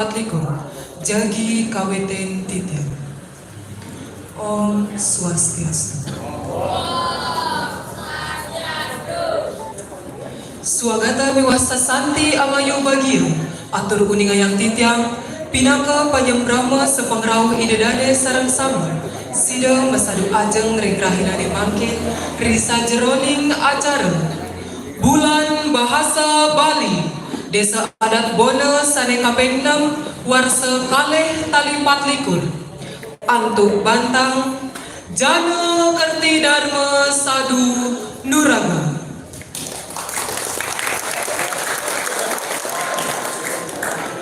Patlikur, Jagi Kaweten Titian. Om Swastiastu. Swagata Wiwasa Santi Amayu Bagio, atur kuningayang titiang, pinaka panyembrama sepengrau idedade sarang sama, sida masadu ajeng regrahilane mangkin, risa jeroning acara, bulan bahasa Bali, desa adat Bona sane kaping 6, warsa kalih tali patlikur, antuk bantang, jana kerti dharma sadu nuraga.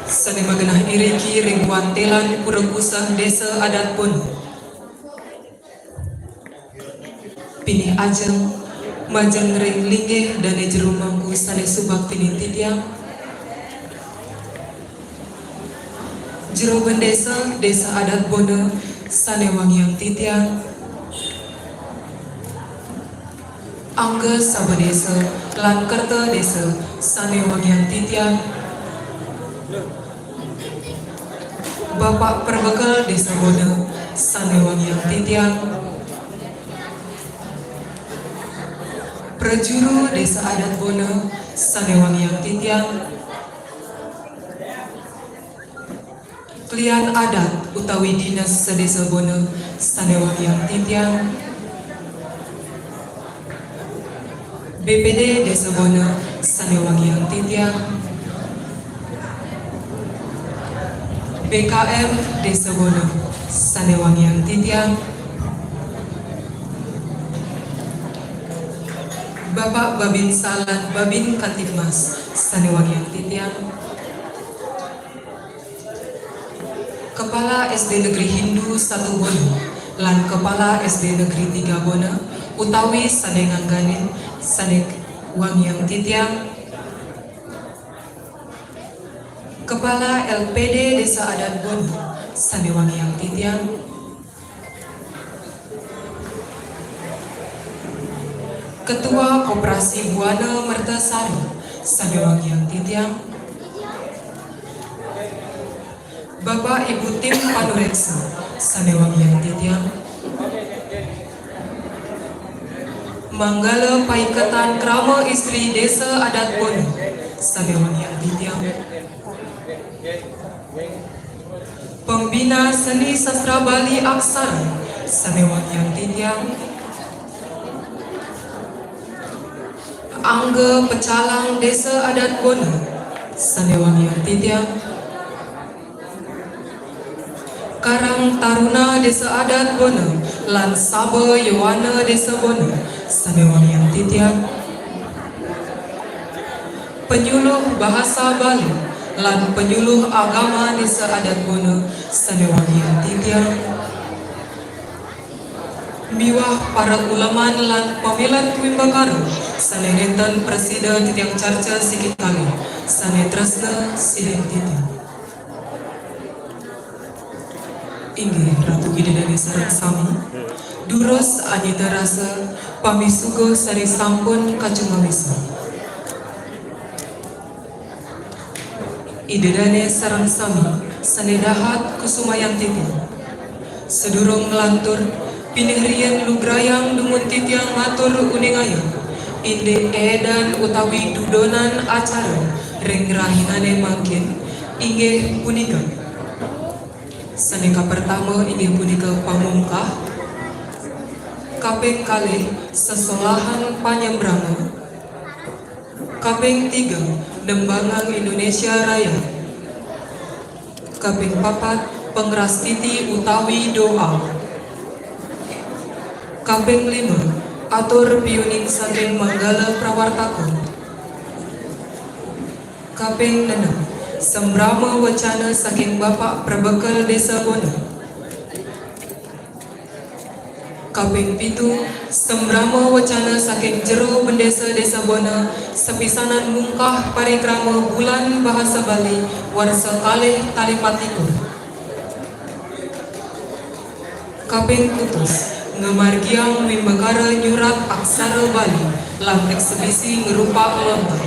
Sane magenah iriki ringkuan telan kurang usah desa adat pun. Pilih ajeng, majeng ring linggih dan jero mangku sane subak tinin titiang. Jero bendesa desa adat Bona sane wangiang titiang. Angga sabadesa lan kerta desa sane wangiang titiang. Bapak Perbekal Desa Bona sane wangiang titiang. Prajuru Desa Adat Bona sane wangiang titiang. Klian adat utawi dinas sedesa Bona sane wangiang titiang. BPD Desa Bona sane wangiang titiang. BKM Desa Bona sane wangiang titiang. Bapak Babin Salat Babin Katibmas sane wangiang titiang. Kepala SD Negeri Hindu 1 Bona lan Kepala SD Negeri 3 Bona utawi sane ngangganin sane wangiang titiang. Kepala LPD Desa Adat Bona sane wangiang titiang. Ketua Koperasi Buana Mertasari sane wangiang titiang. Bapak Ibu Tim Panureksa sane wangiang titiang. Manggala Paikatan Krama Istri Desa Adat Bona sane wangiang titiang. Pembina Seni Sastra Bali Aksara sane wangiang titiang. Angga Pecalang Desa Adat Bona sane wangiang titiang. Karang Taruna Desa Adat Bona lan Saba Yowana Desa Bona sane wangiang titiang. Penyuluh Bahasa Bali lan penyuluh agama Desa Adat Bona sane wangiang titiang. Miwah para ulama lan pamilan Wimbakara sane nenten presida titiang carca sikit kali sane tresna sidin titiang. Inggih Ratu Bidadari sareng sami duros anyita rasa pamisuga sari sampun kacungawisa. Idedane sareng sami sane dahat kusumayang titiang. Sedurung ngelantur pinih riyen lugrayang dumun titiang matur uningayang inde edan utawi dudonan acara ring rahinane mangkin inggih punika. Saneka pertama inggih punika pamungkah, kaping kalih sesolahan panyembrama, kaping 3 nembangang Indonesia Raya, kaping 4 pengras titi utawi doa, kaping 5 atur piuning saking manggala prawartakun, kaping 6 sembrama wacana saking Bapak Perbekal Desa Bona, kaping 7 sembrama wacana saking jero bendesa Desa Bona sepisanan mungkah parikrama bulan bahasa Bali warsa kalih tali patlikur, kaping 7 ngemargiang Wimbakara nyurat aksara Bali lan eksebisi ngerupa lontar.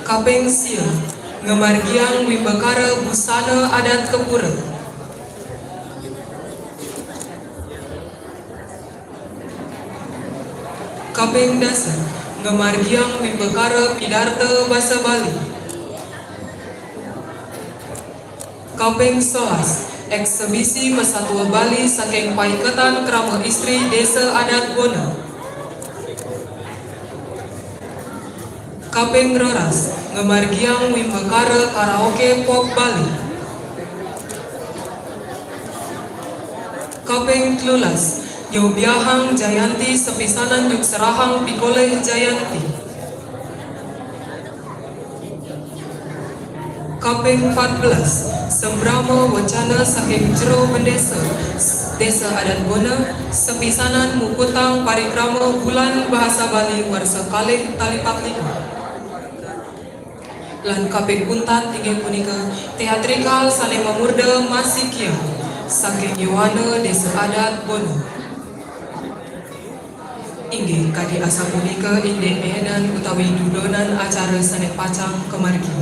Kaping siang Ngemargiang Wimbakara busana adat Kepura. Kaping dasar Ngemargiang Wimbakara Pidarta Basa Bali. Kaping solas eksebisi Pesatwa Bali saking Paikatan Krama Istri Desa Adat Bona. Kaping roras Ngemargiang Wimbakara Karaoke Pop Bali. Kaping telulas Yobiahang Jayanti sepisanan yuk serahang pikoleh Jayanti. Kaping 14 Sembrama wacana saking jero bendesa Desa Adat Bona sepisanan mukutang parikrama bulan bahasa Bali warsa kalih talipak lima. Lan kaping puntan tinggi punika teatrikal Salema Murda Masikia saking Yohana Desa Adat Bona. Inggih kadi asa punika inde edan utawi dudonan acara sanek pacang kemargi.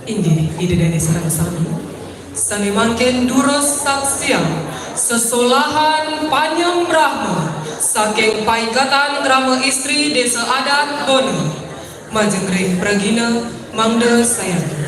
Inggih idedene sareng sami sami mangken duros saksiang sesolahan Panyam Brahma saking Paikatan Krama Istri Desa Adat Bona Majengreng Pragina Mangda Sayati.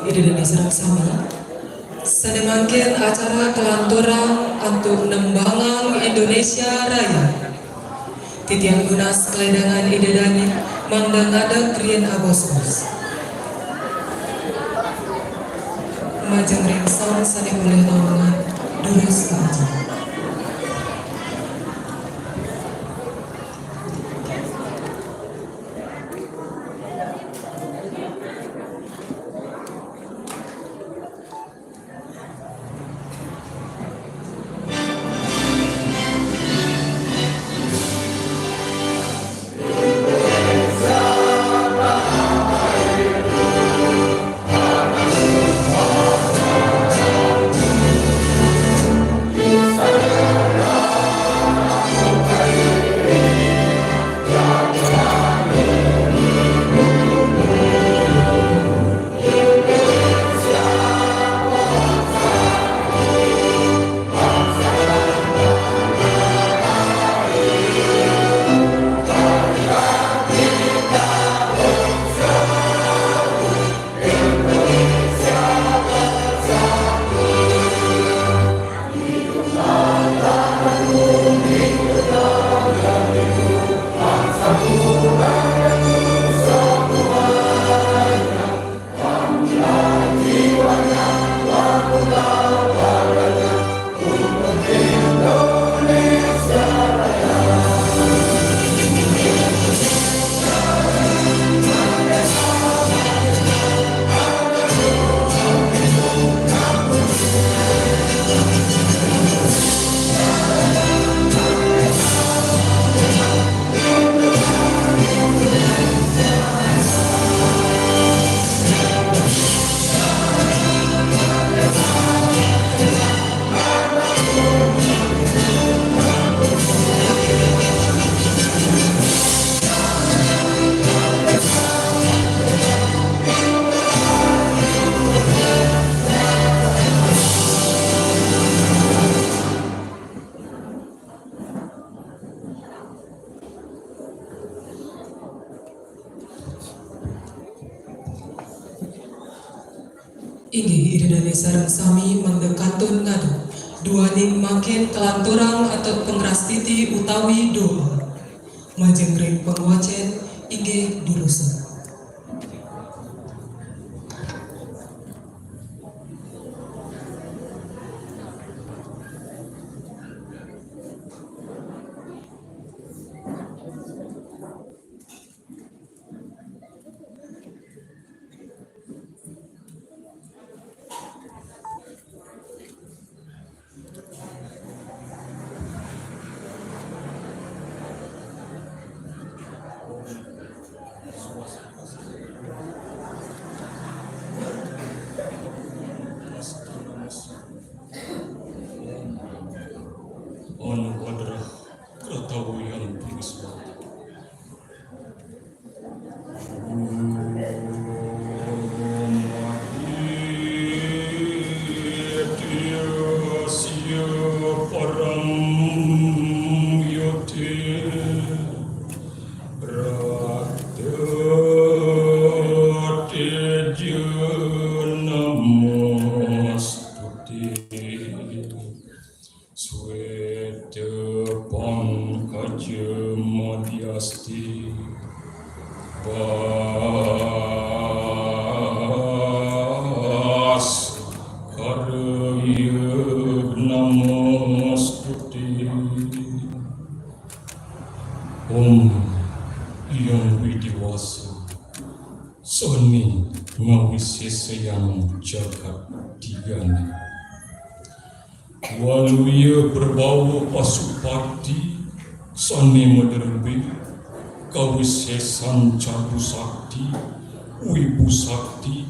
Ide serang sama sedemangkin acara kelanturan untuk Nembangang Indonesia Raya titiang gunas keledangan ide dani mandang ada krian agosmus majang ringsang sane boleh nawangan durus kaji. Ini ide sarang sami manggekantun ngadu duaning makin kelanturang atau pengeras titi utawi doa Majengreng pengwacen inggih durusan. Anugerah ketahuan Kristus. Bas karya namastuti. Om yang widiwasa soni ngawisesa yang jagat digani. Walau ia berbawa pasupati sani menerbit kawisesan cabu sakti, wibu sakti,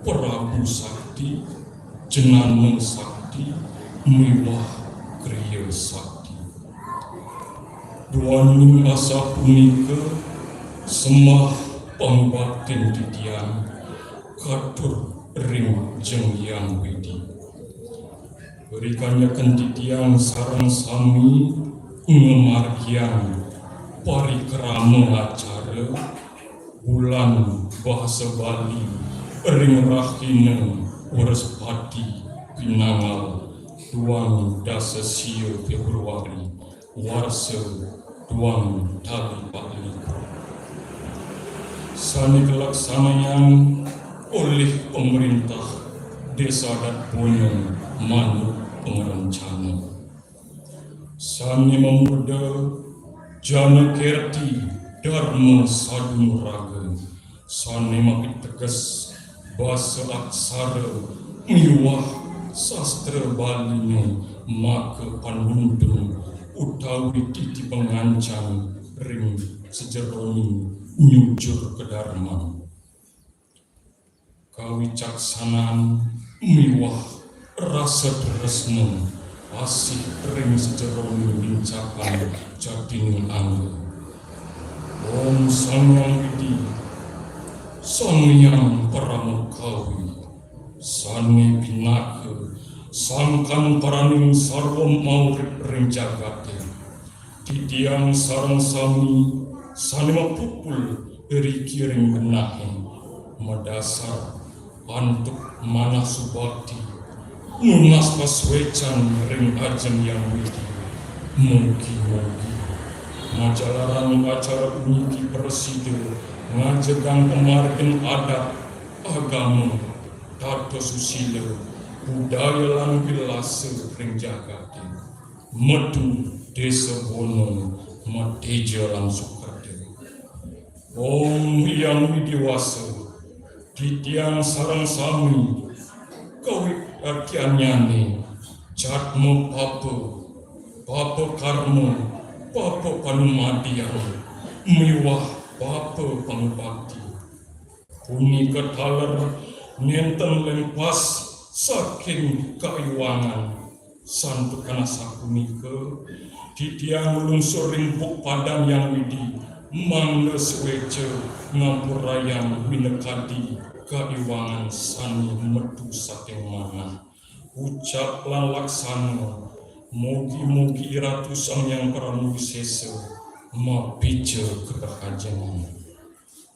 prabu sakti, jenaneng sakti, miwah kriya sakti. Duaning asa punika semah pangbatin titian katur ring jeng yang widi. Berikannya kentitian sarang sami ngemargian parikrama acara bulan bahasa Bali ring rahina Warespati Pinangal duang dasa sio Februari warsa duang tali pakliku sani kelaksanaan oleh pemerintah Desa Adat Bonyong Manuk Pengerencana sani memuda Jana Kerti Dharma Sadunuraga sani makin tegas bahasa aksara miwah sastra Bali maka panundung utawi titi pengancam ring sejeroni nyujur kedarman kawicaksanaan miwah rasa tresna asih ring sejeroni bincakan jatinin angga. Om Sangyang Widi Sangyang Paramukawi Sani Pinaka Sangkan Paraning Sarwa Maurip ring jagate Titiang sarang sami Sani mapupul eri kiring benahe Madasar Antuk Manah Subakti Nunas paswecan ring ajeng yang widi Mugi-mugi Majalaran acara uniki presiden ngajegang pemargen adat agama tato susila budaya lan bilase ring jagate metu desa bono mateja lan sukade. Om yang widiwasa titiang sarang sami kawi akianyane jatmo papa karma Papa Panumadian miwah Papa Pangbakti Puni ketaler nenten lempas saking kaiwangan santu kana sapunika titiang lungsuring buk padang yang widi mangga swece ngampurayang minekadi kaiwangan sani metu saking mana ucap lan laksana mugi-mugi Ratu Sangyang Pramuwisesa mapija kekajengan.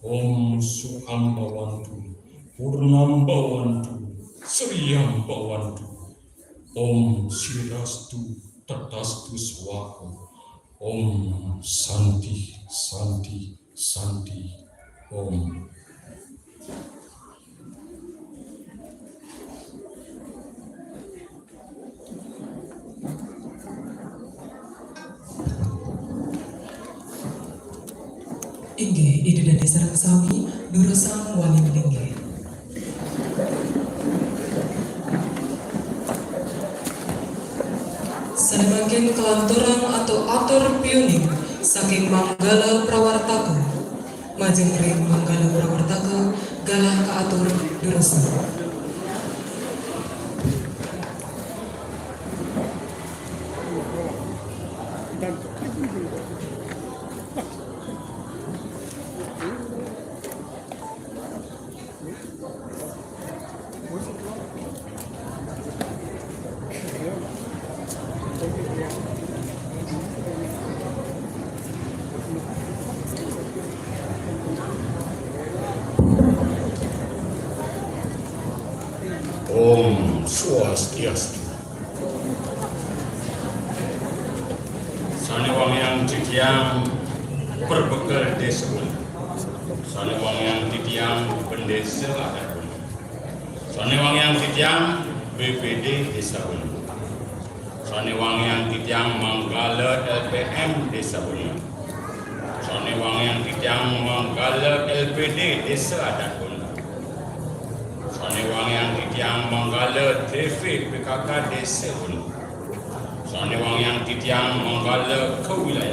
Om Sukham Bawantu, Purnam Bawantu, Sriyam Bawantu, Om Sirastu Tatastu Swaha, Om Santi Santi, Santi, Om. Inggih ide dadi sareng sami durusang wali melinggih. Sanemangken kelanturan atau atur piuning saking Manggala Prawartaka. Majeng ring Manggala Prawartaka galah kaatur durusang. Om Swastiastu. Sanewangiang titiang berbekal desa pun. Sanewangiang titiang pendesa adat pun. Sanewangiang titiang BPD desa pun. Sanewangiang titiang Manggala LPM desa pun. Sanewangiang titiang Manggala LPD desa adat pun. Sanewangiang titiang Manggala TV PKK desa pun. Sanewangiang titiang Manggala Kewilayah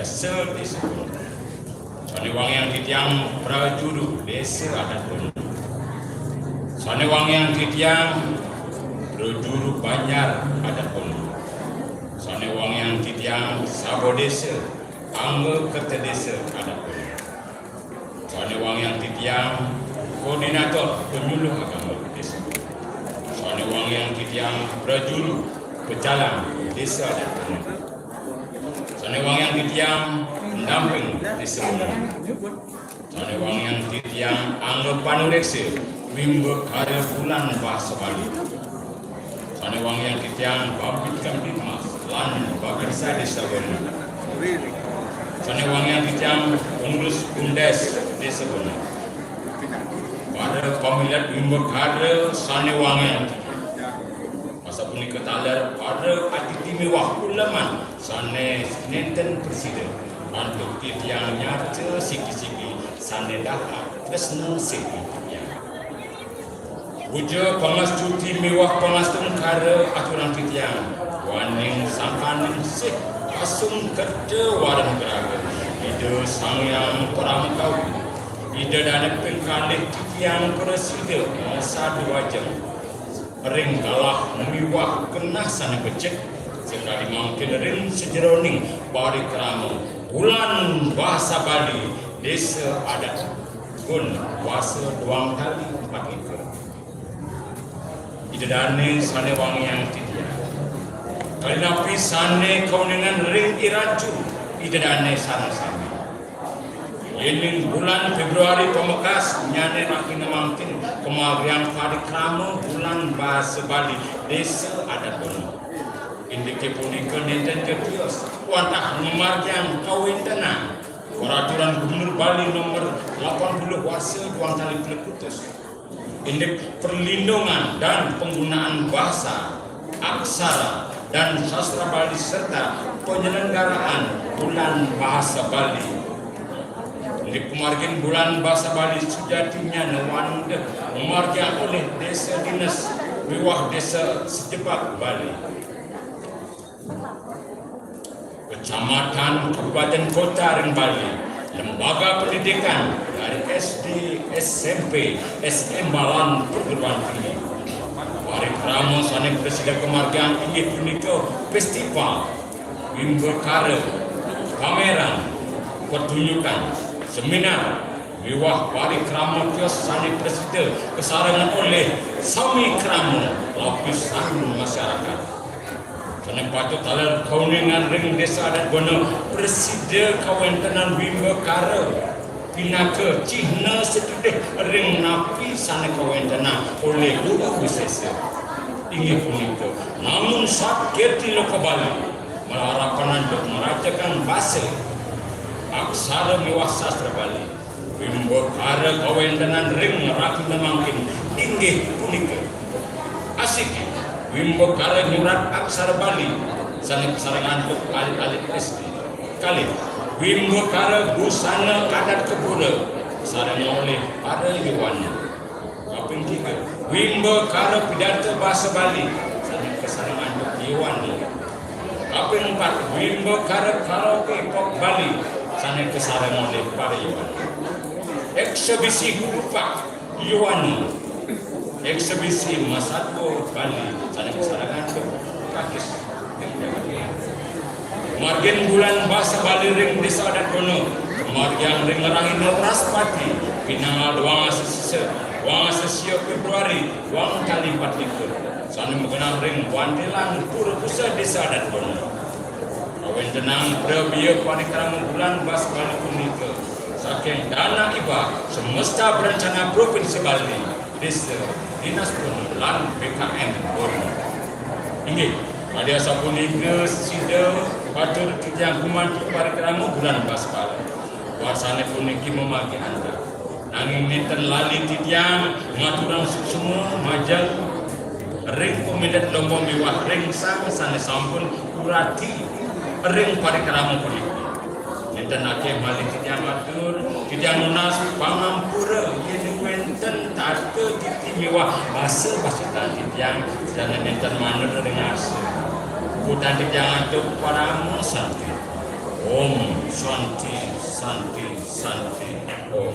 desa pun. Sanewangiang titiang Prajuru desa adat pun. Sanewangiang titiang Prajuru Banjar adat pun. Sanewangiang titiang Sabo desa Angga Kerta desa adat pun. Sanewangiang titiang Koordinator Penyuluh Agama desa. Sanewangiang titiang Prajuru Pecalang desa adat pun. Sanewangiang titiang pendamping desa pun. Sanewangiang titiang Angga Panureksa Minggu Karya Bulan Bahasa Bali. Sanewangiang titiang Babit Kamtipmas Lan Bagarsa desa pun. Sanewangiang titiang Pengurus Undes desa pun. Pada pemilihan Minggu Karya Sanewangiang masa punika talar pada atiti mewah ulaman sane nenten presiden untuk titiang nyata siki-siki sane daha tresno siki ya uja pangas cuti mewah pangas tengkara aturan titiang waning sangkaning sik asung kerja warang geraga ide sangyang peramkau ide dana pengkalih titiang presiden masa 2 jam ring kalah memiwah kena sana becek sekali mungkin ring sejeroning bari kerama bulan bahasa Bali desa adat pun puasa 2 kali 4 ekor idadane sanewangiang titiang kali napi sane kau dengan ring iraju idadane sana-sana ini bulan Februari pemekas nyane makin mungkin kemarian kali krama bulan bahasa Bali desa adat pun indike punika nenten ketios wantah ngemarjang kawin tenang peraturan Gubernur Bali nomor 80 wase 2 kali putus indek perlindungan dan penggunaan bahasa aksara dan sastra Bali serta penyelenggaraan bulan bahasa Bali di pemargin bulan bahasa Bali sejatinya nawanda memarjang oleh desa dinas wiwah desa sejepak Bali kecamatan kabupaten kota ring Bali lembaga pendidikan dari SD SMP SM Malan perguruan tinggi mari krama sane presiden kemargaan inggih punika festival Minggu Karya pameran pertunjukan seminar wiwah bari krama kios sani presiden kesarangan oleh sami krama lapisan masyarakat kena patut talar kauningan ring desa adat bono presiden kawentenan Minggu Karya pinaka cihna setudih ring napi sani kawentenan oleh guru wisesa inggih punika namun sakit di Loka Bali melarakan untuk merajakan bahasa aksara miwah sastra Bali wimbokara kawentenan ring rapi memangkin inggih punika asik wimbokara nyurat aksara Bali saling kesarangan untuk alit-alit SD kali wimbokara busana adat kebura sarana oleh para Yuwana kaping 3 wimbokara pidato bahasa Bali saling kesarangan untuk Yuwana kaping 4 wimbokara karaoke pop Bali saling kesarangan oleh para Yuwana eksebisi hurupak Yuwana eksebisi Masako Bali saling kesarangan untuk Kakis margen bulan bahasa Bali ring desa adat kono margen ring ngerahin Raspati pinangal wang asesio Februari wang kali 4 sana mengenang ring wandelan pura pusat desa adat kono awen tenang prebiyo panikrama bulan bahasa Bali kunika saking dana iba semesta berencana provinsi Bali desa dinas kono lan BKM kono inggih ada sapunika sida batur kijang kumantu parikrama bulan Baskala wasane puniki memagi anda nanging nenten lali titiang ngaturang semua majal ring pemindat lomba miwah ring sang sane sampun kurati ring parikrama puniki nenten akeh mali titiang matur titiang nunas pangampura yen wenten tate titi miwah basa basitan titiang jangan nenten manut ring asa Bukan jangan tuh paramu santi. Om santi santi santi om.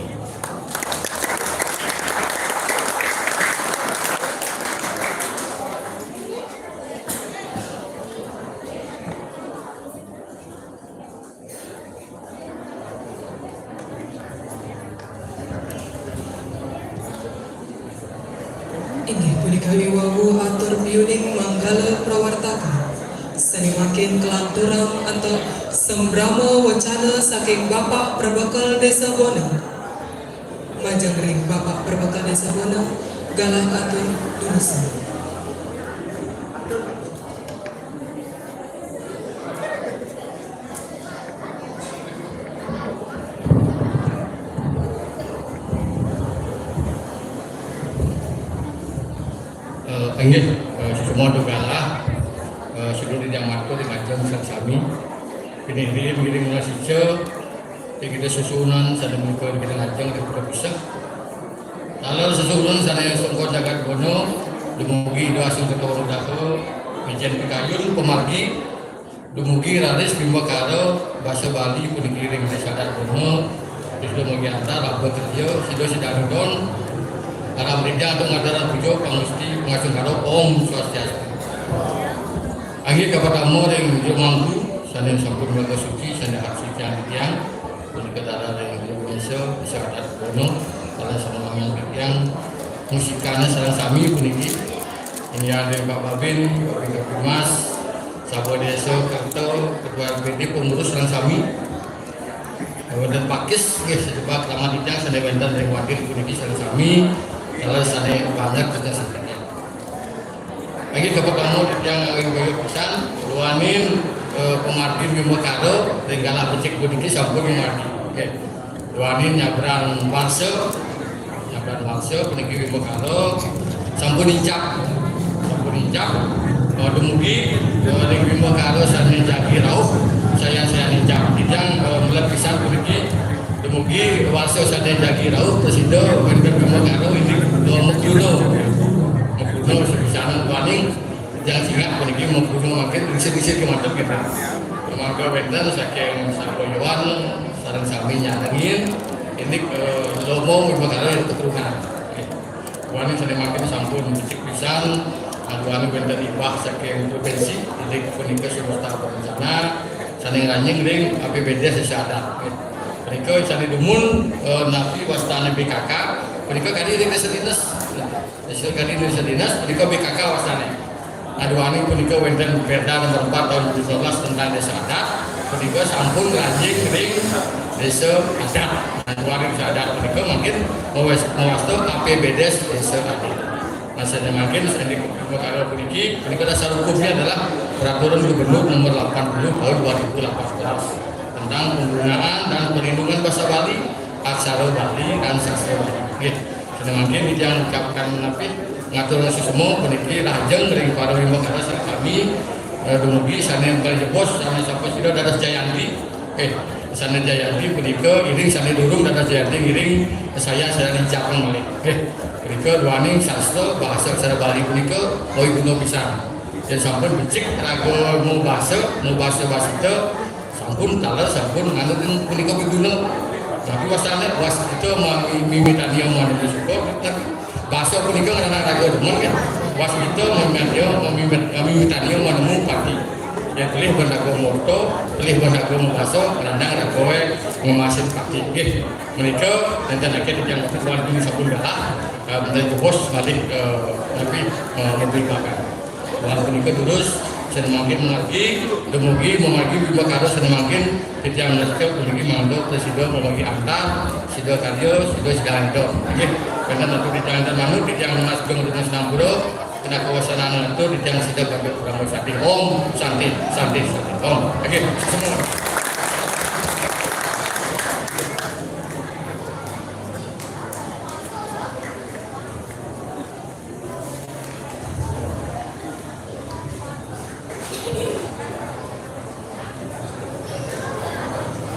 Inggih punika iwawu atur piuning manggala prawartaka sanimakin kelanturan atau sembramo wacana saking Bapak Perbekal Desa Bona majeng ring Bapak Perbekal Desa Bona galah atur durusan Inggih semua dogalah seluruh yang marco di kajang sami ini miring mulai sejak kita susunan sadar muka kita kajang kita bisa kalau susunan sadar songkot jagat bono dumugi doa sungguh ketua dahulu menjen pikayun pemargi dumugi raris bimba karo bahasa Bali pun dikirim di sadar bono sudah mengi antar apa kerja sudah sedang don alam rinda atau ngadaran pujo pangusti pengasuh karo om swastiastu angin kepada yang mampu sana sampun jaga suci sana aksi tiang dan kedara yang Indonesia bisa ada bono kalau sama yang musikannya sarang sami puniki ini ada Pak Babin, Pak Mas, Sahabat Desa Karto, Ketua RPD pengurus sarang sami dan Pakis sejumlah kelaman tiang sana bentar dari wakil puniki sarang sami kalau sana banyak kita sampaikan lagi kepada yang banyak pesan luanin pemargin Bimokado tinggal becek budiki sampun pemargin oke luanin nyabrang Warse peniki Bimokado sampun incap dumugi dengan Bimokado saya jagi rauh saya incap tidak mulai pisan puniki dumugi Warse saya jagi rauh presido bener Bimokado ini Mukjuno sebesar paling jangan singkat puniki membunuh makin bisa kemantap kita maka benar saking sakoyoan sarang sami nyatangin ini lomo bakal keturunan wani sering makin sampun cicik pisan aduan bener ibah saking provinsi jadi punika semesta berencana saling ranjing ring APBD sesadat punika cari dumun napi wastana BKK punika kali ring desedinas punika BKK wastana aduani punika wenten Perda nomor 4 tahun 2012 tentang desa adat punika sampun ranjing ring desa adat aduani desa adat punika mungkin mewasto APBD desa adat masa makin sendiri kalau puniki punika dasar hukumnya adalah peraturan gubernur nomor 80 tahun 2018 tentang penggunaan dan perlindungan bahasa Bali, aksara Bali dan sastra Bali. Gitu. Sedangkan yang ucapkan menapi ngatur semua peniki lajeng ring para wimbakara kami dumugi sana yang bos sama sampai sudah Dadas Jayanti. Sana Jayanti punika iring sana durung Dadas Jayanti iring saya diucapkan balik. Punika duaning sastra bahasa aksara Bali punika oi guna pisan. Dan sampun becik raga mau bahasa itu sampun talas sampun nganu punika piduna. Tapi wasane was itu mimitan yang mau disuko bahasa punika karena raga demen kan. Was itu mimitan yang mau nemu pati. Yang pilih bandago moto, pilih bandago bahasa landang ragowe ngemasin pati. Nggih. Menika enten akeh yang ketuan ini sampun dah. Dari bos balik tapi mobil bakar. Walaupun itu terus semakin mengerti, dumugi memagi Wimbakara semakin kita mengerti dumugi mandok tersido memagi antar, sido karyo, sido segala itu. Karena tentu di tangan manut, di tangan mas geng dengan senamburo, kena kawasan itu di tangan sido bagi kurang santi. Om santi. Om. Oke, semua.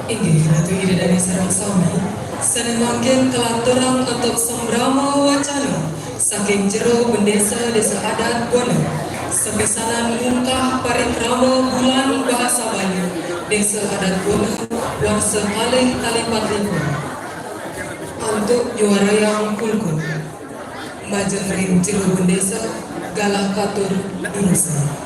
Inggih Ratu Ida dari sareng sami sedemangkin kelaturang untuk sembrama wacana saking jero bendesa desa adat Bono sepisanan mungkah parikrama bulan bahasa Bali desa adat Bono warsa kalih kalipat likur untuk juara yang kulkul majeng ring jero bendesa galah katur durusa.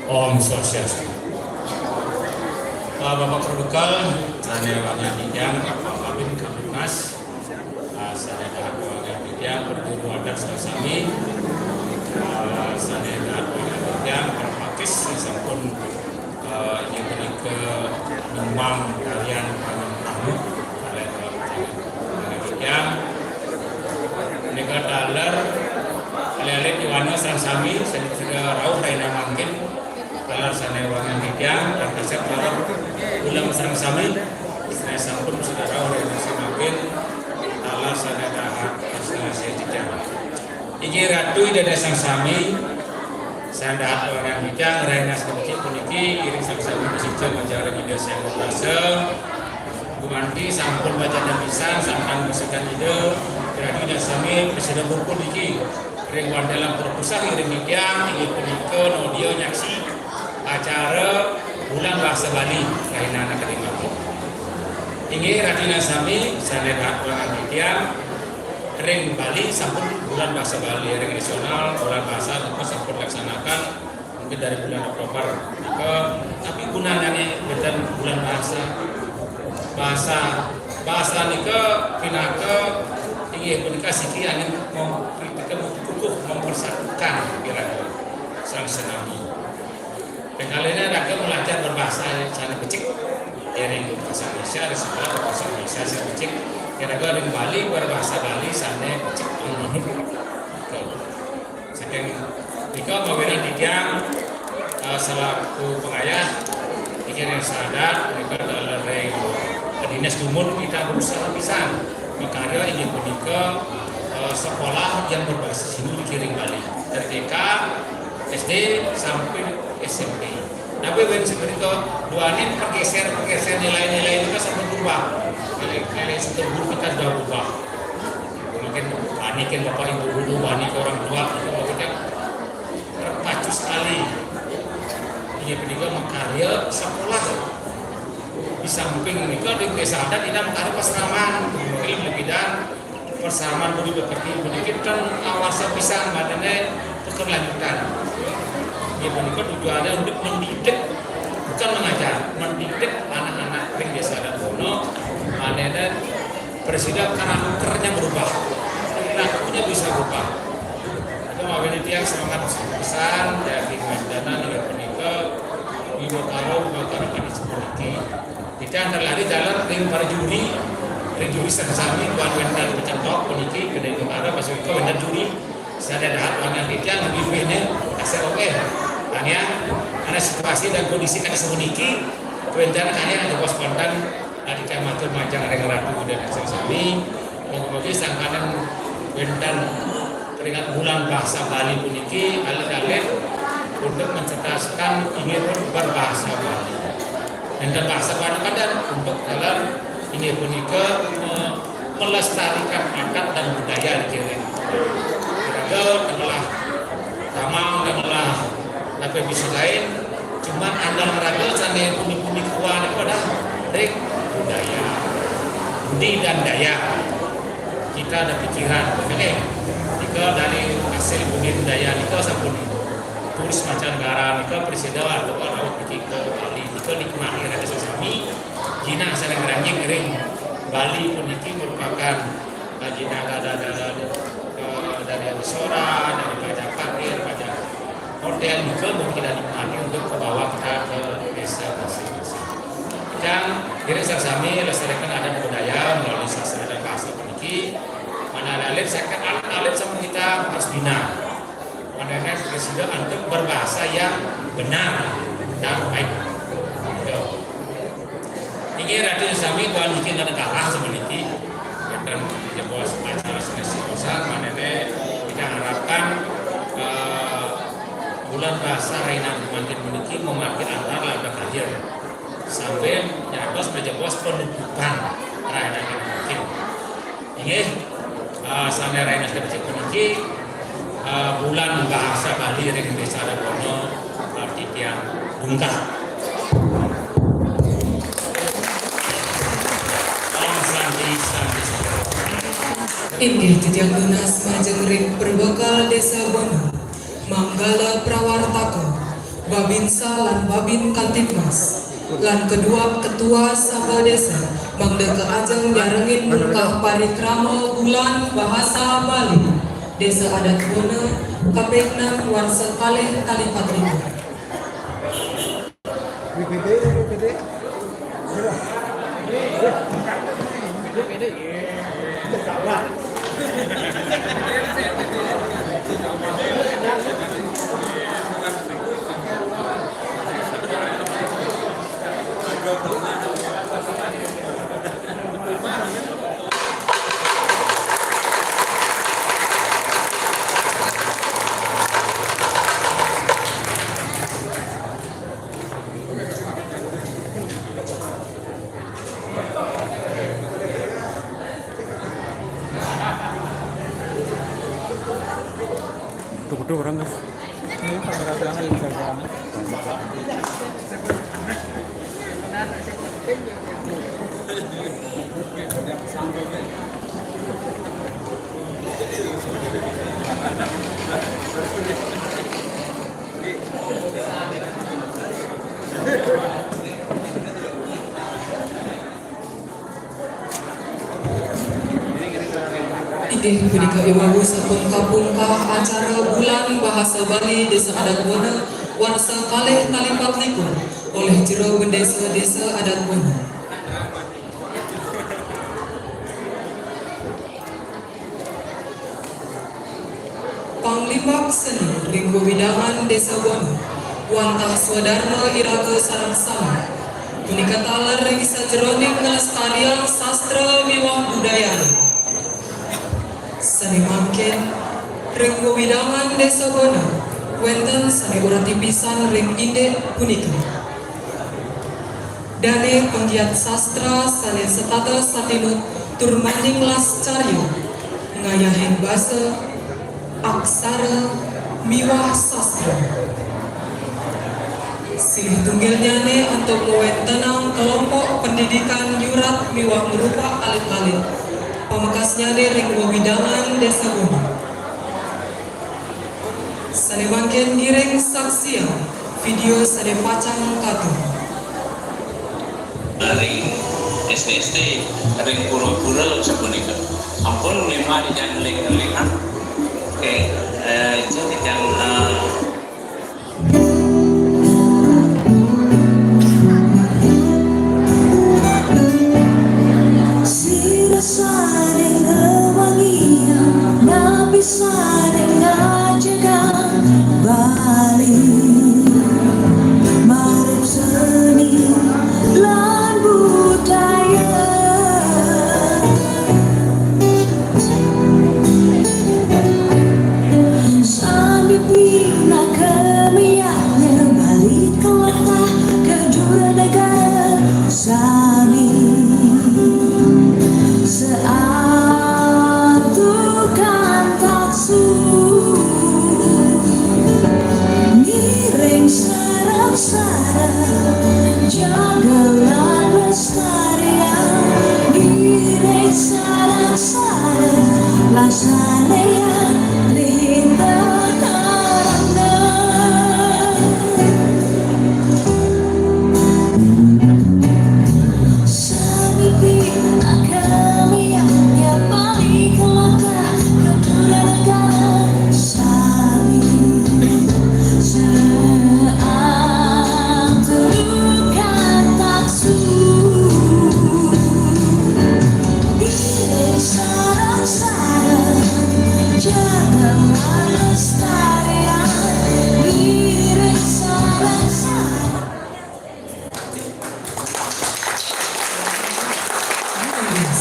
Om Swastiastu. Bapak Produkal, saya Wangnya Bidang, Bapak Kabin Kabinmas, saya Dahat Wangnya Bidang, Perguru Adat Sasami, saya Dahat Wangnya Bidang, Perpakis, sampun yang beri ke Numbang kalian tamu, kalian Wangnya Bidang, negara dalar, kalian Iwana Sasami, saya sudah rauh Raina Mangkin. Kalar sana wangan bidang dan kasep kalar ulang sarang sami saya sampun saudara oleh semakin kalar sana dahat sana saya tidak iki ratu ida sang sami saya dahat wangan bidang raina sedikit puniki iring sang sami besicil menjara ida saya membasa gumanti sampun baca dan pisan sampan besekan ide ratu ida sami presiden buku iki ring dalam perpusat iring bidang iki punika nodio nyaksi acara bulan bahasa Bali Raina anak kelima. Ini Ratina Sami saya dapat pengajian ring Bali sampun bulan bahasa Bali ring nasional bulan bahasa itu sampun laksanakan mungkin dari bulan Oktober tapi gunanya betul bulan bahasa nika pinaka ingin komunikasi angin mau kita kukuh mempersatukan kira-kira sang senami. Kalian raga belajar berbahasa sana becik, dari bahasa Indonesia, dari sekolah berbahasa Indonesia sana becik. Kira-kira dari Bali berbahasa Bali sana becik. Saking jika membela tiga selaku pengayah, pikir yang sadar mereka adalah dari dinas umum kita berusaha pisan. Karya ingin menikah sekolah yang berbasis Hindu di Kiring Bali dari TK, SD sampai SMP. Tapi when seperti itu duanin pergeser nilai-nilai itu kan sampai berubah. Nilai setelah kita sudah berubah. Mungkin panikin bapak ibu dulu, panik orang tua itu kita terpacu sekali. Ini pendidikan mengkarya sekolah. Di samping menikah di desa adat tidak mengkarya perseraman, ilmu bidang perseraman budi bekerti pendidikan kan awasa bisa badannya berkelanjutan. Ya menikah tujuannya untuk mendidik bukan mengajar, mendidik anak-anak ring desa adat Bono. Ada presiden karakternya berubah, perilakunya bisa berubah. Itu mau yang semangat besar dari Mandana dengan menikah karo kan seperti kita antara lain dalam ring para juri sami buat vendor bercontoh puniki kedai kemara masuk ke vendor juri saya ada wangan dia lebih banyak asal oke hanya karena situasi dan kondisi kan semeniki vendor hanya ada pos kontan di kecamatan Majang Reng Ratu dan asal sami mungkin sangkanan vendor teringat bulan bahasa Bali puniki alit-alit untuk mencerdaskan ingin berbahasa Bali dan bahasa Bali kadang untuk dalam ini punika melestarikan adat dan budaya di kiri. Kira-kira adalah tamang adalah apa bisa lain. Cuma andal raga sana punik-punik kuat pada rek budaya, budi dan daya. Kita ada pikiran, oke? Jika dari hasil budi dan daya kita sampun tulis mancanegara, jika presiden atau orang pikir ke Bali, jika nikmati ada sesami. Jina sedang ranjing ring Bali puniki merupakan jina dari restoran, dari pajak parkir, pajak hotel juga mungkin dinikmati untuk membawa kita ke desa masing-masing. Dan kira sami lestarikan adat budaya melalui sastra dan bahasa puniki. Mana alit sama kita harus bina. Mana presiden untuk berbahasa yang benar dan baik. Ini radio sami buat bikin ada kalah seperti dan jebos acara seleksi kosan manene kita harapkan bulan bahasa Raina Mantin memiliki memakai antar laga kajian sampai nyabos menjebos penutupan Raina Mantin ini sampai Raina memiliki bulan bahasa Bali ring desa Dagono arti tiang bungkah. Inggih titiang lunas majeng ring berbekal desa Bono Manggala Prawartaka Babinsa lan Babin Kantipmas lan kedua ketua Sabah desa mangda keajeng jarengin mungkah parikrama bulan bahasa Bali desa adat Bono kapekna warsa kalih kalipat ribu. Tuh orang guys. Ini kamera di Instagram. Inggih punika iwawu sampun kapungkah acara bulan bahasa Bali desa adat Bono warsa kalih kalipat likur oleh jero desa adat Bono. Panglimbak seni ring widangan desa Bono wantah swadarna irage sareng sama punika taler ring sajeroning kelestarian sastra miwah budayana. Sani mangken ring widangan desa Bono wenten sani urati pisan ring inde punika. Dane penggiat sastra sane setata satinut tur manding lascaryo ngayahin basa aksara miwah sastra. Silih tunggilnyane untuk mewentenang kelompok pendidikan yurat miwah merupa alit-alit pamekasnya ring widangan desa Bono. Sane mangken direng saksian video sane pacang katu. Ring STST, ring pura-pura sepunika. Ampun lima di jalan lihat. Oke, itu di jalan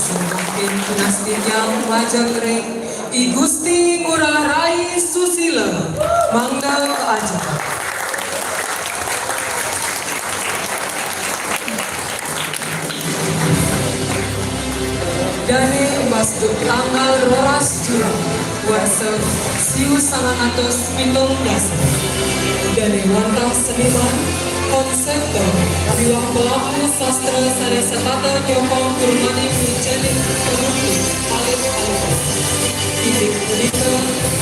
semakin dinasti yang Majangring I Gusti Ngurah Rai Susila mangga aja. Dane Masduk tanggal roras jurang warsa siu 917 dari wantah seniman konseptor biwah pelaku sastra sanesa tata nyokong kurmani menjadi penutup alif-alif idik punika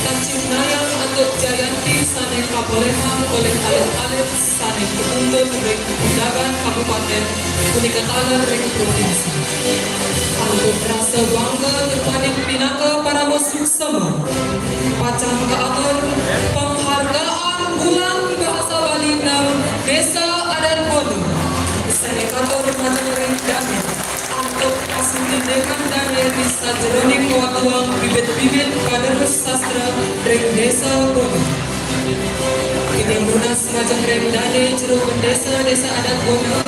tacing nayang untuk Jayanti sane kabolehan oleh alif-alif sane ketuntut rek undangan kabupaten punika taler rek provinsi. Untuk rasa bangga terpanik pinaka para musuh semua pacang keatur penghargaan bulan bahasa Bali dan desa adat bodoh senekator Majangring Damai untuk pasuntindekan dan bisa jeroning watuang bibit-bibit kaderus sastra ring desa bodoh ini munas Majangring Damai jeruk desa-desa adat bodoh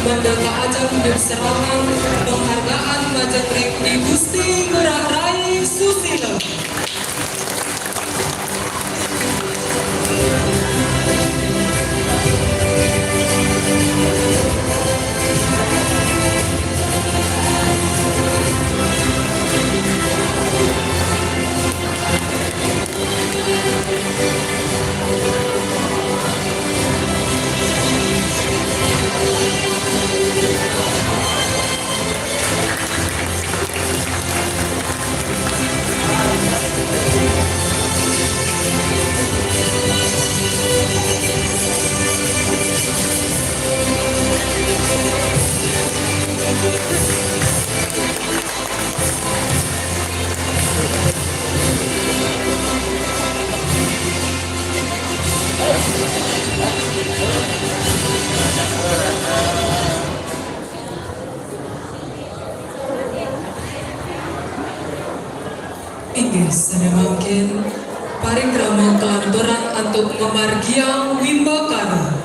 mendaka ajang berserangan penghargaan Majangring di Gusti Ngurah Rai Susila. Inggih sedemikian parikrama kelanturan untuk memargiang Wimbakara.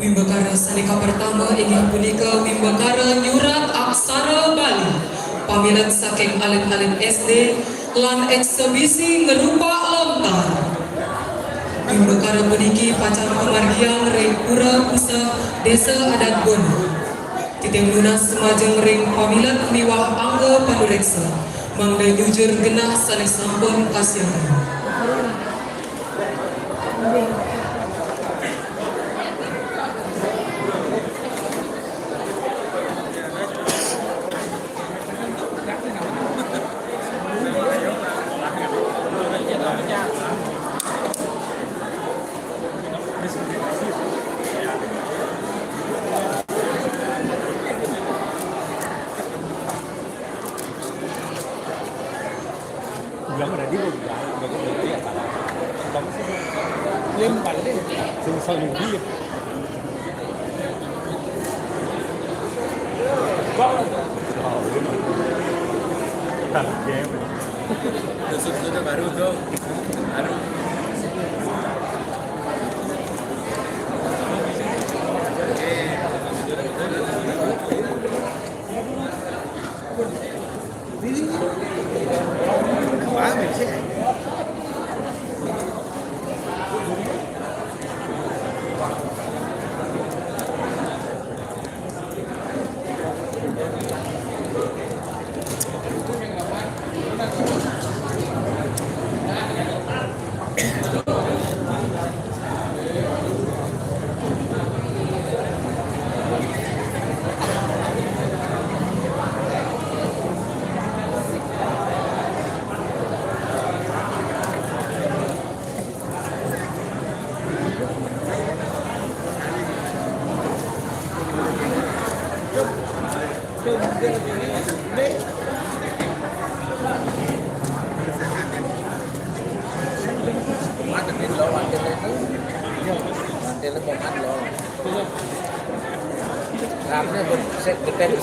Wimbakara sanika pertama inggih punika Wimbakara Nyurat Aksara Bali pamilat saking alit-alit SD lan eksebisi ngerupa lontar. Wimbakara puniki pacar pemargiang ring pura pusat desa adat Bono. Titik lunas Majangring pamilat miwah angga panureksa mangda jujur genah sanes sampun kasihan. Bilang ada di bawah, bagus dari atas. Kamu sih lempar deh, selesai dia. Sudah baru tuh, baru.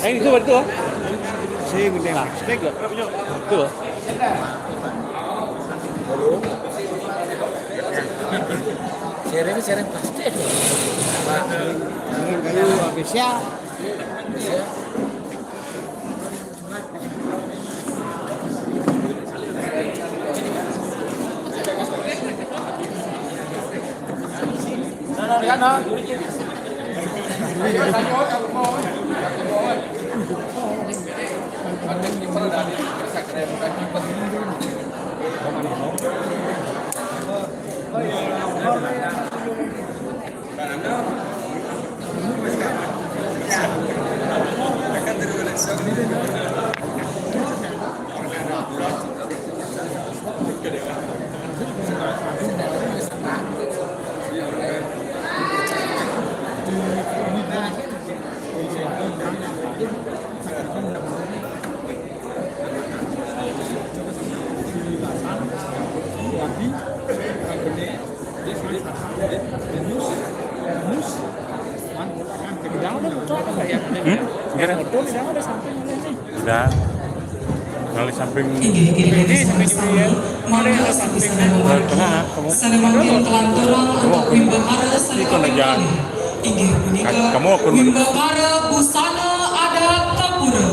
Itu betul. Saya gede lah. Steak enggak? Betul. Serem pasti. Kayu habisnya. Udah. Kali samping Ini sama-sama mangga sebisa sana manggil kelanturan untuk wimbakara sana kawin inggih punika wimbakara busana adat Kapura.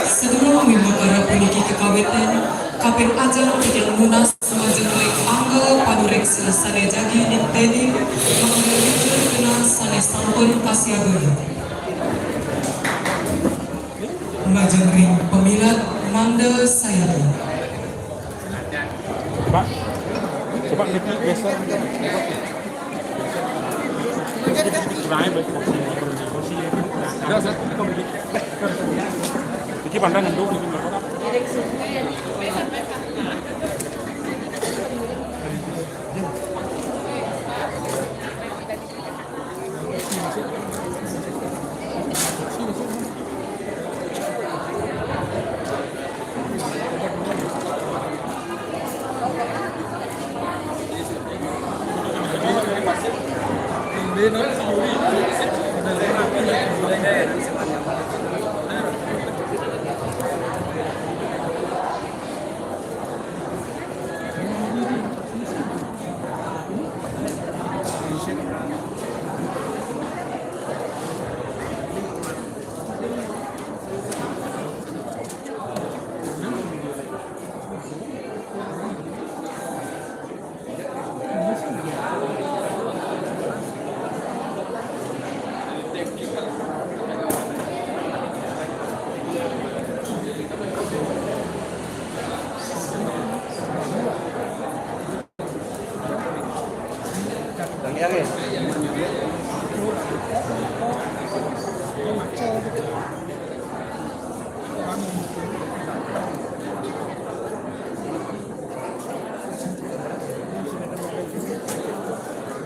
Sedulur wimbakara puniki kekawitan kaping ajeng yang lunas majeng angga padureksa sane jagi ninteni mangga lucu kena sane sampun pasiagoyo. Majeng ring pemilat Manda Sayati. Coba Niki geser. Niki pandang dulu.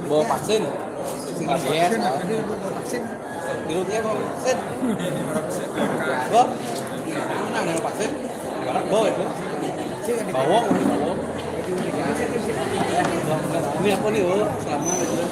Bawa vaksin, vaksin, di rumahnya bawa vaksin, bawa, mana yang vaksin, bawa itu, bawa, ini apa nih, selama itu.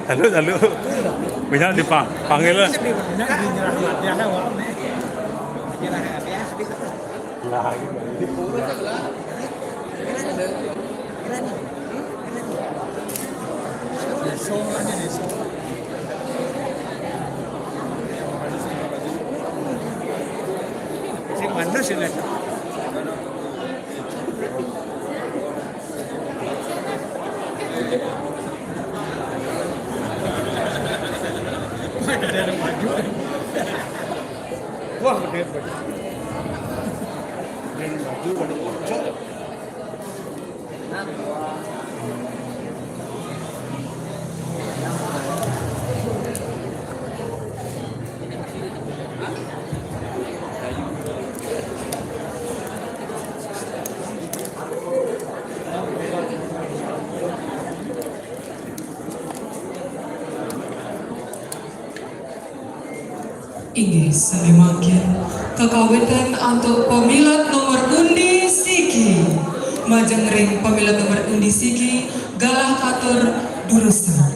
Halo. Bisa dipanggil lah. Wah, gede banget. Dan baju pada bocor. Inggih semakin kekawitan untuk pemilat nomor undi siki majeng ring pemilat nomor undi siki galah katur durusan.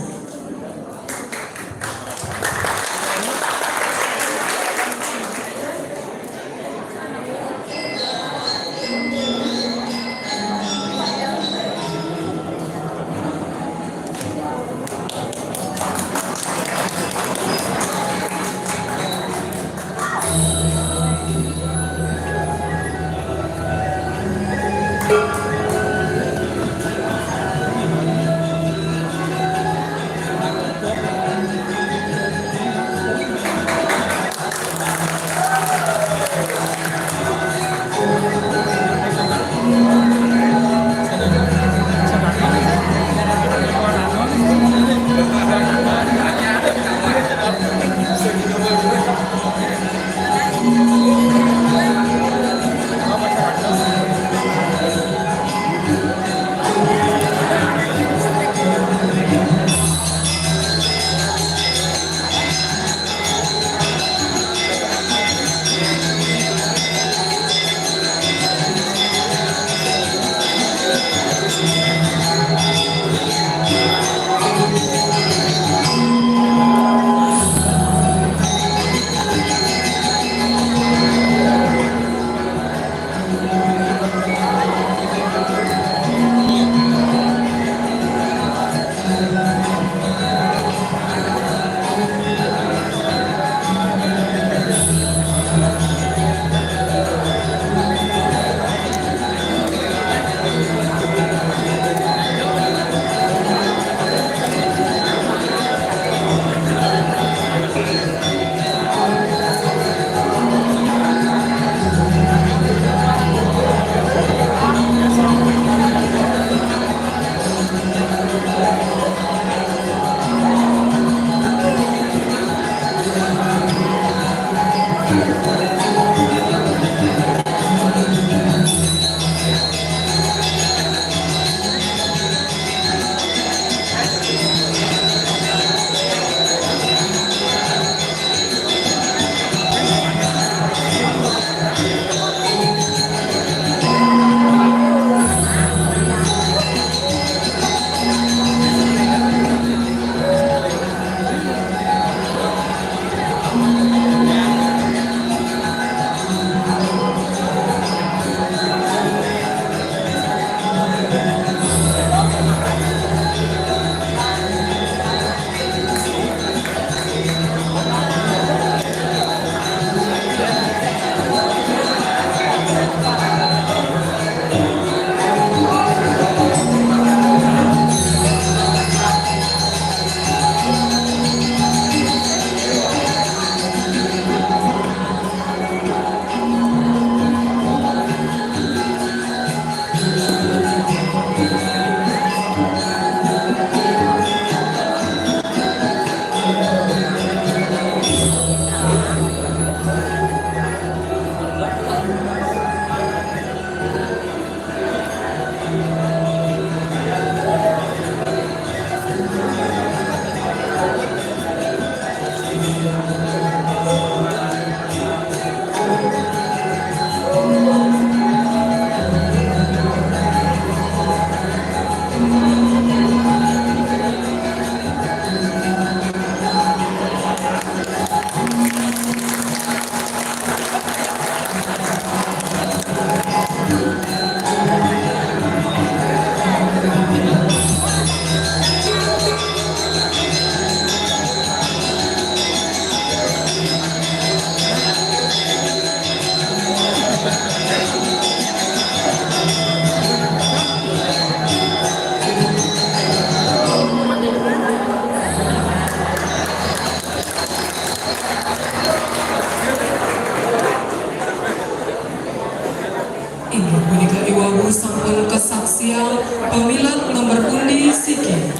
Inggih punika iwawu sampun kesaksian pamilat nomor undi siki.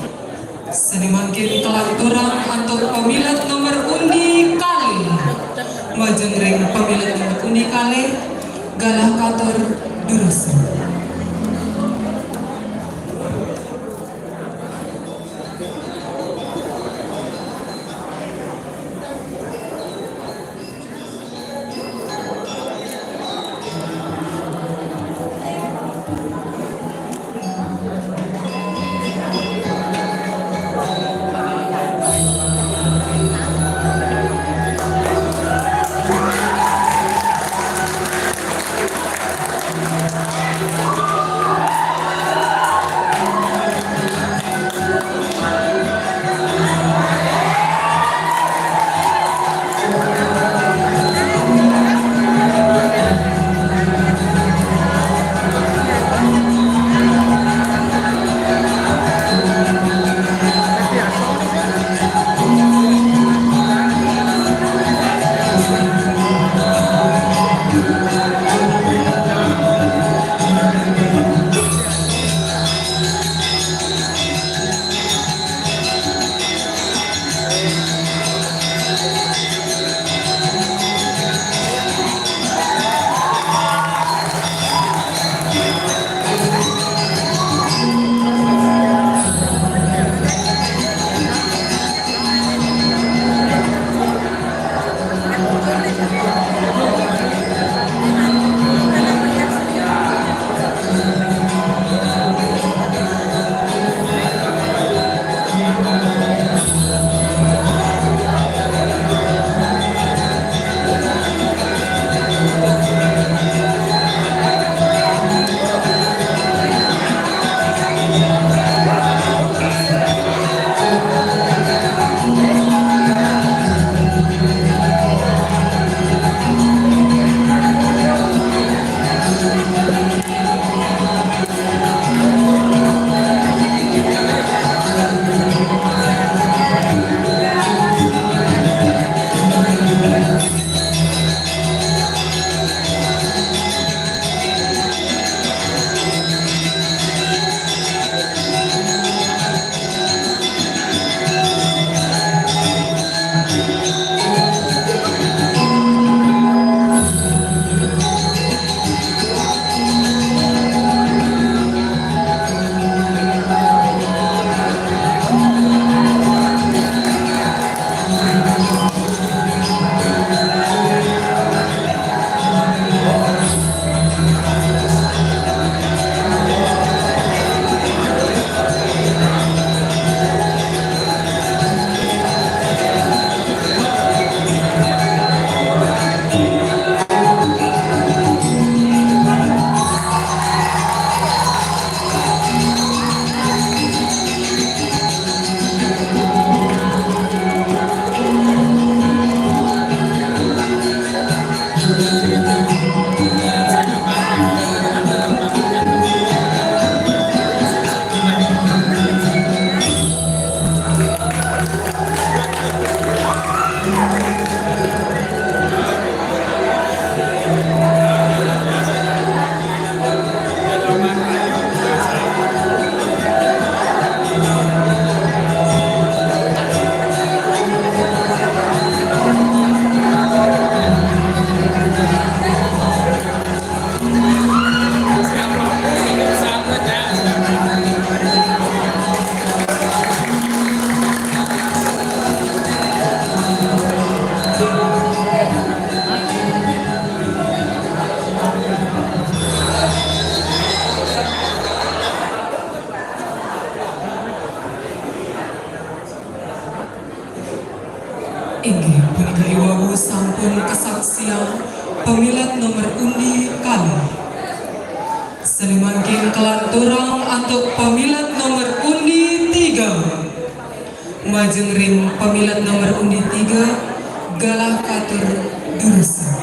Senimakin kelanturan untuk pamilat nomor undi kali. Majeng ring pamilat nomor undi kali galah katur durusan. sampun kesaksian pemilat nomor undi kali. Salimangkin kelanturang untuk pemilat nomor undi 3. Majeng ring pemilat nomor undi 3 galah katur durusan.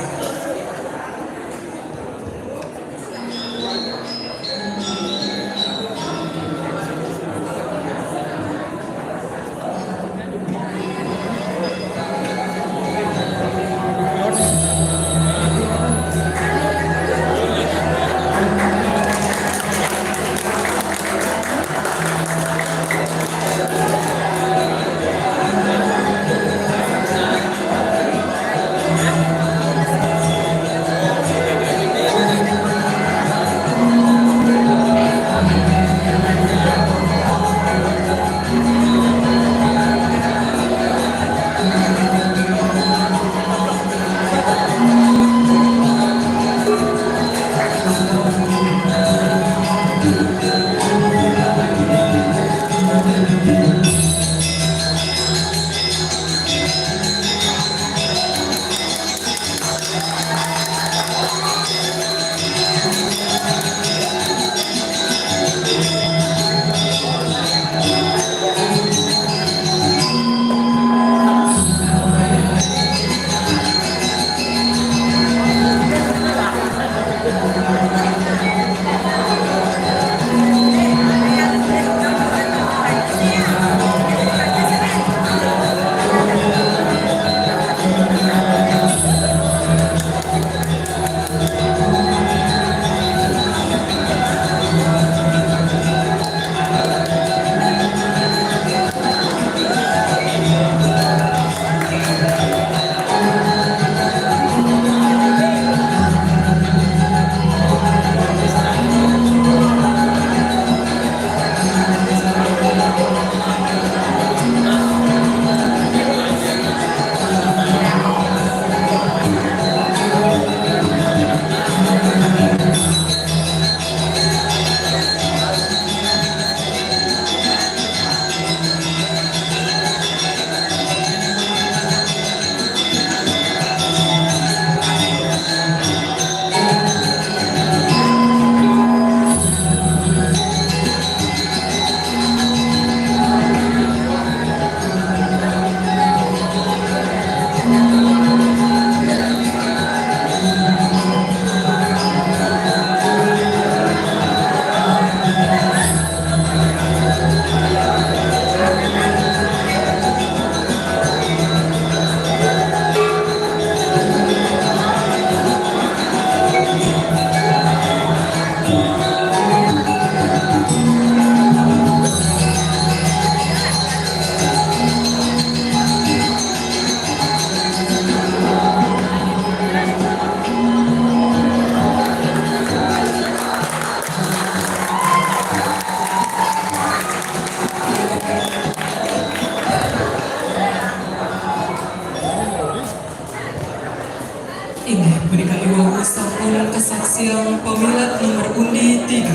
Ini berikan iwaku sampun kesaksian pemilat nomor undi 3.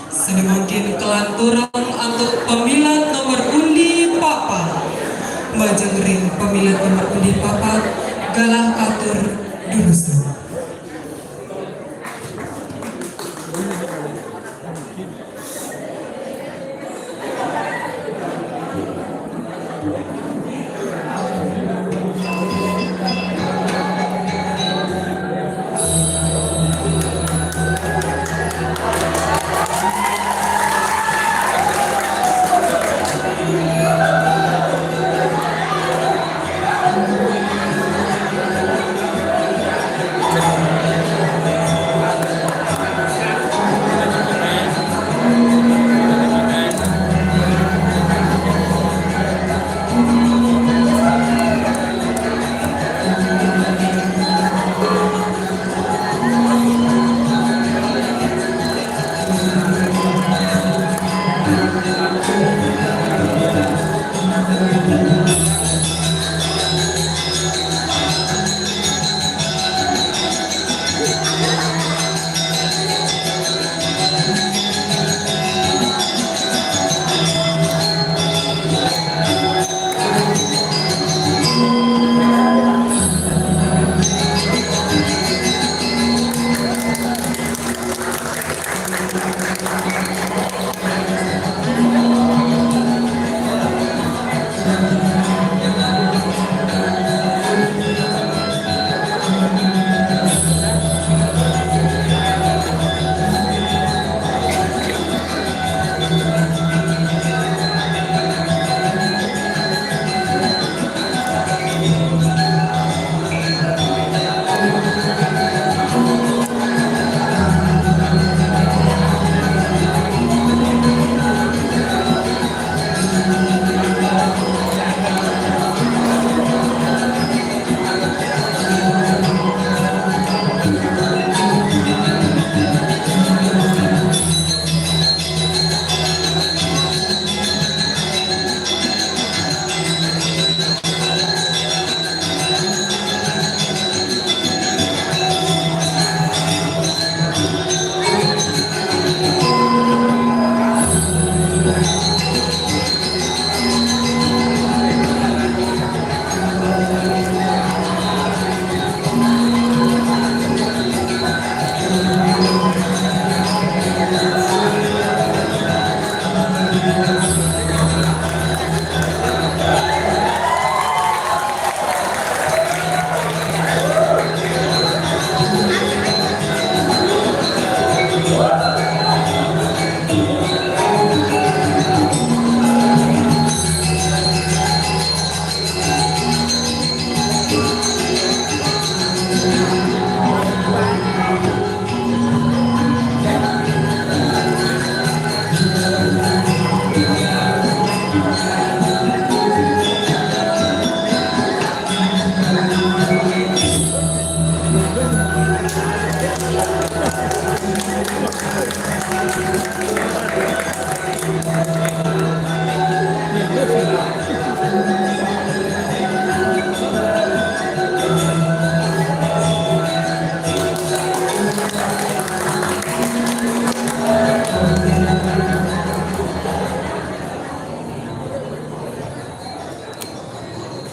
Sedemangkin kelanturang untuk pemilat nomor undi 4. Majeng ring pemilat nomor undi 4 galah katur durusan.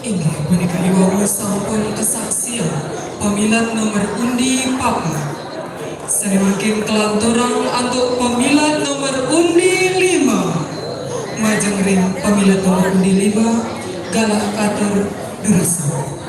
Inggih punika iwau sampun kesaksian pemilihan nomor undi papa. Saya makin kelanturang untuk pemilihan nomor undi 5. Majeng ring pemilihan nomor undi 5 galah katur durasa.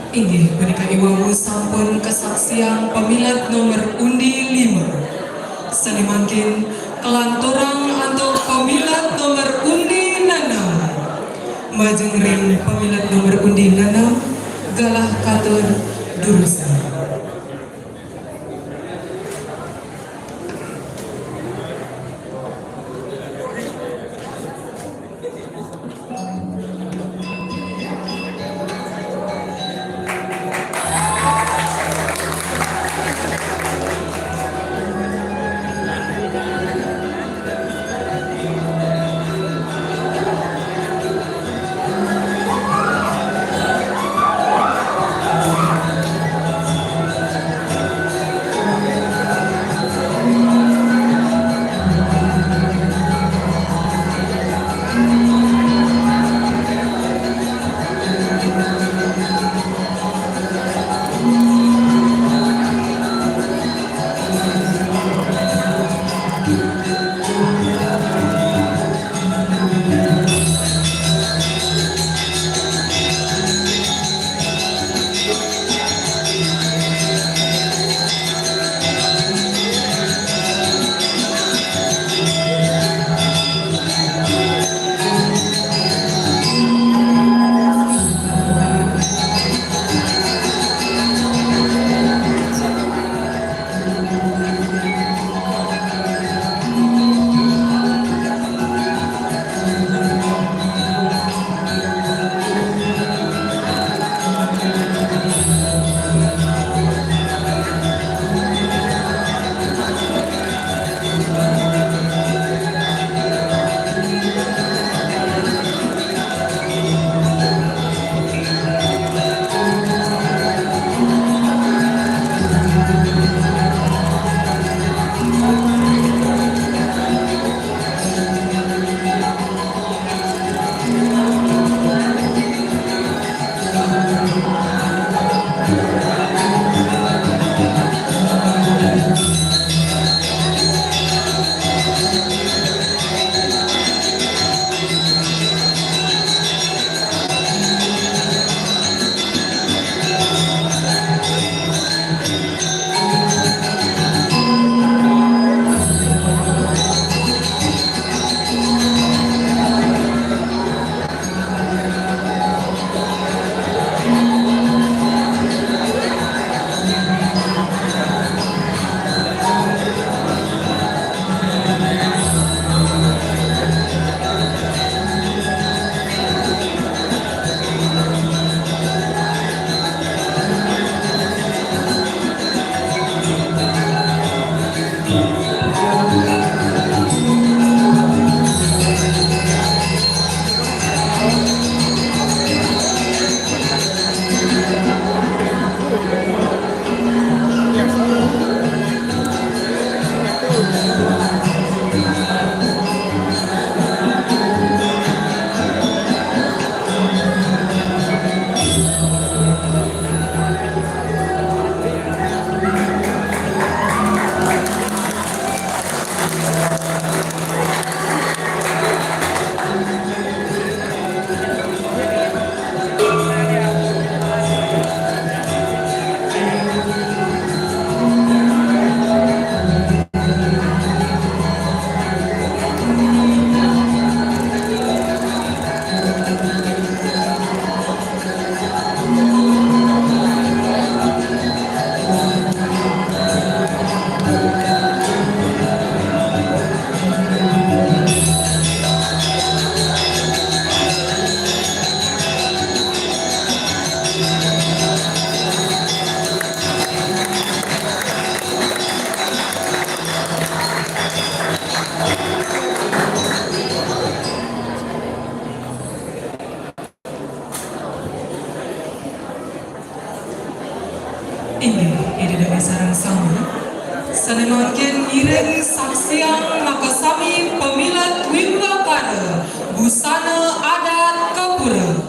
Inggih punika iwamu sampun kesaksian pemilat nomor undi 5. Sani mangkin kelanturang untuk pemilat nomor undi 6. Majeng ring pemilat nomor undi 6 galah katur durusan. Ini dari sarang sama. Sanemakin ireng saksiang makasami pemilat Wimbakara busana adat Kapura.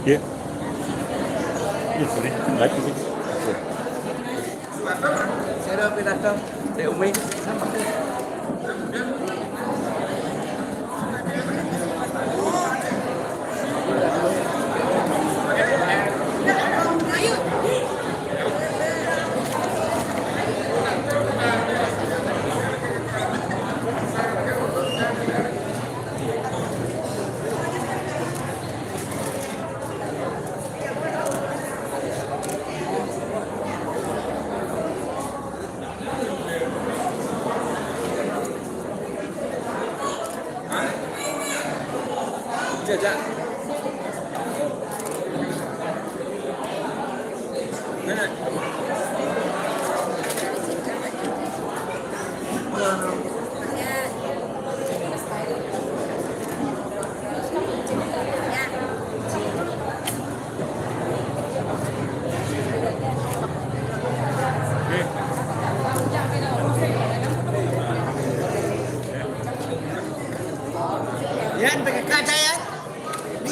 Iya. Iya, sorry. Lagi sih. Saya udah pindah ke Umi. Jajak. Yan, pakai kaca ya. Di,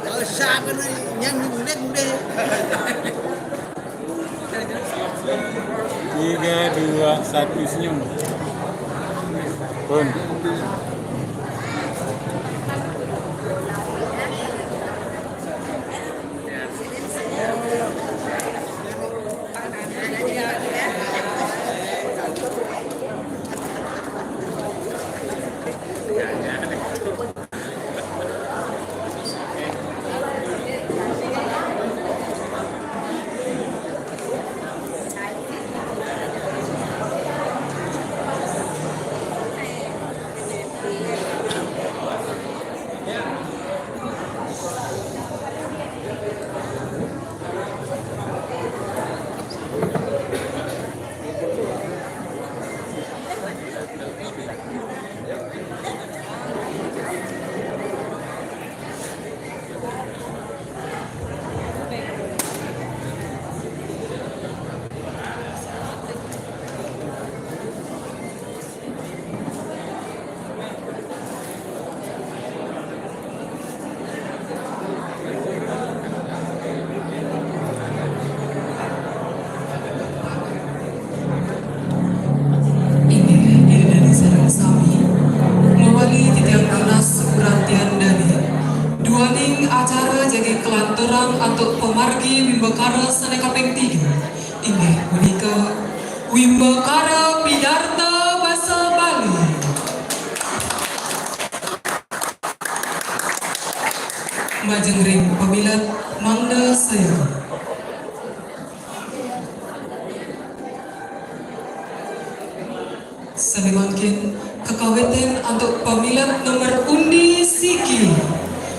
kalau siapa nih yang muda. 3, 2, 1 senyum. Pun. acara jadi kelanturang untuk pemargi Wimbekara Sana Kaping 3. Inggih punika Wimbekara Pidarta Basa Bali. Majeng ring pemilat Mangda Saya. Semimakin kekawetan untuk pemilat nomor undi Siki.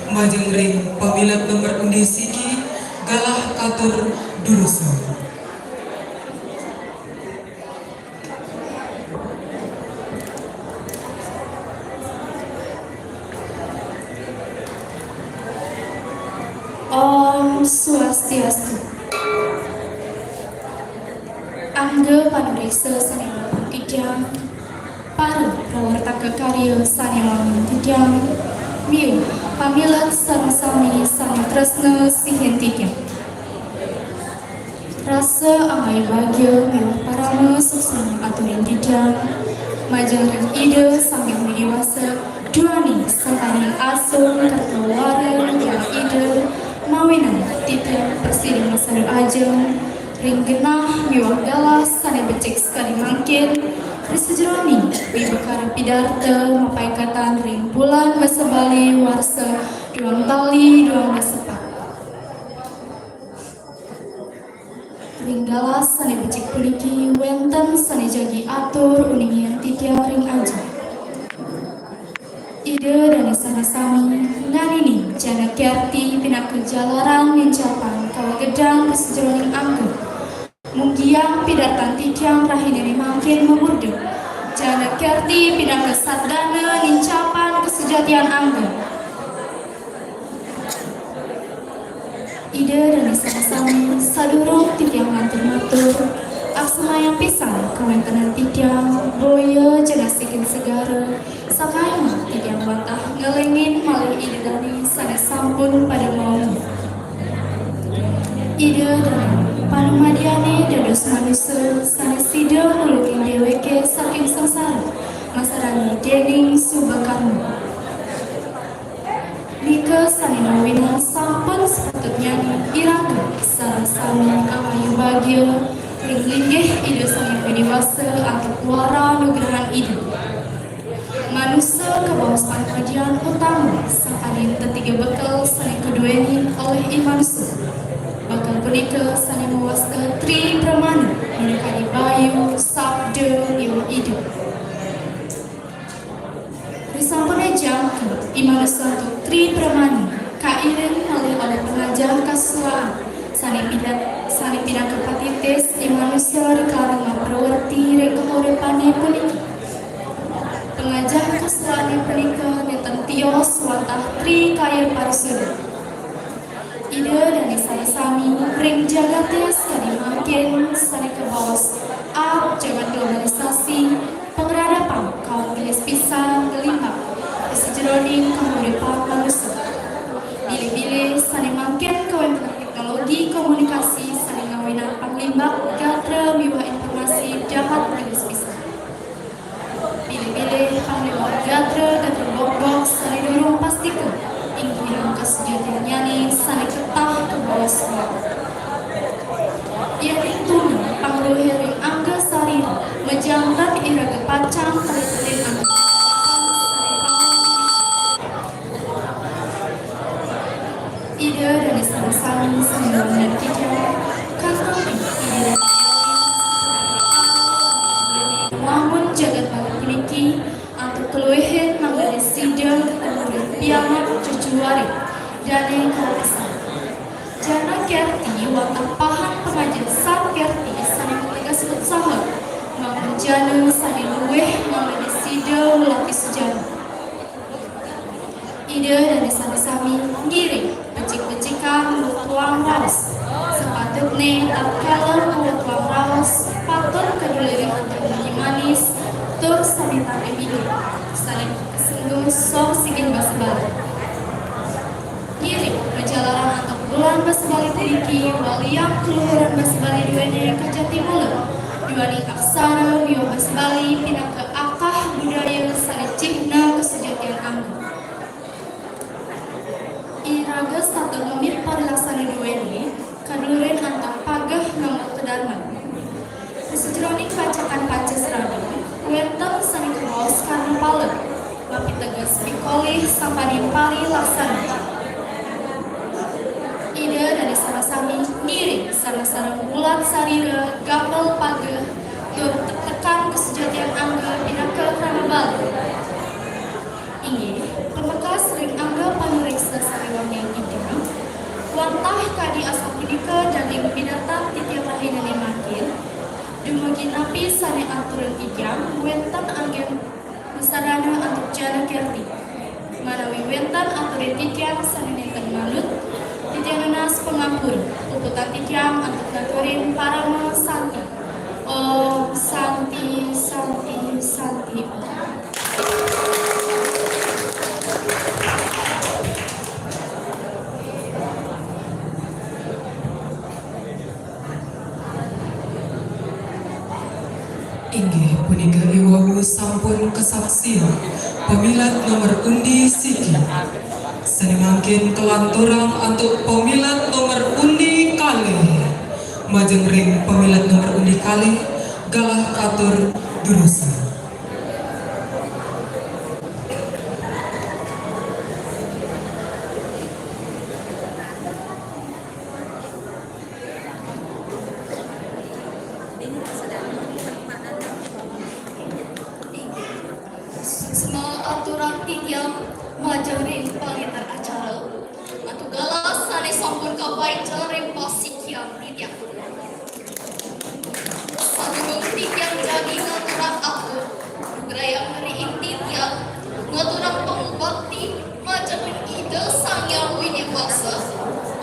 Majeng ring pemilat nomor undi Siki Galah Katur Durusa. Om Swastiastu. Angga Panuriksa Sanewan Tidyang, para prawartaka karya Sanewan Tidyang, miu pamilat sareng-sami sami tresna sihen Tidyang. Rasa amai bagya miu parama suksana aturin Tidyang, Majaring ide sambil dewasa duani sangkaning asung kertawaran yang ide mawinan titian presiden Masar Ajeng ring genah miwah galas sane becik sekali mangkin Risejroni bibekara pidarta mapaikatan ring bulan basa Bali warsa duang tali duang basepak ring galas sane becik puniki wenten sane jagi atur uningian titia ring aja ide dan sana sami nganini jana kiarti pina kejalaran mencapan kalau gedang Risejroni anggur mungkiang pidatan tikyang rahinini makin memurdu jana kiarti pidang kesardana nincapan kesejatian angga ide dan sama-sama sadurung tikyang matur-matur aksama yang pisang kawentenan tikyang boyo jenasikin segara sakayama tikyang watah ngelengin malih ide dani sana sampun pada mau ide dan Panumadiane dados manusia sanes sida nuluking dheweke saking sengsara masarani dening subakarma Nika sanina winan sampun sepatutnya irangga sareng sami amayu bagya ring linggih ide sami dewasa atau kuara nugrahan ide manusia kebawas pankajian utama sang adin tetiga bekal saling kedueni oleh iman bakal punika sani mewaska tri pramana menekani bayu sabda yang hidup disampuna jangka imana suatu tri pramana kairin oleh pengajar kasuaan sani pidat kepatites imanusia dikarang memperwerti rekahuripane puniki pengajar kasuaan yang punika neten tios watah tri kaya parisuda ide dan sami ring jagate sekali makin sani ke bawah jagat globalisasi pengeradapan kaum bilis pisang gelimbang sejeroning kemudian manusia bilih-bilih sani makin kawan teknologi komunikasi sani ngawinan panglimbang gatra miwah informasi jahat bilis pisang bilih-bilih panglimbang gatra bok-bok sani dorong pastikan ingin kesejahteraan yani sani ketah ke bawah semua. Ia itu pangluhering angga sari menjangkat iraga pacang kalitetin angga. Ide dari sama-sama sembilan dan tiga kantong ide wangun jagat balik puniki untuk keluhin mengenai sidang kemudian piangat cucuari dan kalasa jana kiarti watang pahan pengajian sang kiarti sani ketika sebut sahur maupun jana sani luweh mengenai sidang melatih sejarah ide dari sami-sami ngiring becik-becikan tuang raus sepatutnya tak kalah tuang raus patut keduliring untuk manis tur sani tak emidu sani sungguh sok sigin basa-bali ngiring perjalanan untuk bulan basa-bali puniki waliang keluhuran basa-bali duanya kejati mulut duani aksara bio basa-bali pindah ke akah budaya sani cihna kesejatian angga iraga satu menit parlasana duweni kaduren antang pagah namun kedarman sejeroning bacakan Pancasrada wenteng sani kebawas karena palet mapi tegas pikolih sampani pari laksana ide dari sama-sami ngiring sarang-sarang bulat sarira gapel pagah tur tekan kesejatian angga pindah ke Kramabal ingin perbekas ring angga panuriksa sariwang yang ide wantah kadi asal punika dan ing binatang titiap lahinan makin dumugi napi sane aturan ikyang wenten anggen besarana untuk jana kiarti manawi wenten aturan ikyang sane nenten manut titian nas pengampur uputan ikyang untuk naturin parama santi om santi santi santi inggih punika iwau Anu sampun kesaksian pemilat nomor undi siki. Senengangkin kelanturang untuk pemilat nomor undi kali. Majeng ring pemilat nomor undi kali galah katur durusan. Semua aturan tiang majarin pangitar acara atau galas sane sampun kapai jaring pasikiam tiang sadurung tiang jadi ngaturan aku gerayang dari inti tiang ngaturan pengubakti majarin ide sang yang wini basa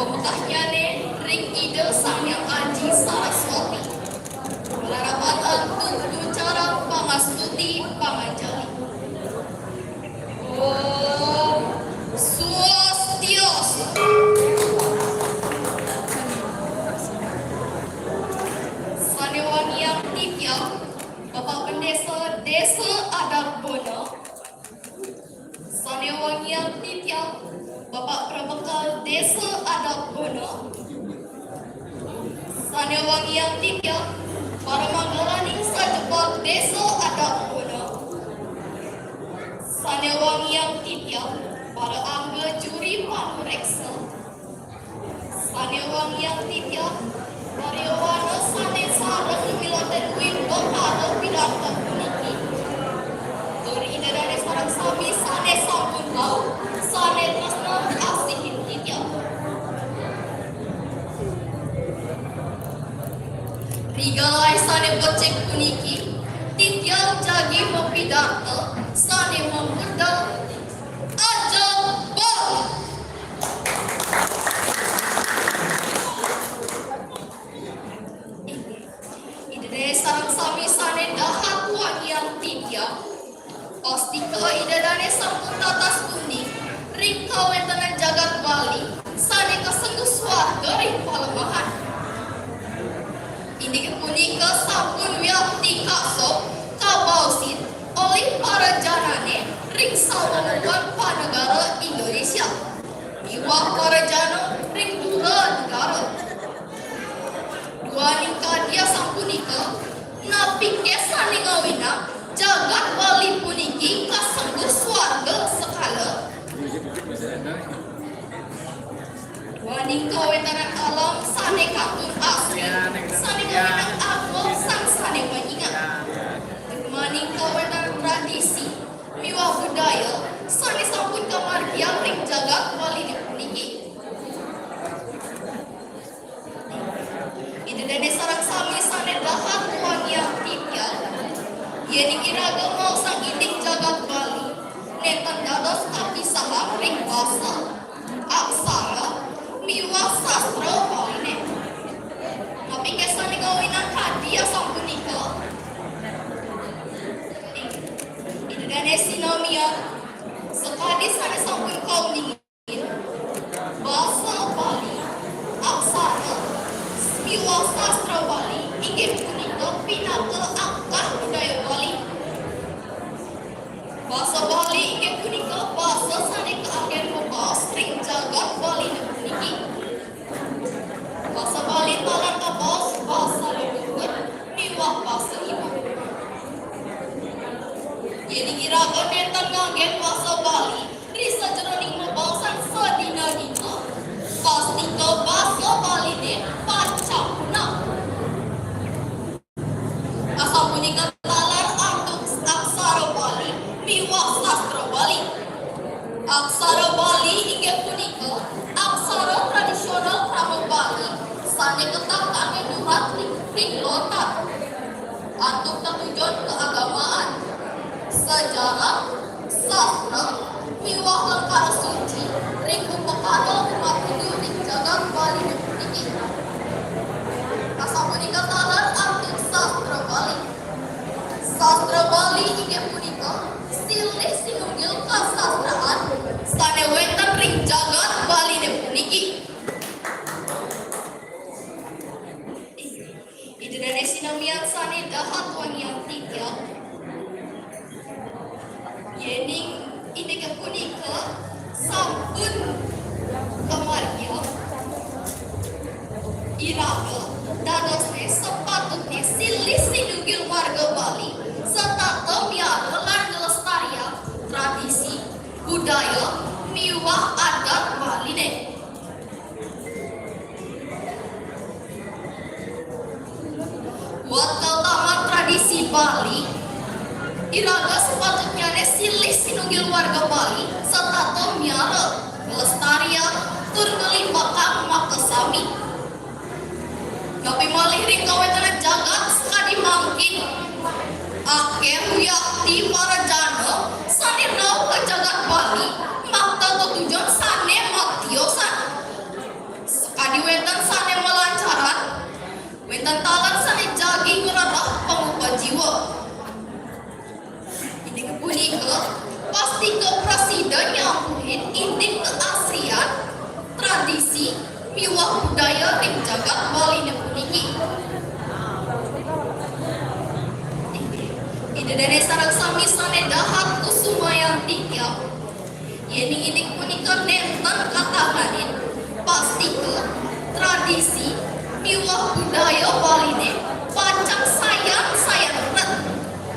pemutahnya ne ring ide sang yang aji saraswati berharapan untuk cara pangastuti pangajali. Om Swastiastu. Sanewangi yang tiga, Bapak Pendesa Desa Adat Bono. Sanewangi yang tiga, Bapak Prabekal Desa Adat Bono. Sanewangi yang tiga, para Manggalaning Sajebak Desa Adat Bono. Sanewangi yang tiga, para angga juri panureksa. Sanewangi yang tiga, Waryawana sane sareng miladen wimbo karo pirata puniki. Tur idadane sareng sami sane sampun bau, sane tresna asihin tiga. Rigalai sane becek puniki, tiga jagi mempidata, sane membudal aja balik. Ide sarang sami sane dahat wangi yang tiga, pasti ke idadane sampun tatas kuning, ring kawetangan jagat Bali, sane kesengguh swarga ring palemahan. Ini punika sampun wiakti kasop kabausit oleh para janane ring sawanuan panegara Indonesia. Iwah para jana ring dua negara. Dua nikah dia sampunika napi kesane ngawina jagat Bali puniki kasengguh swarga sekala. Dua nikah wetanan alam sane katun asli sane ngawina agama sang sane menyingat. Maning kawetan tradisi miwah budaya sane sampun kamargian ring jagat Bali puniki. Ide dene sarang sami sane dahat wangi yang tiga, yeni iraga mau sang indik jagat Bali, netan dados kapisahan ring basa, aksara, miwah sastra Baline. Tapi kesane kawinan hadiah sampunika. Dane sinomia sekali sana sampun kau ningin bahasa Bali aksara miwah sastra Bali inggih punika pinaka akar budaya Bali. Bahasa Bali inggih punika bahasa sane keagen membahas ring jagat Bali puniki. Bahasa Bali talan kabos bahasa leluhur miwah bahasa ibu. Jadi iraga netan ngagen bahasa Bali, risa jeroning mebangsan sadina-dina. Pasti ke bahasa Bali ne pancapuna. Asal punika talan antuk aksara Bali, miwah sastra Bali. Aksara Bali inggih punika aksara tradisional krama Bali, sane ketak kangge nurat ring lotat. Antuk tujuan keagamaan, sejarah, sastra, miwah lengkara suci, ring upakara umat Hindu ring jagat Bali puniki. Asa punika talan arti sastra Bali. Sastra Bali inggih punika silih sinunggil kasastraan sane wonten ring jagat Bali puniki. Ide dene sinamian sane dahat wangi yang tiga, Yening ini kepunika sampun kemargia iraga dadosne sepatutnya silih sinugil warga Bali serta miara lan ngelestarian tradisi budaya miwah adat Bali ne. Waktu taman tradisi Bali iraga sepatutnya silih sinugil warga Bali serta miara ngelestarian tur ngelimbakang makasami tapi malih ring kawetan jagat sekadi mangkin akhir yakti para jana sane nau ke jagat Bali makta tujuan sane matiosan sekadi wetan sane melancaran wetan talan sane jagi ngerarah pengupa jiwa ini kepunika pasti ke presiden nyampuhin inti keasrian tradisi miwah budaya ring jagat Bali nepuniki. Ide dari sarang sami sane dahat kusumayan tiga. Yening punika nenten katahanin pasti ke tradisi miwah budaya Bali ne pancang sayang ret.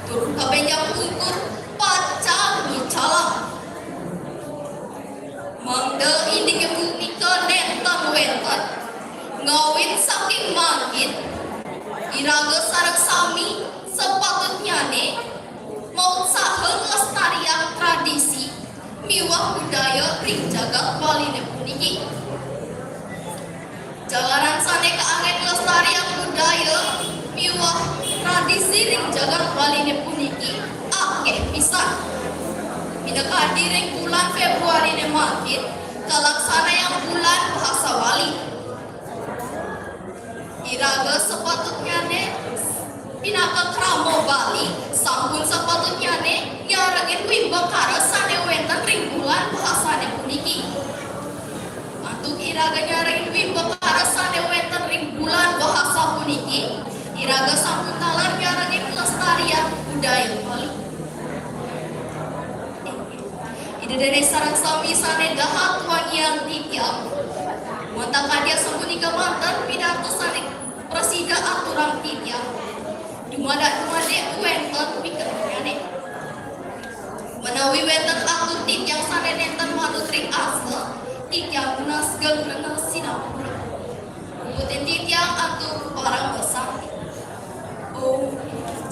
Turun kabenjang ukur pancang micalang. Mangda ini kepunika nenten wetan ngawin saking mangkin iraga sareng sami sepatutnya ne mau saheng lestarian tradisi miwah budaya ring jagat Bali ne puniki jalanan sane kaangen lestarian budaya miwah tradisi ring jagat Bali ne puniki akeh pisan minakadi ring bulan Februari ne makin kalaksana yang bulan bahasa Bali iraga sepatutnya ne pinaka kramo Bali sampun sepatutnya ne yaragin wimbakara sane wenten ring bulan bahasa ne puniki mantuk iraga nyaragin wimbakara sane wenten ring bulan bahasa puniki iraga sampun talar yaragin lestarian budaya Bali. Ide dari sarang sami sane dahat wangian tityang Montang kadia sembunika mantan pidato sane presida aturan tityang dumade wenten pikirnya menawi wenten atur tityang sane nenten manut ring asa tityang unas gengreng sinapura kemudian tityang atur parang besanti oh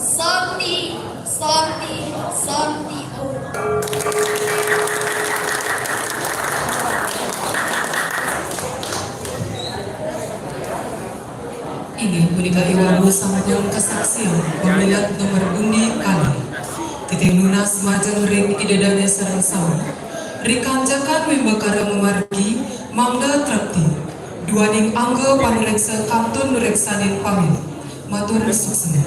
santi oh Ini punika iwabu samajang kesaksian pemilihan nomor undi kali titik lunas majang ring idedane sareng sama rikanjakan wimbakara memargi mangga trakti duaning angga panureksa kantun nureksanin pamil matur suksena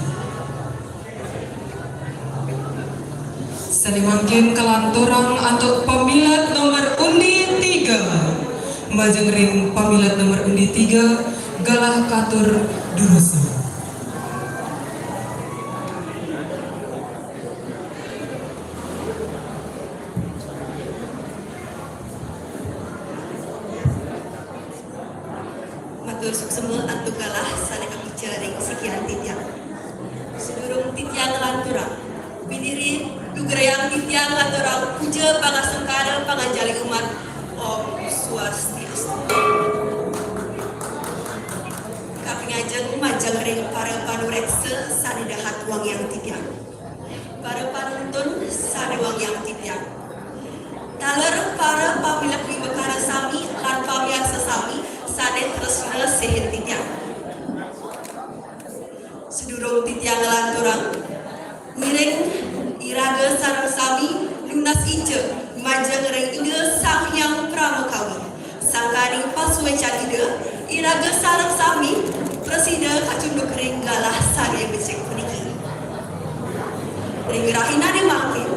sani mangkin kelanturang untuk pemilihan nomor undi 3 majang ring pemilihan nomor undi 3 galah katur durusa. Matur suksema atu galah sane kabicaring sikian tityang. Sedurung tityang lanturang bidiri dugrayang tityang lanturang puja pangasengkara panganjali umat Om Swastiastu. Kapingajeng majang ring para panureksa sane dahat wang yang tityang. Para panuntun sane wang yang tityang. Taler para pamilak wimbakara sami lan pamiarsa sami sane tresna sehin tityang. Sedurung tityang lanturang miring iraga sareng sami lunas ice majang ring ide sang yang pramukawi sangkaning pasuecan ide iraga sareng sami presida kacunduk ring galah sare becek puniki ring rahina de makin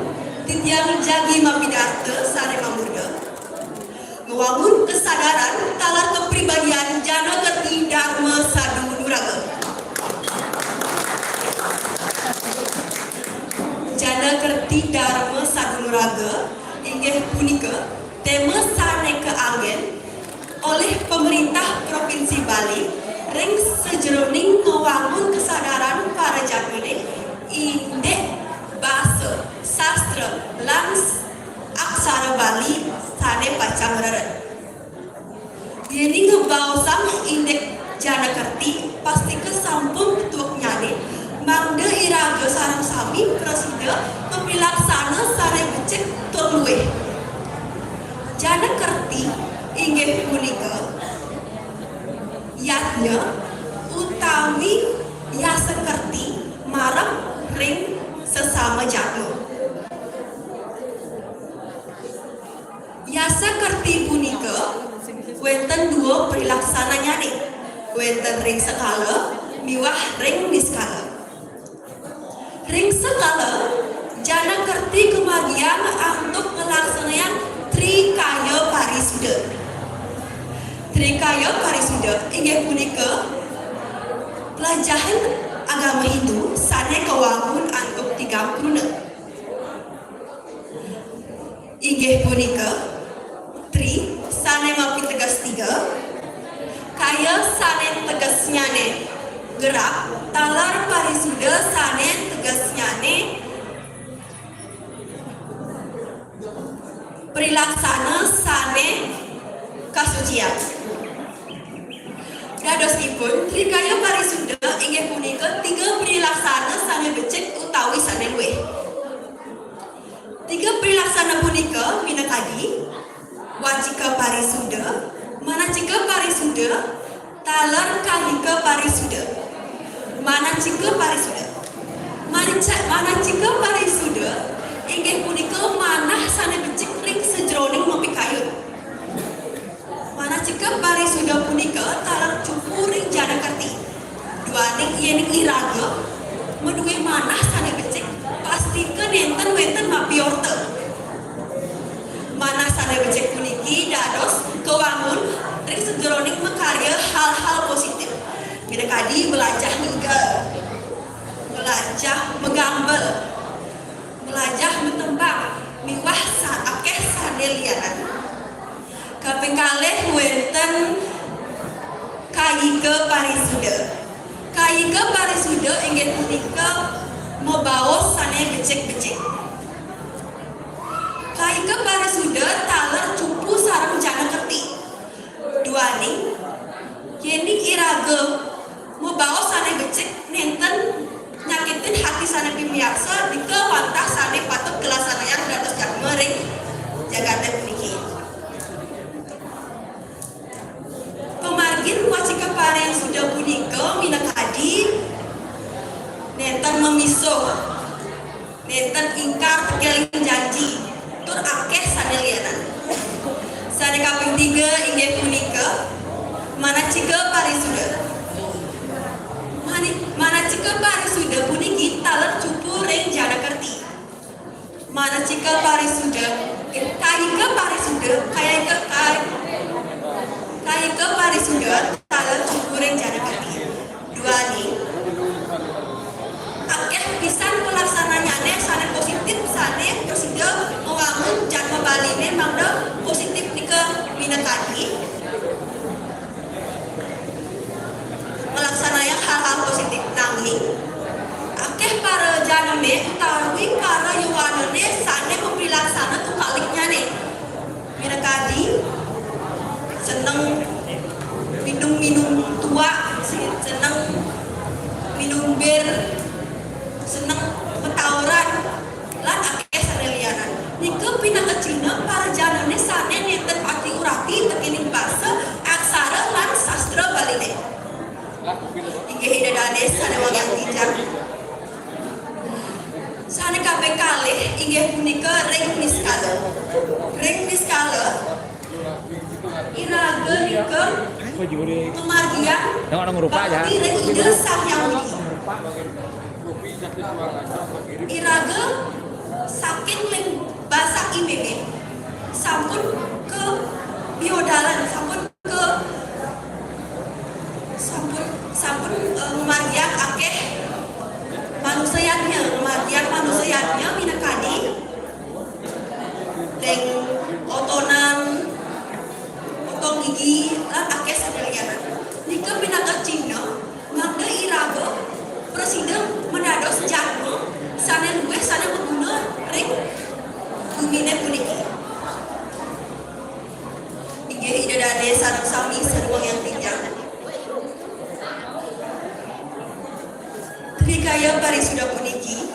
tityang jagi mapidarte sare mamurda ngewangun kesadaran talar kepribadian jana kerti dharma sadu nuraga jana kerti dharma sadu olahraga inggih punika tema sane keanggen oleh pemerintah Provinsi Bali ring sejroning membangun kesadaran para jagone indek bahasa sastra lan aksara Bali sane pacang reret. Yeni ngebausang indek jana kerti pasti kesampun tuak nyane mangde iraga sarang sami presida memilaksana sane becek terluwe. Jana kerti inggih punika yatnya utawi yasa kerti marang ring sesama jaglo. Yasa kerti punika wenten dua pelaksananya nih, wenten ring skala miwah ring niskala. Ring skala jana kerti kemagian untuk melaksanakan Trikaya Parisuda. Trikaya Parisuda inggih punika pelajaran agama Hindu sane kawangun untuk 30. Inggih punika Tri sane mapi tegas 3, kaya sane tegasnya ne gerak, talar parisuda sane tegasnya ne perilaksana sane kasucian. Dadosipun Trikaya Parisuda inggih punika 3 perilaksana sane becik utawi sane luwih. 3 perilaksana punika minangkadi wacika parisuda, manacika parisuda, talar kahika parisuda. Manacika parisuda. Manacika parisuda inggih punika manah sane becik ring sejroning mapikayun. Manacika parisuda punika talar cupu ring jana kerti. Duaning yening iraga meduwe manah sane becik pastikeun enten wenten mapiorte. Manah sane becik puniki dados kewangun ring sejroning makarya hal-hal positif. Minangkadi belajar ninggal, belajar menggambel, belajar mentembang, miwah akeh sane lianan. Kaping kalih wenten kayika parisuda. Kayika parisuda inggih punika mabaos sane becik-becik. Kayika parisuda taler cupu sareng jana kerti. Duaning yening iraga mabaos sane becik nenten nyakitin hati sane pimiaksa dika wantah sane patut kelasanayan dados jagma ring jagate puniki. Pemargin wacika parisuda punika minangkadi nenten memisuh, nenten ingkar tekeling janji, tur akeh sane lianan. Sane kaping 3 inggih punika manacika parisuda. Manacika parisuda puniki taler cupu ring jana kerti. Manacika parisuda kayika parisuda kayika parisuda taler cupu ring jana kerti. Duani akeh pisan pelaksananyane sane positif sane presida membangun jadwal baline mangda positif nika minangkadi melaksanakan hal-hal positif nanging akeh para janame utawi para yuwanane sane mempilaksana tukaliknya ne minangkadi seneng minum tua, seneng minum bir, seneng petauran lan akeh sane lianan. Nika pinangkecina para janane sane nenten pati urati tekining basa aksara lan sastra Baline. Inggih hidadane sane wangyang tijang. Sane kabeh kalih inggih punika ring niskala. Ring niskala iraga nika pemargian bakti ring ide sang yang iraga saking ling basa IBB sampun ke biodalan sampun memargian akeh manusianya minangkadi reng otonan potong gigi lan akeh sadayana nika pinaka Cina mangga iraga presiden menados jadwal sane luwih sane berguna reng bumine puniki inggih idadane sareng sami sareng yang tijang Trikaya parisuda puniki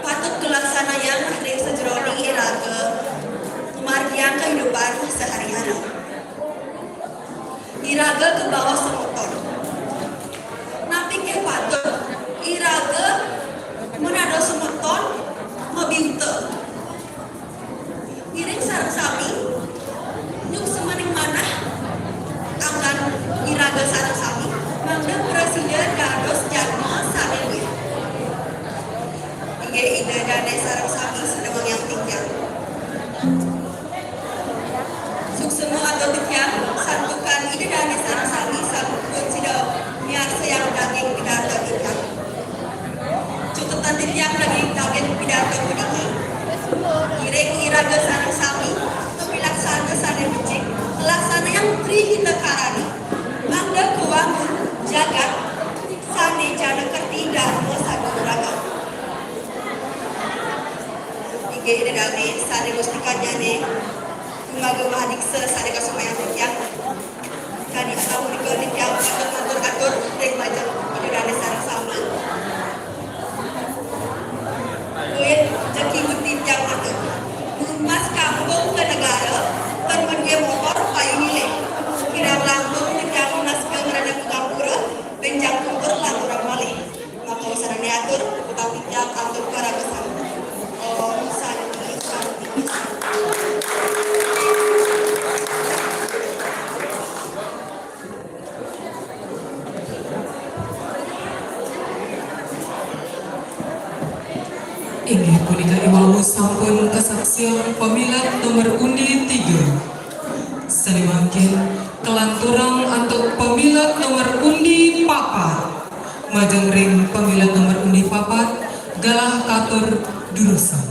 patut kelaksanaan ring sejroning iraga kemargian kehidupan sehari-hari. Iraga ke bawah semotor. Napi ke patut iraga menado semotor mabinte. Iring sareng sami nyuk semaning manah akan iraga sareng sami mangda presiden dados jadma sadewe. Inggih ide dane sareng sami sedemang yang tinggal. Suksema atau tiang santukan ide dane sareng sami sampun sida niar sayang daging pidato tiang. Cutetan tiang daging pidato puniki. Ireng iraga sareng sami kepilaksana sane becik laksana yang trihita karani. Mangda kuwangun jagat sane jana kerti dharma saduranga. Inggih dane sane mustikanyane Gumagama dikse sane kasumayan tiang kadi asamu dikoni tiang atur reng majeng idane sareng sami kuit jeki muti tiang atur mas kampung ke negara kan menue motor payu nilai kirang langkung tiang mas ke ngerana kampura benjang kumpur lanturang malih maka usana diatur utawi tiang atur karagesan Om Santi Santi. Inggih punika iwau sampun kesaksian pamilat nomor undi 3. Salimakin kelanturang untuk pamilat nomor undi 4. Majeng ring pamilat nomor undi 4 galah katur durusan.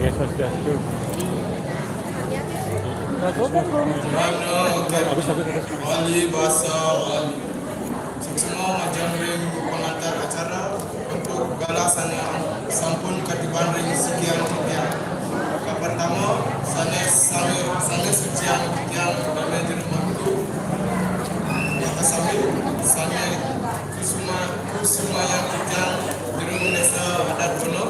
Yesus Kristus. Wali bahasa Bali. Semua majang ring pengantar acara untuk gala sana sampun katiban ring sekian tiang. Yang pertama sana sekian tiang manajer waktu. Yang kesami sana kusuma yang tiang dirung desa adat bono.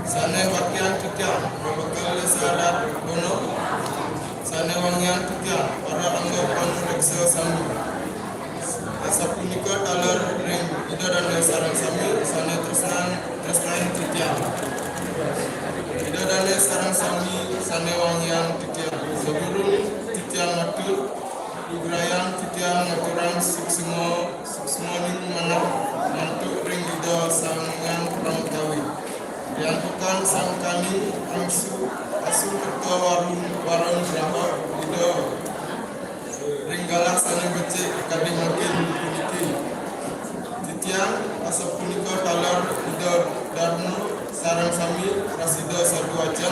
Sana wakian tiang berbekal desa adat bono. Sana wangian tiang para anggapan reksa sami. Sapunika talar ring ida dan sarang sami sana tresnan tiang. Ida dan sarang sami sana wangian tiang. Sebelum tiang matur lugrayan tiang maturan semua ning mana mantuk ring ida sangan pramutawi. Yang bukan sang kami asu ketua warung graha ida ringgalah sana becik kadang makin puniki titiang asap punika talar ida darmu sarang sami rasida satu aja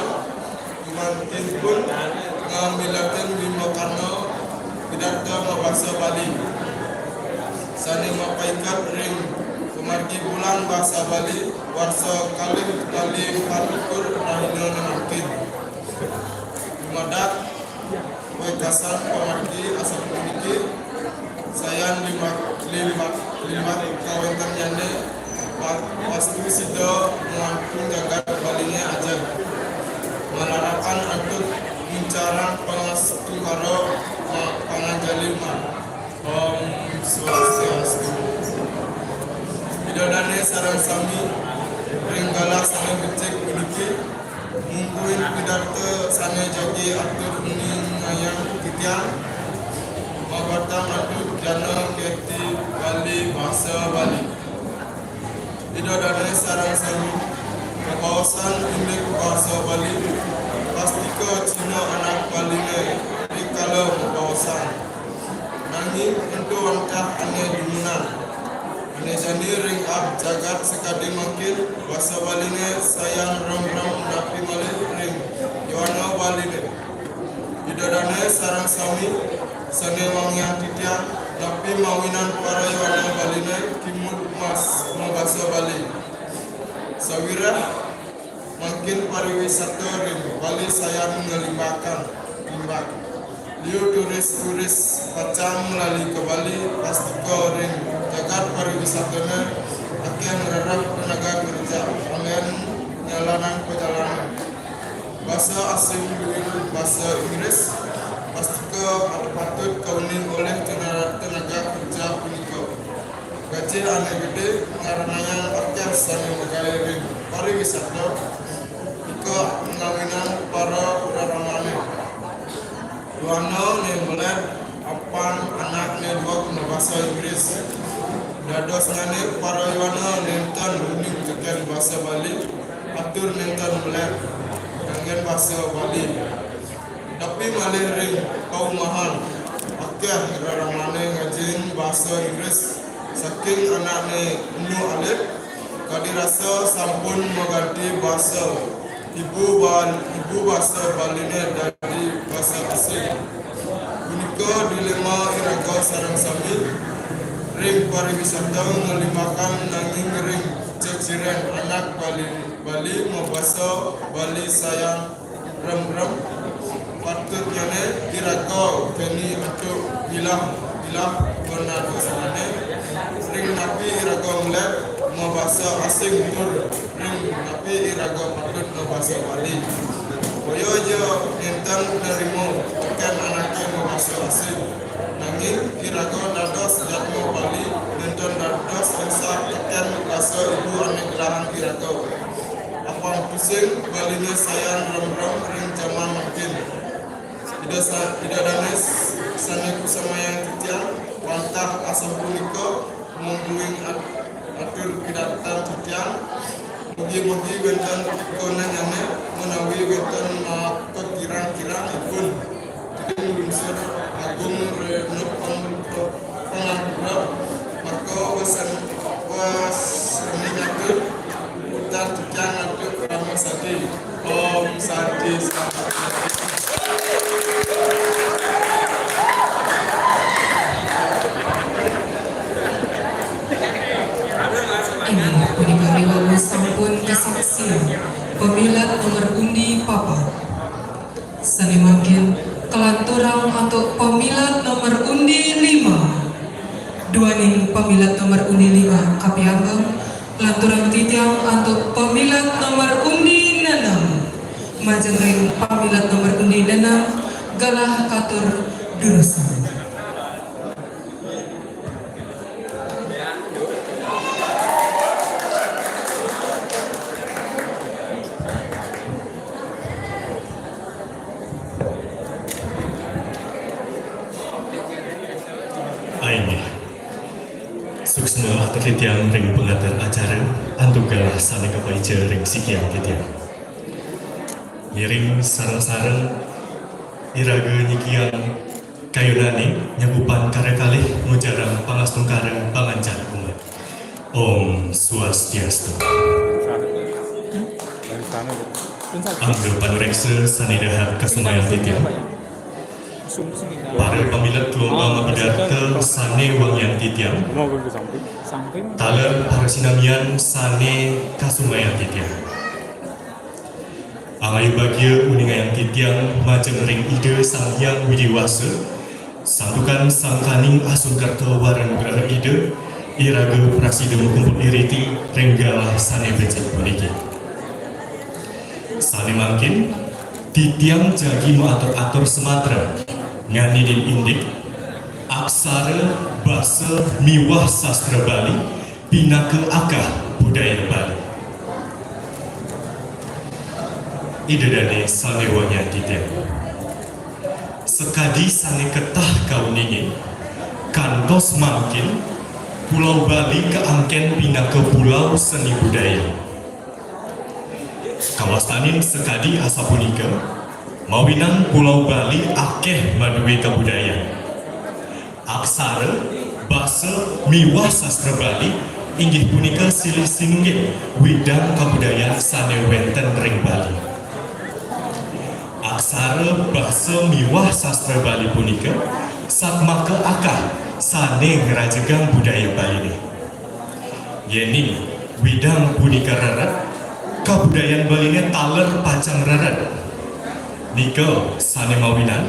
kumantin pun ngamilakan lima karna pidato bahasa Bali sani mapaikat ring kemargi bulan bahasa Bali warsa kalim hatukur rahina namakin madat wekasan pemargi asal puniki sayang lima kawentan yane pastu sida muampun jagat balinya aja malarakan atut mencarang pengastu haro panganjalima Om Swastiastu. Bidadane sarang sami ringgala sana becek puniki mungkuin pidato sana jadi atur uning ayam kitian mabatang atur jana keti Bali bahasa Bali. Bidadane sarang sami kawasan indek bahasa Bali pasti ke Cina anak Bali ne di kalau kawasan nanging ento wangkah ane dumunan. Ane jani ring ab jagat sekadi makin basa baline sayang ram dapi malih ring Yohana baline. Bidadane sarang sami sane wangyang titiang tapi mawinan para Yohana baline kimut mas mabasa bali. Sawirah makin pariwisata ring Bali sayang ngelimbahkan limbah. Liu turis pacang melalui ke Bali pasti kau ring jagat pariwisatanya akan merarap tenaga kerja amen nyalanan perjalanan bahasa asing dulu bahasa Inggris pasti kau patut kaunin oleh tenaga kerja punika gaji ane gede ngarananya akan sana megaya ring pariwisata ika ngawinan para uraramane Yohana ne mulai apan anak ne dua guna bahasa Inggris. Dados ngane para Yohana nentan uning tekan bahasa Bali, atur nentan mulai dengan bahasa Bali. Tapi malih ring kaum mahal, akhir raramane ngajin bahasa Inggris. Saking anak ne unu alif, kadi rasa sampun mengganti bahasa ibu bahasa Bali ne dari bahasa asing. Unika dilema iraga sarang sami ring pariwisata ngelimakan nanging ring ceciren anak Bali membahasa Bali sayang rem patutnya ne iraga kini untuk bilah benar dosane ring napi iraga mulai membahasa asing tur ring napi iraga patut membahasa Bali. Boyo je entan nerimo kan anaknya membahasa asing. Nanging iraga dados jatmo Bali entan dados insaf kan bahasa ibu anak gelaran iraga. Apang pusing Balinya sayang rem ring zaman makin. Tidak danes sana kusamayang titiang wantah asam punika mengguling atur kidatan titiang mugi benten konanyane menawi benten kekirang-kirang pun tidak unsur agung renut penganggur maka meningatur utar titiang atur rama sadi om sadi Ini punika riwayat sampun kesaksian pemilat nomor undi papat. Sani makin kelanturang untuk pemilat nomor undi 5. Duaning pemilat nomor undi 5 kapiambang lanturang titiang untuk pemilat nomor undi 6. Majengring pemilat nomor undi 6 galah katur durusan. Suksma atlet yang ring pengatur acara antugalah sana kebaija ring sikiang titiang. Miring sarang-sarang iraga nyikiang kayunani nyagupan karya-kalih mujarang pangastungkarang pangancar umat. Om Swastiastu. Anggo panureksa sanidahar kasumayan titiang. Para pemilat gelombang pidato sane wangyan titiang taler parasinamian sane kasumayan titiang angai bagia uningayang titiang majeng ring ide sang hyang widiwasa santukan sang kaning asungkarto waran graha ide iraga prasidem kumpul iriti renggalah sane becek puniki sane makin titiang jagi mengatur-atur Sumatera nganidin indik aksara basa miwah sastra Bali pinaka akah budaya Bali idadane salewanya titiang sekadi sane ketah kauningin kantos makin Pulau Bali keangken pinaka pulau seni budaya kawasanin sekadi asapunika mawinan Pulau Bali akeh maduwe kabudayaan aksara, basa, miwah sastra Bali inggih punika silih sinunggih widang kabudayaan sane wenten ring Bali. Aksara, basa, miwah sastra Bali punika satmaka akah sane ngerajegang budaya Bali. Yeni widang punika rarat kabudayaan Bali taler pacang rarat. Nika sane mawinan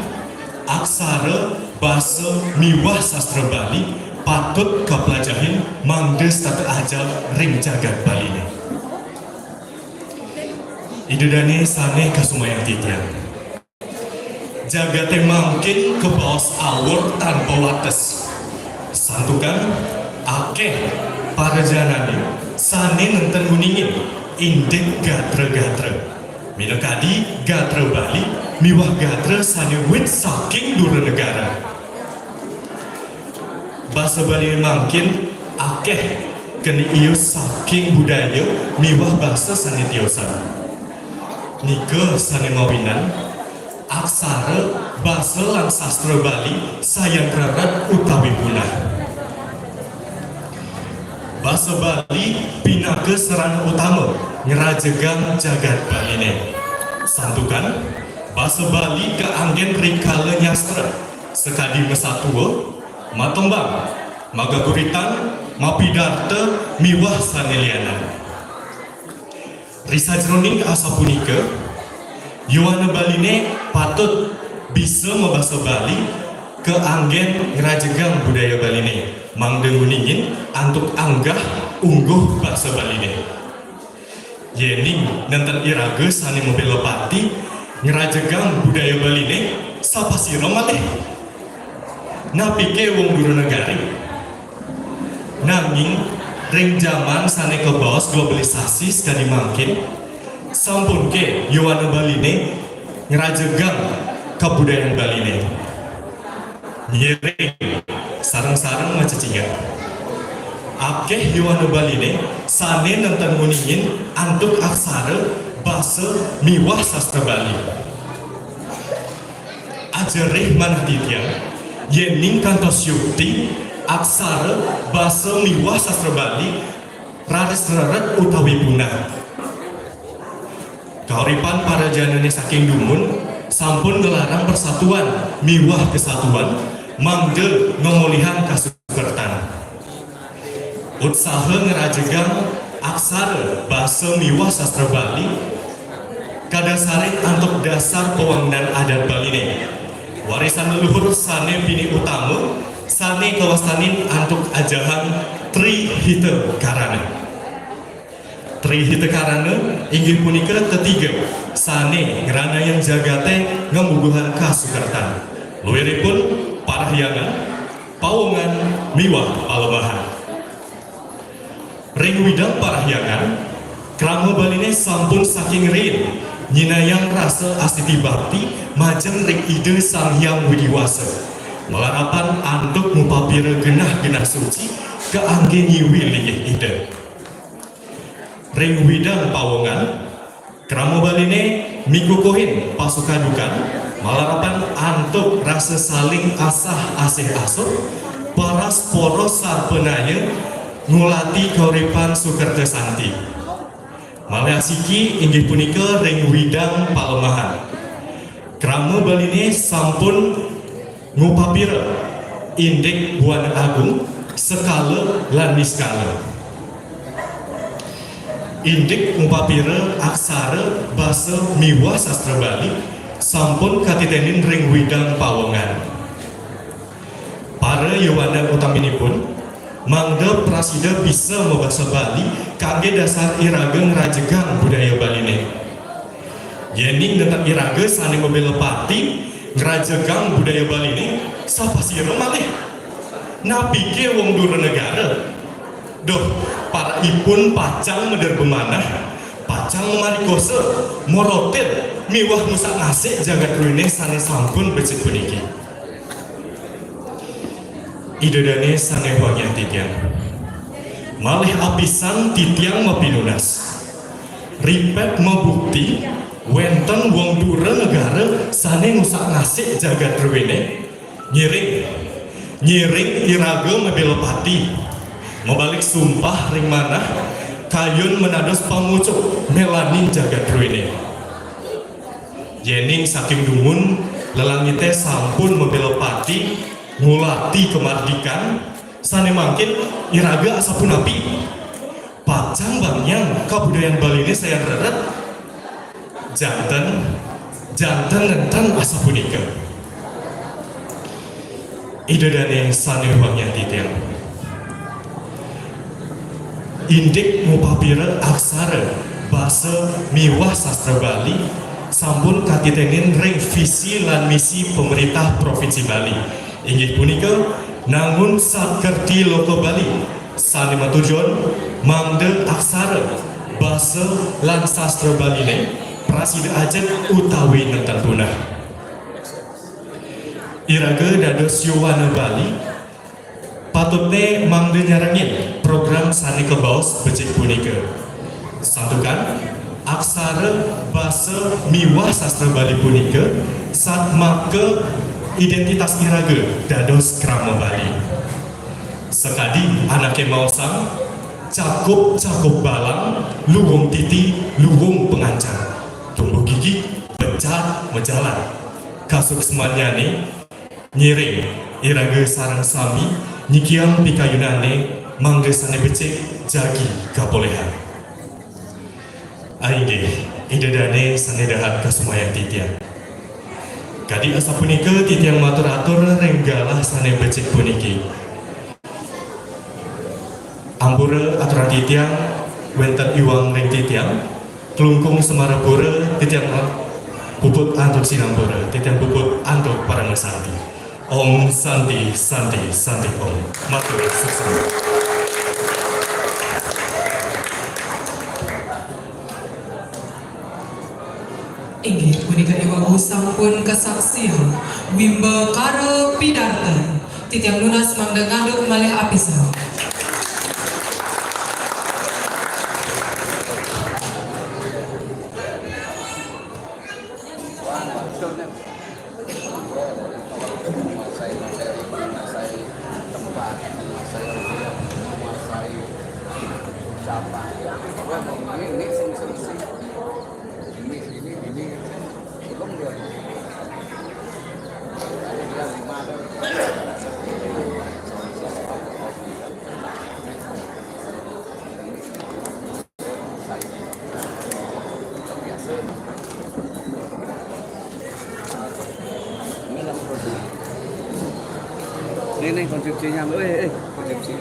aksara, basa, miwah sastra Bali patut kapelajahin mangdes tata ajal ring jagat Bali ini. Idedane sane kasumayang titian. Jagate mangkin ke baos awur tanpa wates. Santukan akeh para janane sane nenten huningin indek gatra-gatra. Minakadi gatra Bali miwah gatra sane wit saking dura negara. Basa Bali mangkin akeh keni iyo saking budaya miwah basa sane tiosan. Nika sane mawinan aksara, basa lan sastra Bali sayang rarat utawi punah. Basa Bali pinaka serana utama ngerajegang jagat Bali ne. Santukan basa Bali keanggen rikala nyastra sekadi mesatua matombang magaguritan mapidarta miwah sanelianan. Risa jroning asa punika Yuwana Bali ne patut bisa membahasa Bali keanggen ngerajegang budaya Bali ne mangdenguningin antuk anggah ungguh bahasa Bali ne. Yening nenten iraga sane membela pati ngerajegang budaya Bali ne sapa sira malih. Napike wong duru negari. Nanging ring jaman sane kebaos globalisasi sekali mangkin sampun ke Yuwana Bali ne ngerajegang kebudayaan Bali ne. Nyiring sarang-sarang macacingan. Akeh Yuwana Bali ne sane nenten nguningin antuk aksara, basa, miwah sastra Bali. Ajarih manah titiang yening kantos yukti aksara, basa, miwah sastra Bali raris rarat utawi punah. Kauripan para janane saking dumun sampun ngelarang persatuan miwah kesatuan manggel ngomolihan kasukertan. Usaha ngerajegang aksara, basa, miwah sastra Bali kadasarin antuk dasar pewanginan adat Bali ne. Warisan leluhur sane bini utama sane kawastanin antuk ajahan Trihita Karana. Trihita Karana inggih punika ketiga sane ngerana yang jagate ngemuguhan kasukertan. Luwiripun parahyangan, pawongan, miwah palemahan. Ring widang parahyangan, krama Baline sampun saking rin nyinayang rasa asiti bakti majeng ring ide Sang Hyang Widiwasa. Melarapan anduk mupapira genah-genah suci keangge nyiwi lingih ide. Ring widang pawongan, krama Baline mikukuhin pasukadukan melarapan antuk rasa saling asah asih asur paras poros sarpenaya ngulati kauripan Sukerta Santi. Malayasiki inggih punika ring widang palemahan. Krama Baline sampun ngupapira indek Buana Agung skala lan niskala. Indek ngupapira aksara, basa, miwah sastra Bali sampun katitenin ring widang pawongan. Para Yuwana utaminipun mangda prasida bisa membahasa Bali kangge dasar iraga ngerajegang budaya Bali ne. Yening nentang iraga sane membela pati ngerajegang budaya Bali ne sapa sira malih. Napike wong dura negara. Doh, para ipun pacang meder bemanah, pacang memarikosa, morotil, miwah musak ngasih jagat ruine sane sampun becik puniki. Idedane sane wangian titiang malih apisan titiang mapinunas ripet membukti wenten wong dura negara sane ngusak ngasih jagat ruwene ngiring nyiring iraga mebelopati membalik sumpah ring manah kayun menados pamucuk melanin jagat ruine jening saking dumun lelangi teh sampun mebelopati ngulati kemardikan sane mangkin iraga asapun api pacang bangyang kabudayaan Bali ini saya reret jantan rentan asapunika ide dane sane bangyang titiang indik mupapira aksara basa miwah sastra Bali sampun katitenin ring visi lan misi pemerintah Provinsi Bali inggih punika nangun sakerti loko Bali sane matujon mangde aksara basa lan sastra Bali ne prasida ajen utawi nentan punah iraga dados yuwana Bali patutne mangde nyarangin program sane kebaos becik punika santukan aksara basa miwah sastra Bali punika sat make identitas iraga dados krama Bali sekadi anake mausang cakup balang luwung titi luwung pengancar tumbuh gigi pecat menjalan kasuk semanyane nyiring iraga sarang sami nyikiam pikayunane manggesane becik jagi kapolehan aingge idedane sanedahat kasumayan titiang kadi asapunika titiang matur-atur renggalah sane becik puniki ampura aturan titiang wenten iwang ring titiang kelungkung semarapura titiang puput antuk sinampura titiang puput antuk para mesanti Om Santi Santi Santi Om matur suksana Inggih punika iwagu sampun kesaksian wimba karo pidarta titiang lunas mangda nganduk malih apisan Ini konsumsinya, konsumsi.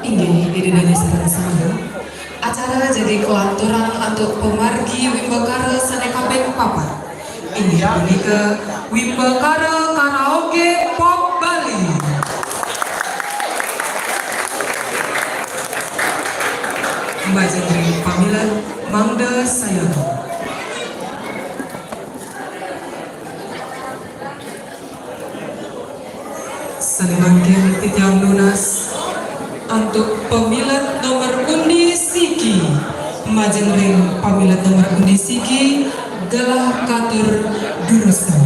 Inggih idedana sareng sami. Acara jadi kelanturan untuk pemargi Wimbakara sane kaping papat. Inggih punika Wimbakara Karaoke Pop Bali. Mbak Jendri pamilan Mangda Sayana. Sanemangkin titiang lunas untuk pemilat nomor undi siki. Majenring pamilat nomor undi siki gelah katur durusan.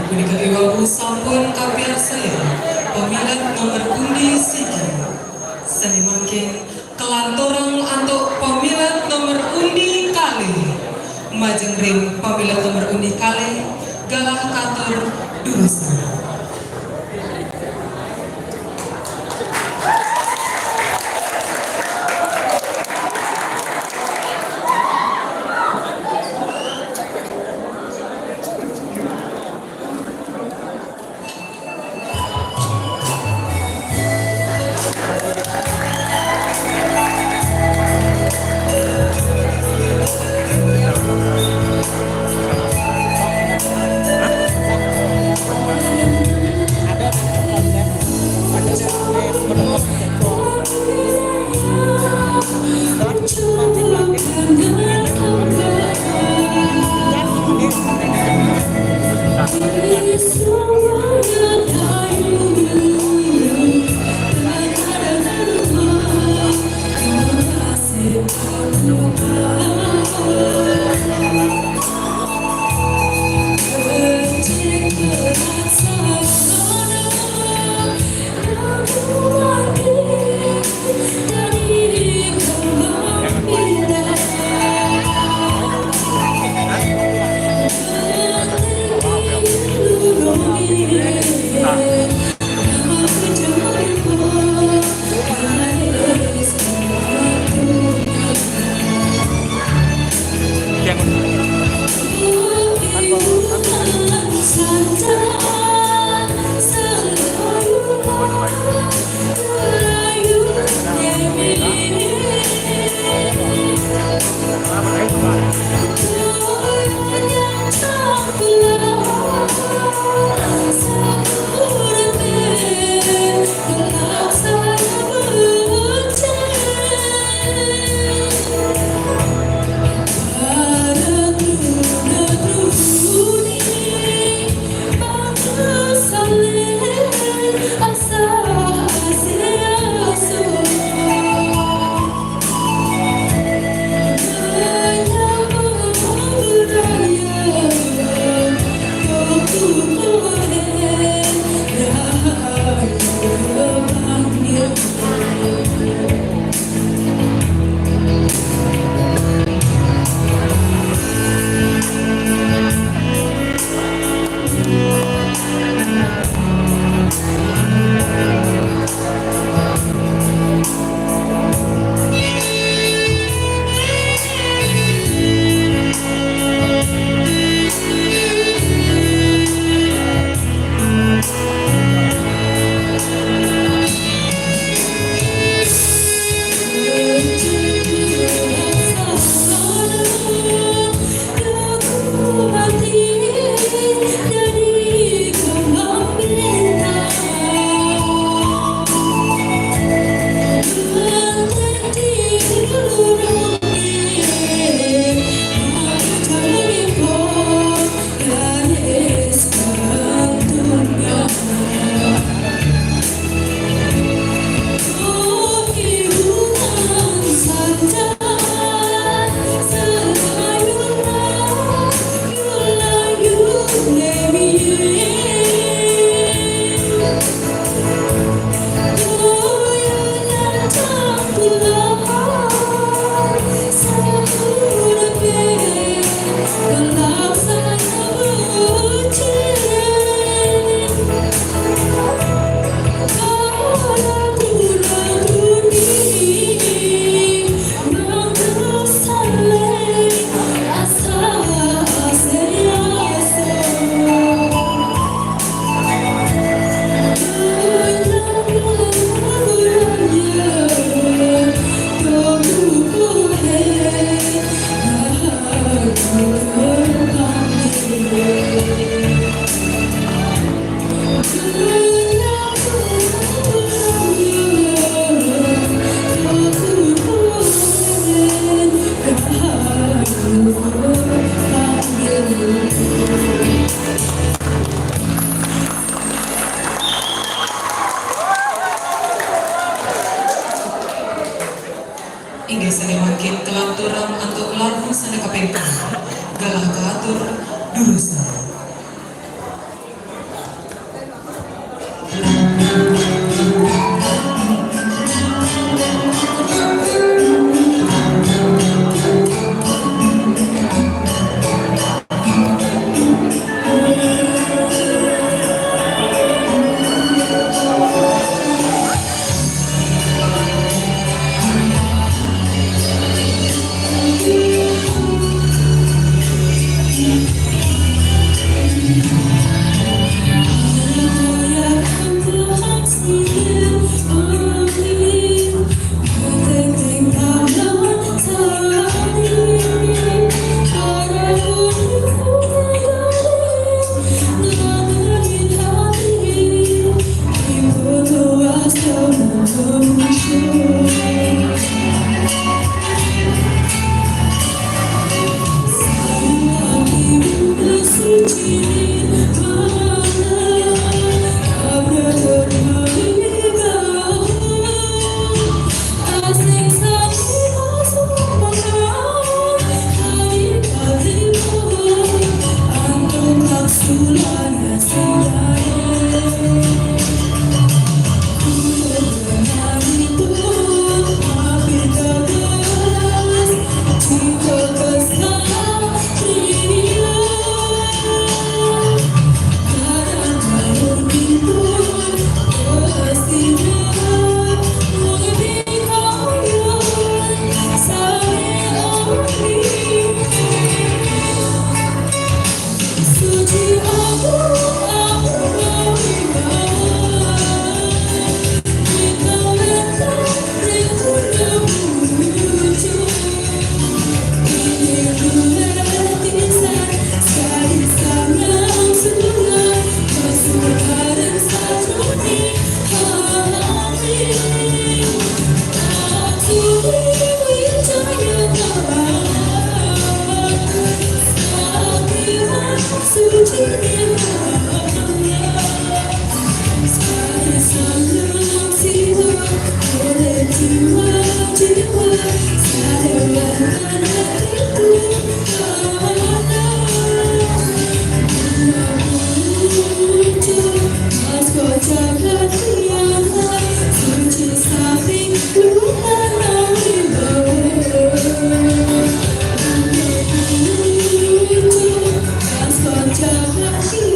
Menika iwaku sampun kapiarsaya pemilihan nomor undi siji. Sani mangkin kelantorang antuk pemilihan nomor undi kali. Majeng ring pemilihan nomor undi kali galah katur durusan. galah katur durusan. Jangan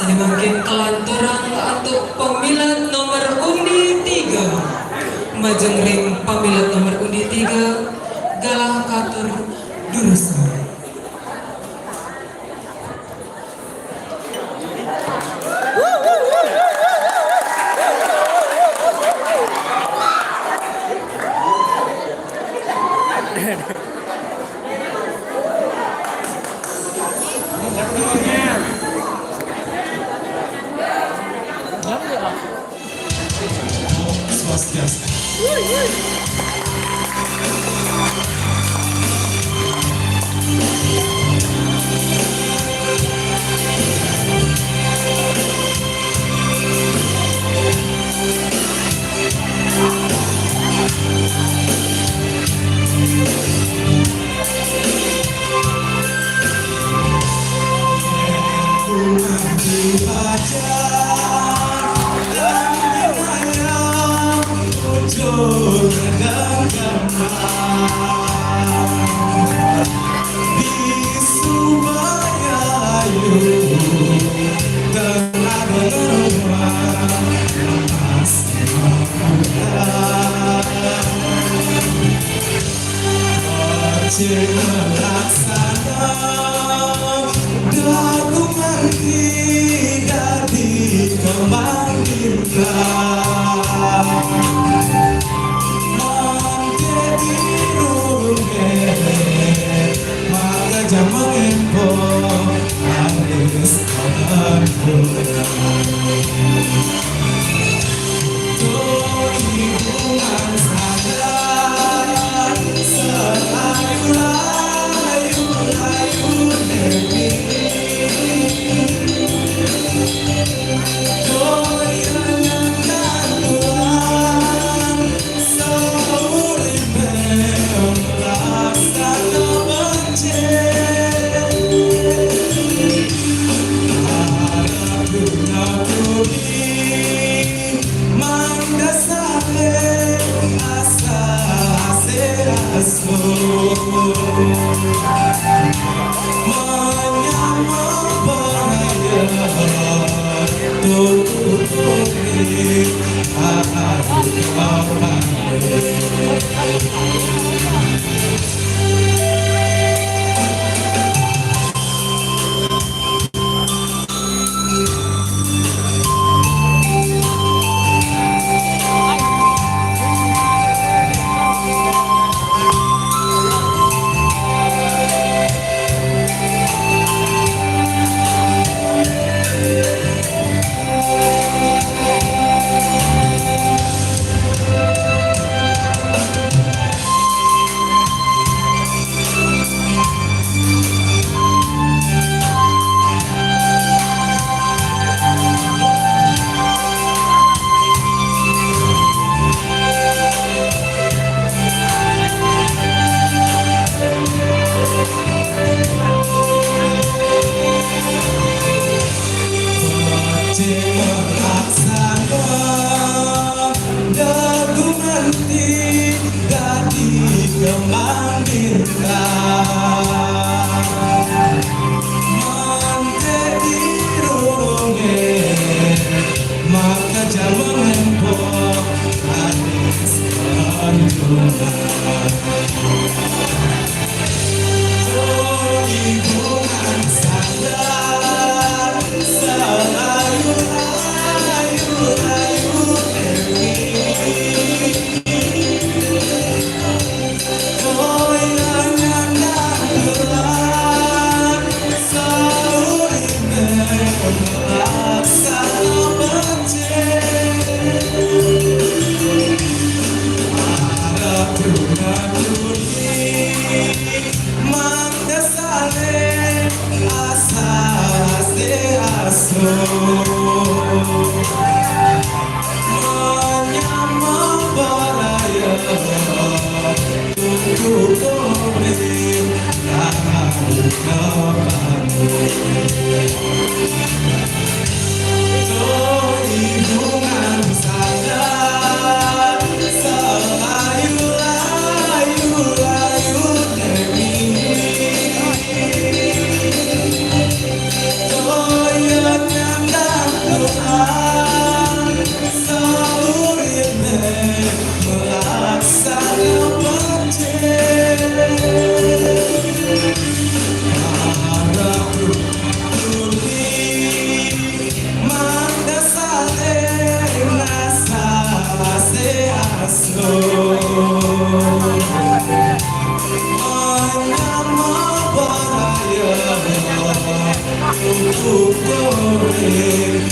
Sanemangkin kelanturang untuk pemilihan nomor undi 3. Majeng ring pemilihan nomor undi 3 Galah Katur Durusan. Ini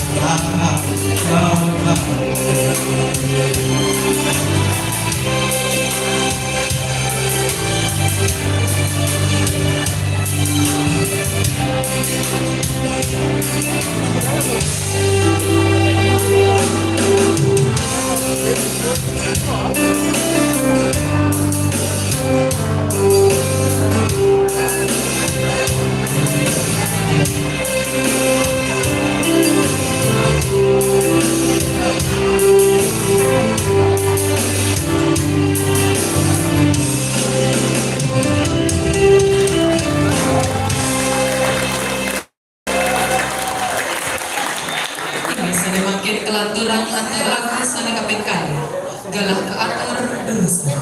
sane makin kelanturan antara sane kapekan galah ke atur derusa.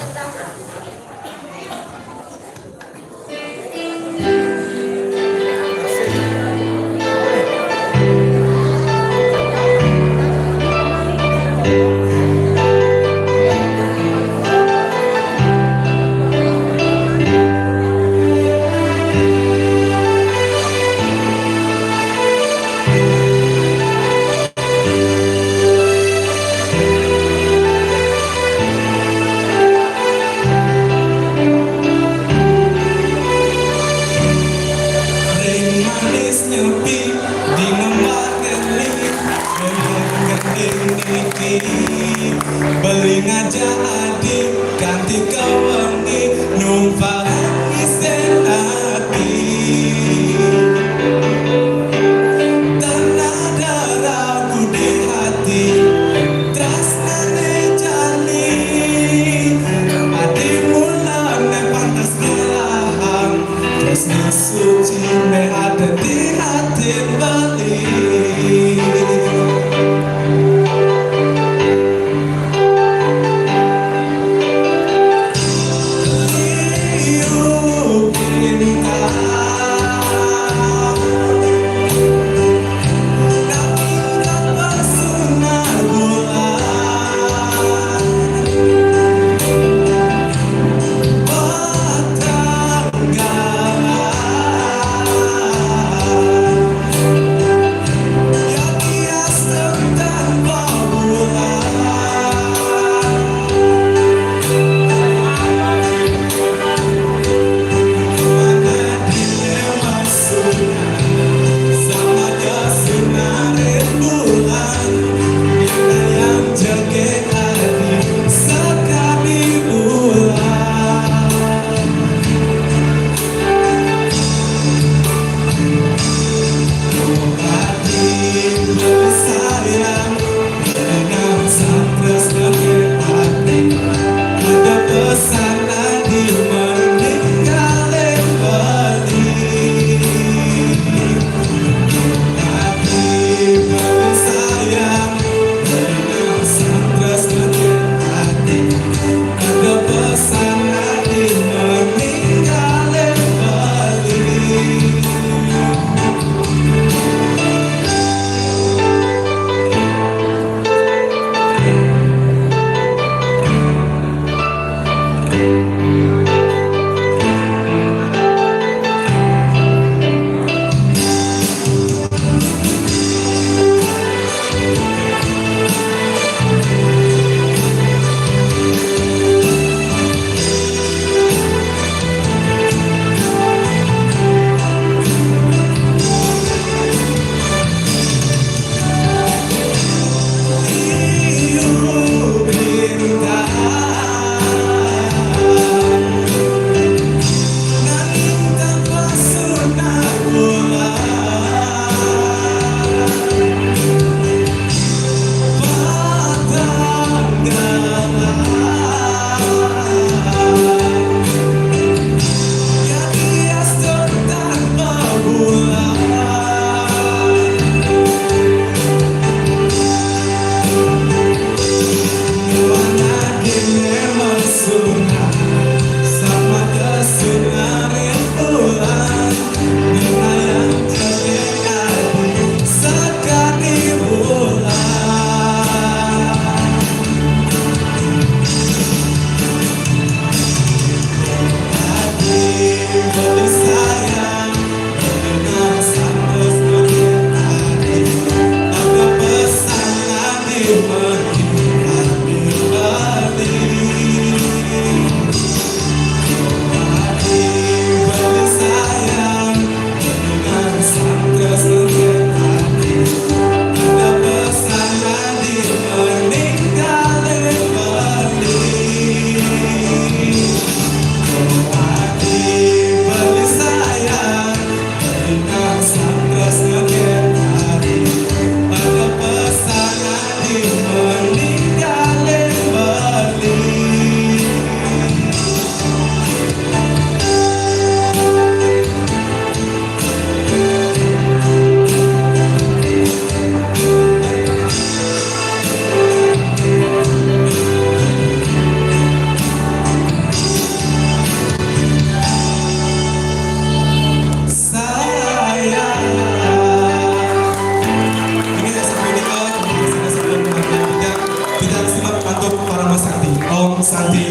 Santi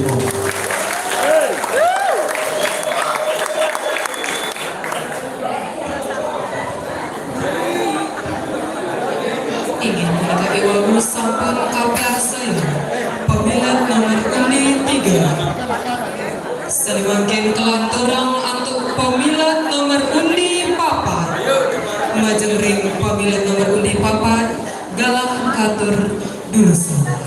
Po. Ingin mengetahui wabu sampun kabeh saya pemilihan nomor undi 3 semakin kelanturang untuk pemilihan nomor undi papat majeng ring pemilihan nomor undi papat galah katur dulusan.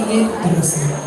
ingin terasa.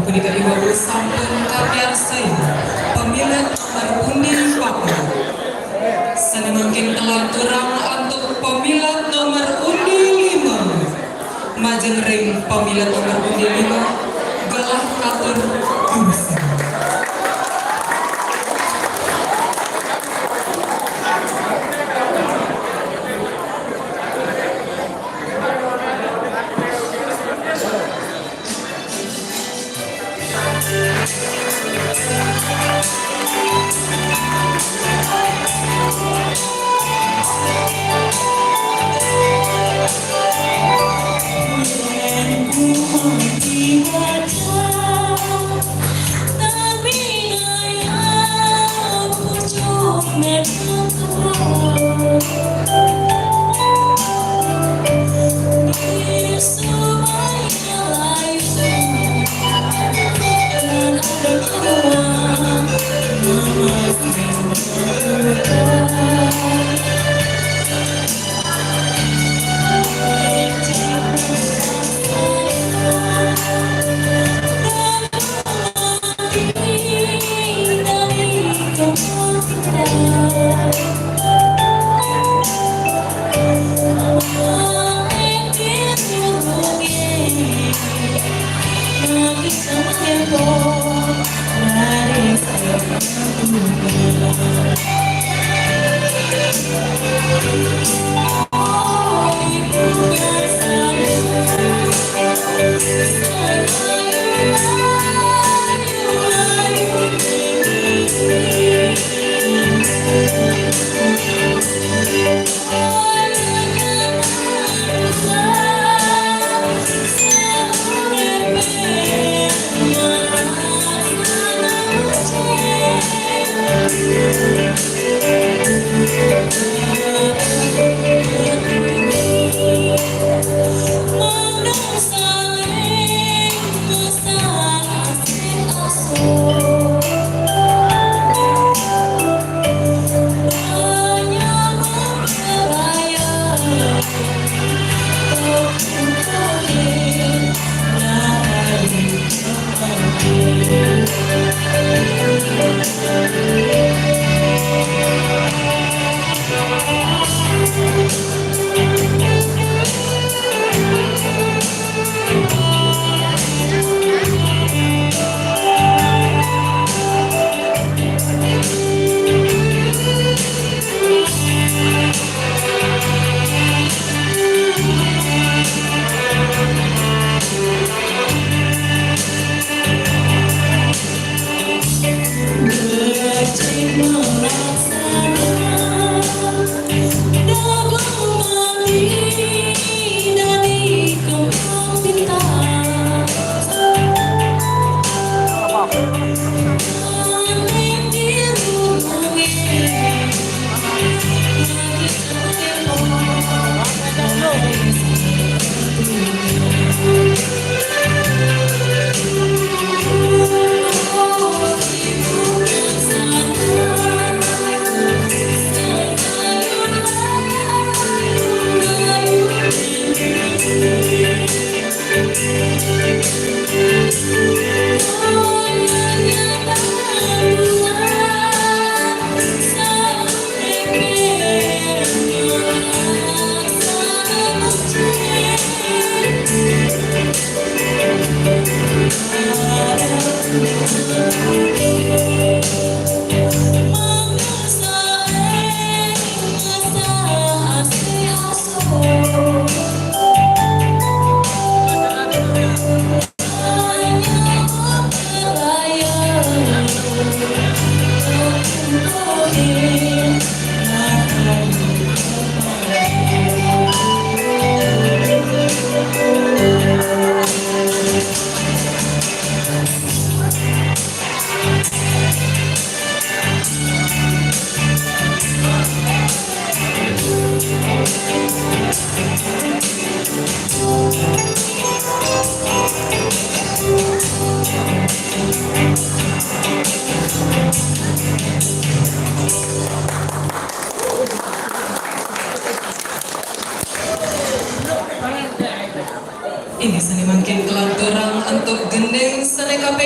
punika ibu sampun kapian saya pemilihan nomor undi Papua. Sana mungkin telah turang untuk pemilihan nomor undi 5. Majeng ring pemilihan nomor undi 5 galah atur Gurusan.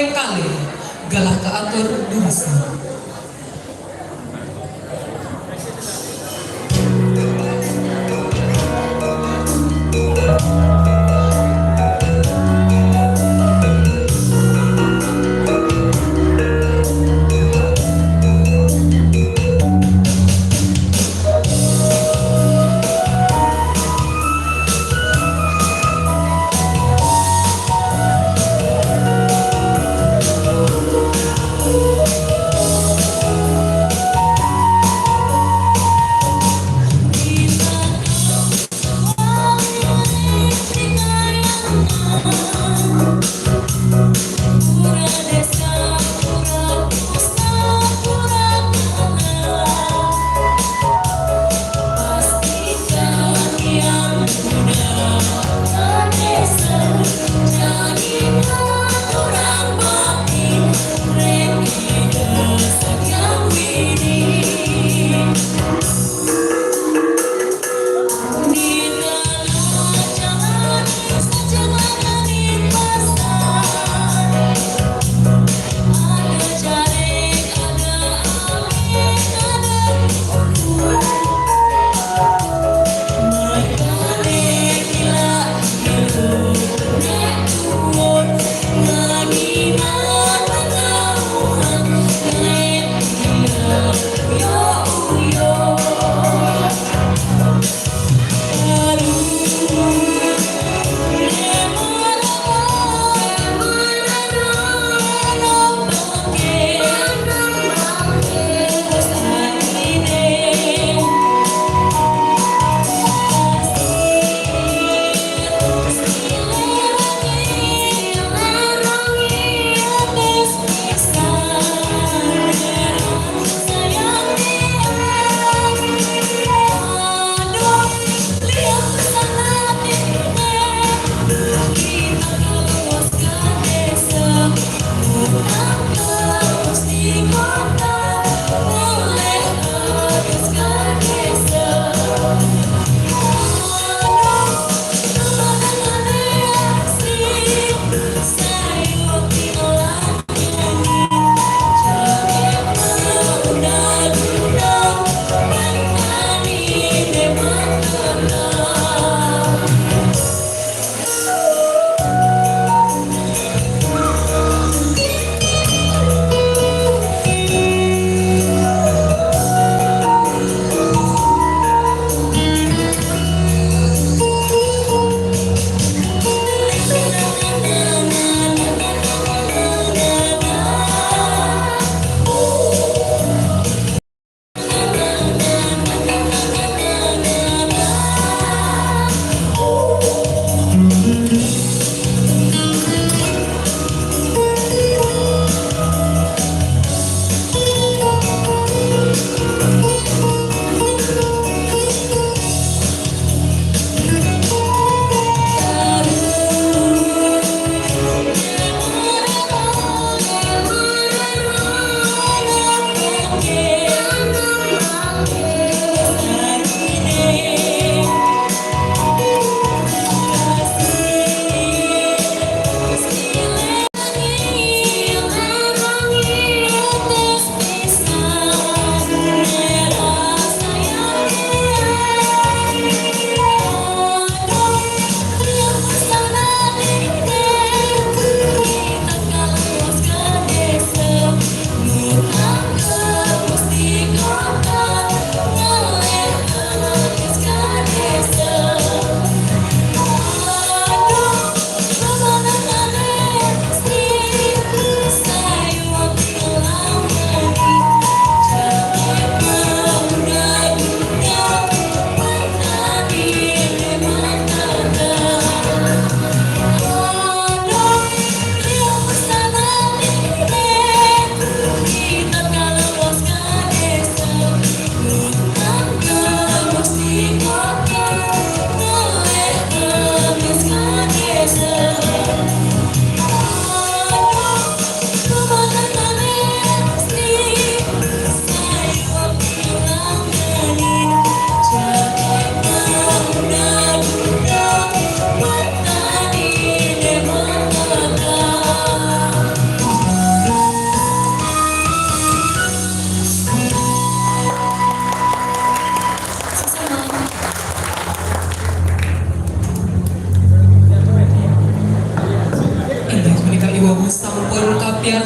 Weng kali galah keatur durusna.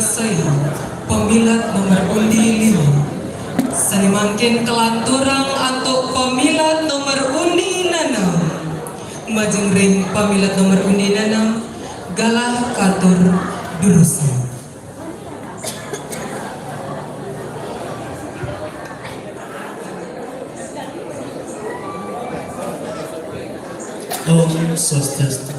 saya pemilat nomor undi 5 sani mangkin kelanturang untuk pemilat nomor undi 6 majeng ring pemilat nomor undi 6 galah katur durusan. Om Swastiastu.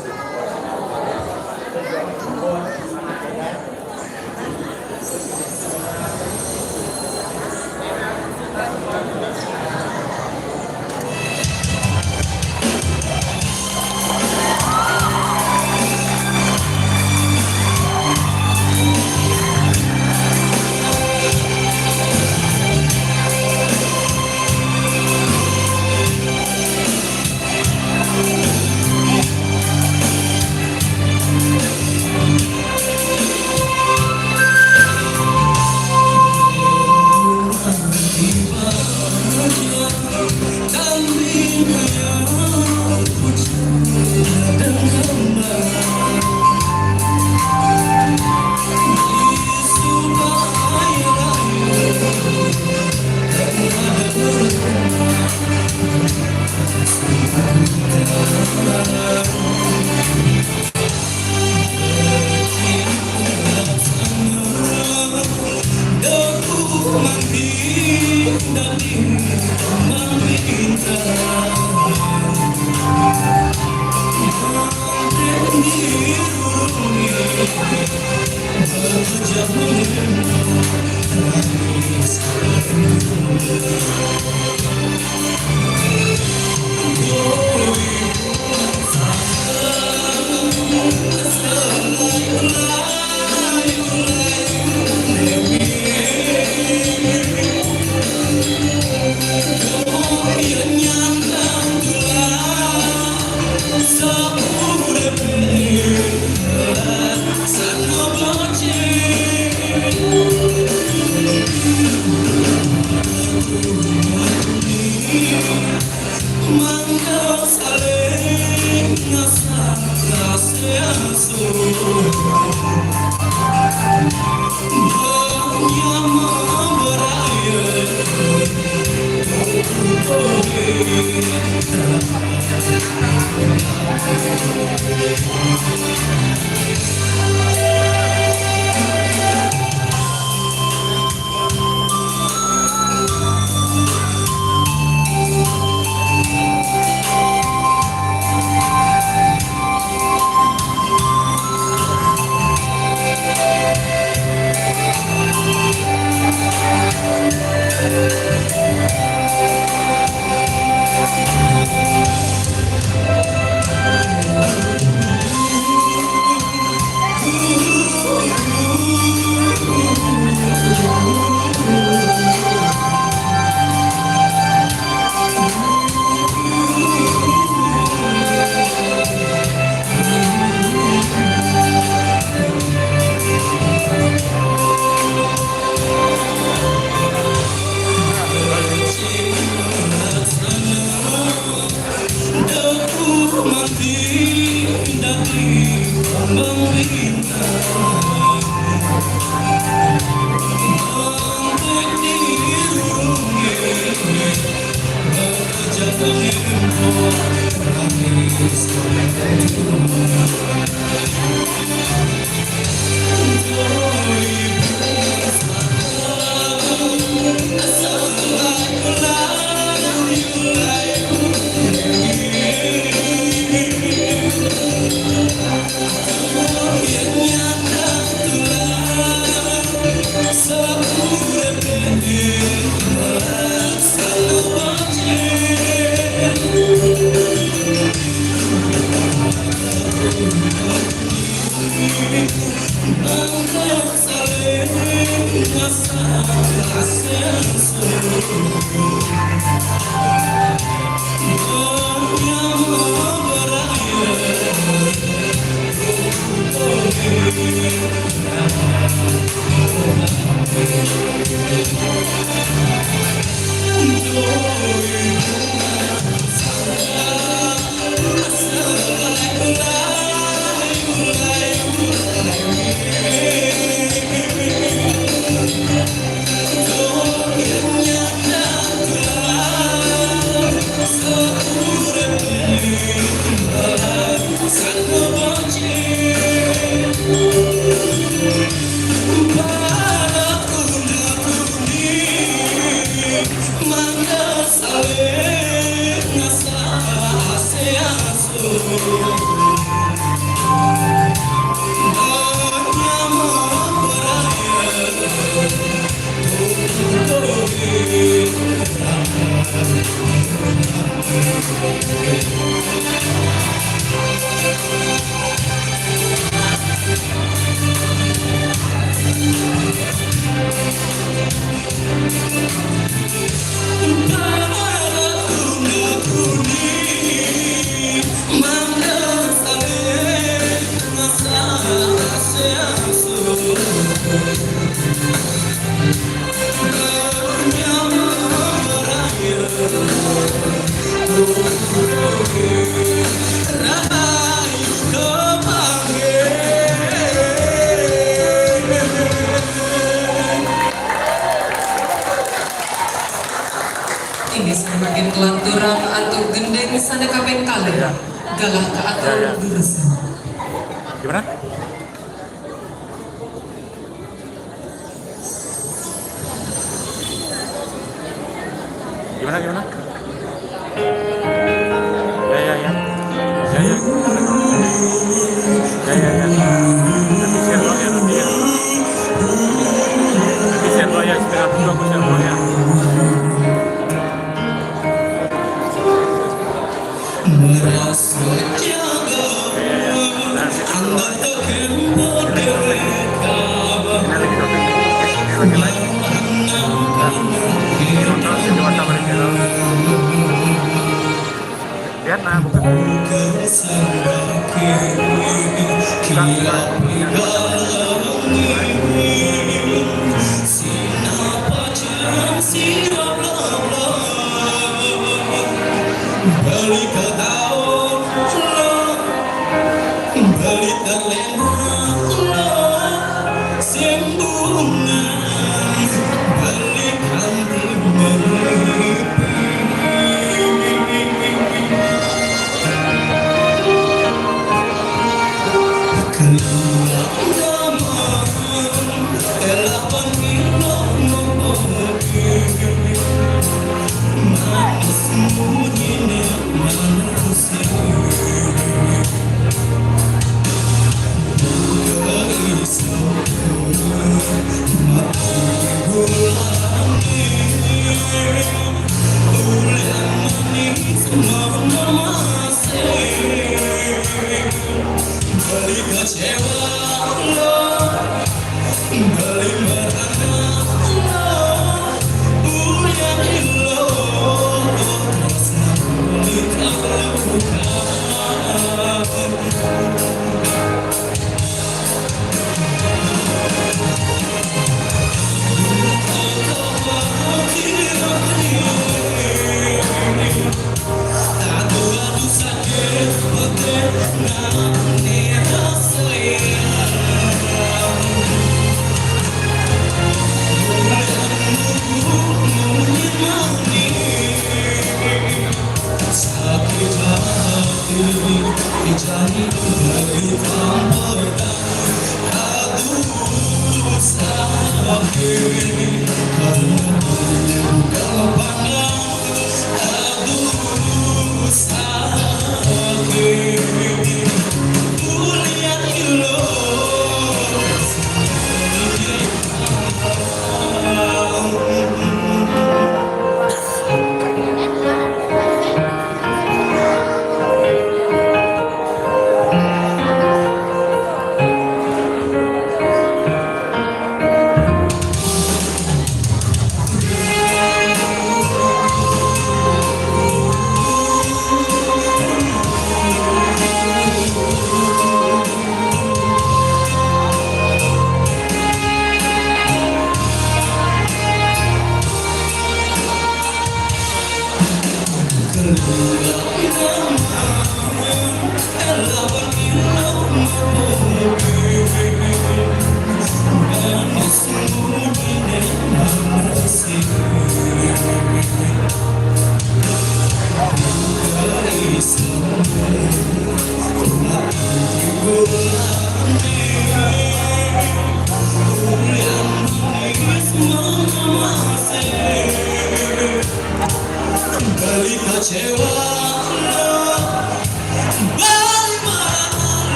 Gin kelanturang antuk gendeng sana kapeng kale galah ke atur durusan. Gimana? Gimana? Ya. Nanti share doang ya, nanti share doang ya, setengah dulu aku share doang ya. Lihat nah,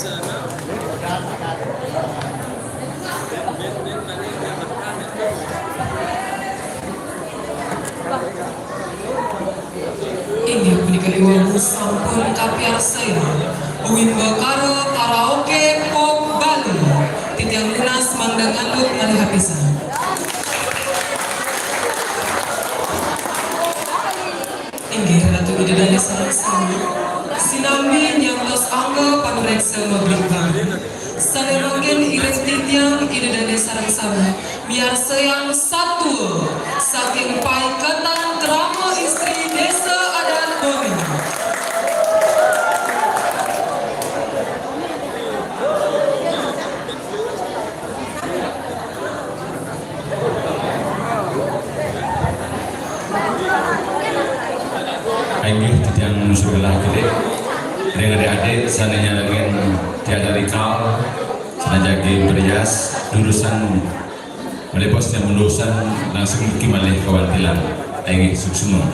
Inggih punika iwamu sampun kapiarsaya Uwin Bakaro Karaoke Pop Bali titiang lunas mandang anduk nalih pisan. Inggih Ratu Bidadari sareng-sareng sinambi nyangtos angga panureksa mabribang sane manggen iring titiang Bidadari sareng-sareng biar sayang satu saking paikatan kerama istri desa adat bumi. Inggih titiang nusulah gede dengan adik-adik sananya lagi tiada rikal sanajagi berias lulusan melepos yang lulusan langsung kimalih kawantilan inggih suksuma.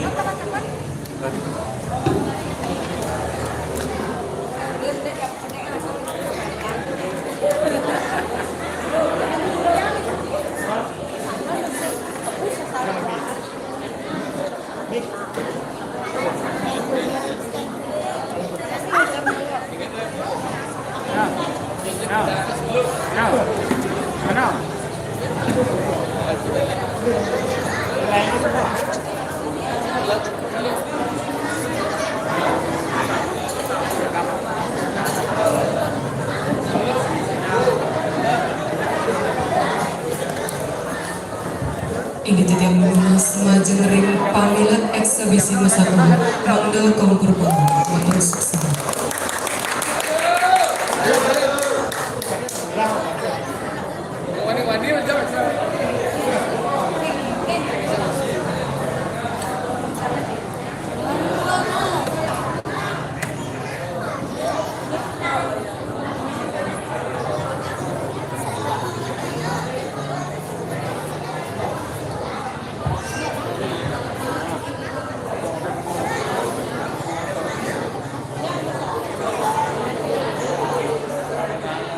Ini titiang lunas majeng ring pamilat eksebisi masakan mangda kaum kurban motor sukses.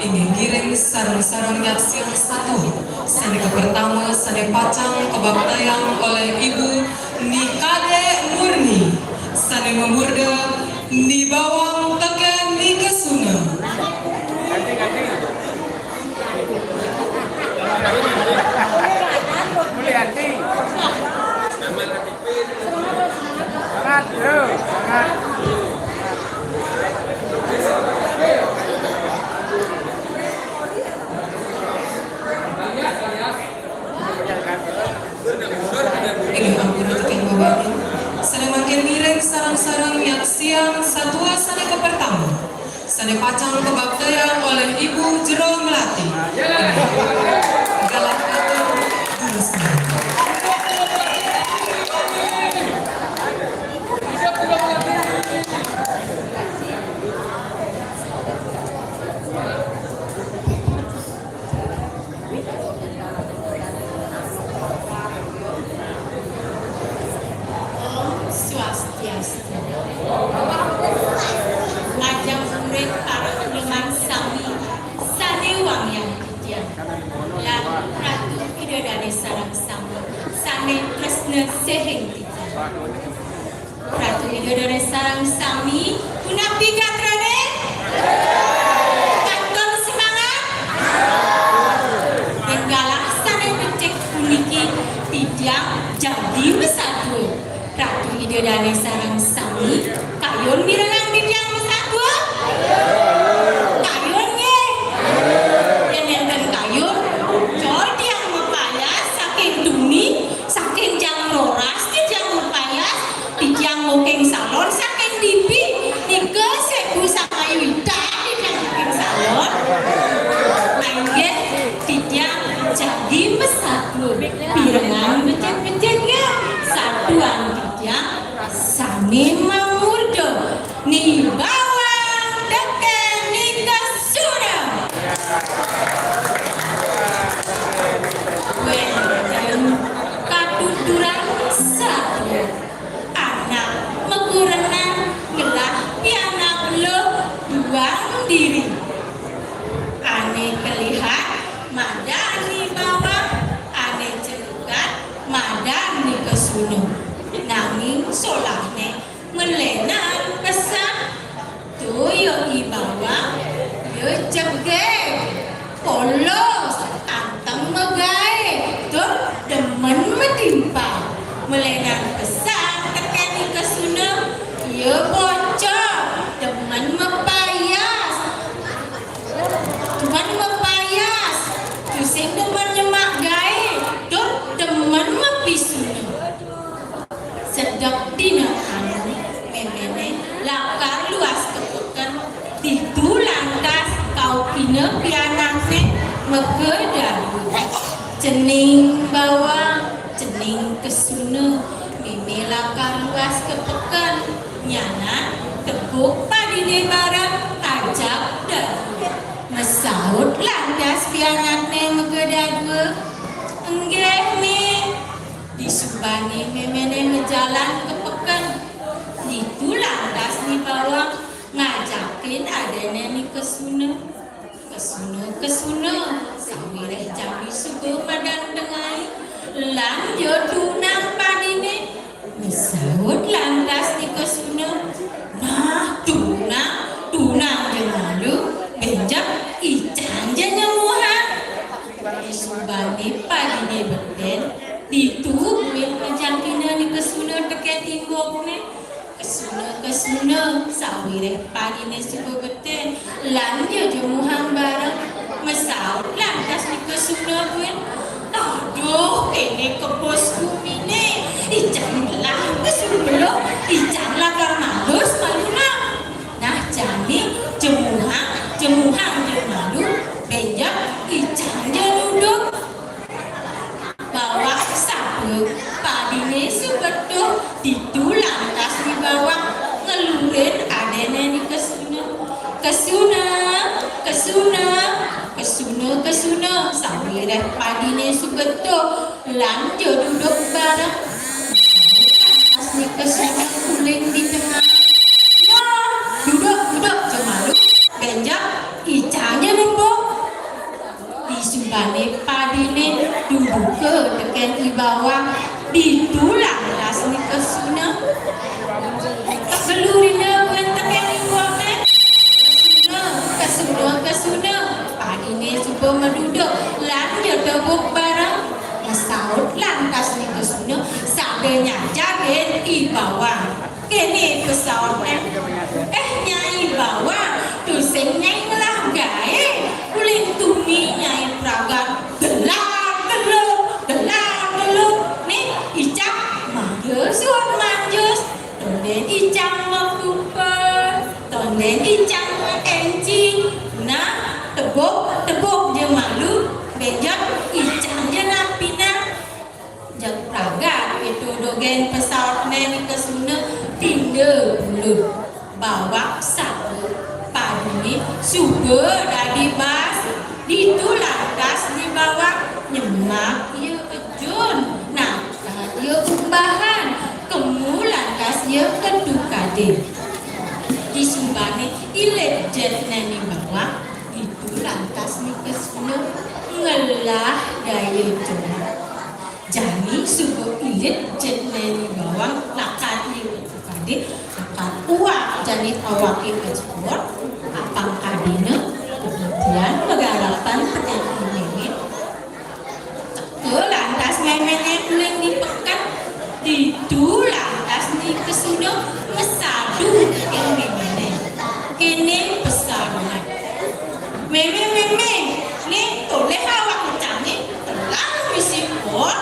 Ingin giring sarang-sarang yaksi yang satu sane pertama sane pacang kebabtayang oleh Ibu Nikade Murni sane memurda di bawang teken di kesuna. Ini ampun teken bawain sane makin miring sarang-sarang yaksi yang satua sane pertama sane pacang kebabtayang oleh Ibu Jero Melati. Galak dulu Swastiastu. Ngajak murid para uleman sami sane wang yang titiang lan Ratu Bidadari sareng sami sane tresna sehing titiang. Ratu Bidadari sareng sami punapi katrane kantong semangat enggalah sane becek puniki titiang jadi besatu. Ratu Bidadari sareng sami kayun mirengang titiang besatu. Kayun nggih. Yen enten kayun coy tiang mepayas saking duni saking jang roras titiang mepayas titiang moking salon saking dipi nika sebu sakayu ita titiang moking salon. Nggih titiang jadi besatu pirengan becek-becek ya satuan titiang sane mamurdo ni bawang teken ni kasuna. Wenten katuturan satu anak megurenan gelah pianak lo buang diri cegek, polos, anteng megae, tur demen metimpa, melenang pesan tekeni kesuna, ia bocor, demen mepayas, demen mepayas, pusing demen nyemak gae, tur demen mepisuna. Sedap dina anu memene lakar luas kepekan titu lantas kau pina pianane megedalu cening bawang cening kesuna meme lakar luas kepekan nyana teguk padine barang ajak dalu mesaut lantas pianane megedadua enggeh me disubani memene ngejalan ke pekan itu lantas di bawah ngajakin adanya ni kesuna sawireh jambi subuh madang dengai lanjut tunang padine mesaut lantas di kesuna nah tunang jengalu benjak ican jenyemuhan disubani padine beten ditubuhin ngejangkina ni kesuna teket imbokne kesuna sawireh padine subuh beten lanjut jemuhang bareng mesau lantas ni kesuna buen aduh ini kebosku mine ijan lah kesubelo ijan lah karmalus maluna nah jani jemuhang jemalu benjak ijan jenuduk bawa sabu padine sebetul ditulang tas di bawah ngelurin adene ni kesuna sawireh padine sebetul lanjut duduk bareng tas ni kesuna kuling di tengah duduk jemalu benjak icanya numpuk disubane padine duduk ke teken di bawah ditulang tas ni kesuna gelurina buen teken di bawah kesuna padine subuh menduduk lanjut debuk bareng mesaut lantas ni kesuna sadenya jagen di bawah kene pesautnya nyai bawah tusing nyai ngelah gae kuling tumi nyai pragat gelap nih icak manjus tonden icak mekuper tonden icak enci nah tebuk je malu bejak icak je napina jak pragat itu dogen pesaut nen kesuna tinde bulu bawa sabu padune subuh dari bas ditulang kas di bawah nyemak ia ejun nah ia umbahan kemulan kas ia kedukade disumbane ilet jet nani bawah ditulang kas ni kesuna ngelah daya jona jani subuh ilet jet nani bawah lakat ia kedukade akan uak jani awak ia kejebor apang kadina kemudian megarapan penyakit ini ke lantas memene kuling di pekat ditulang tas ni kesuna mesadu yang memene kene pesaduan meme ni toleh awak ucang ni telah misipot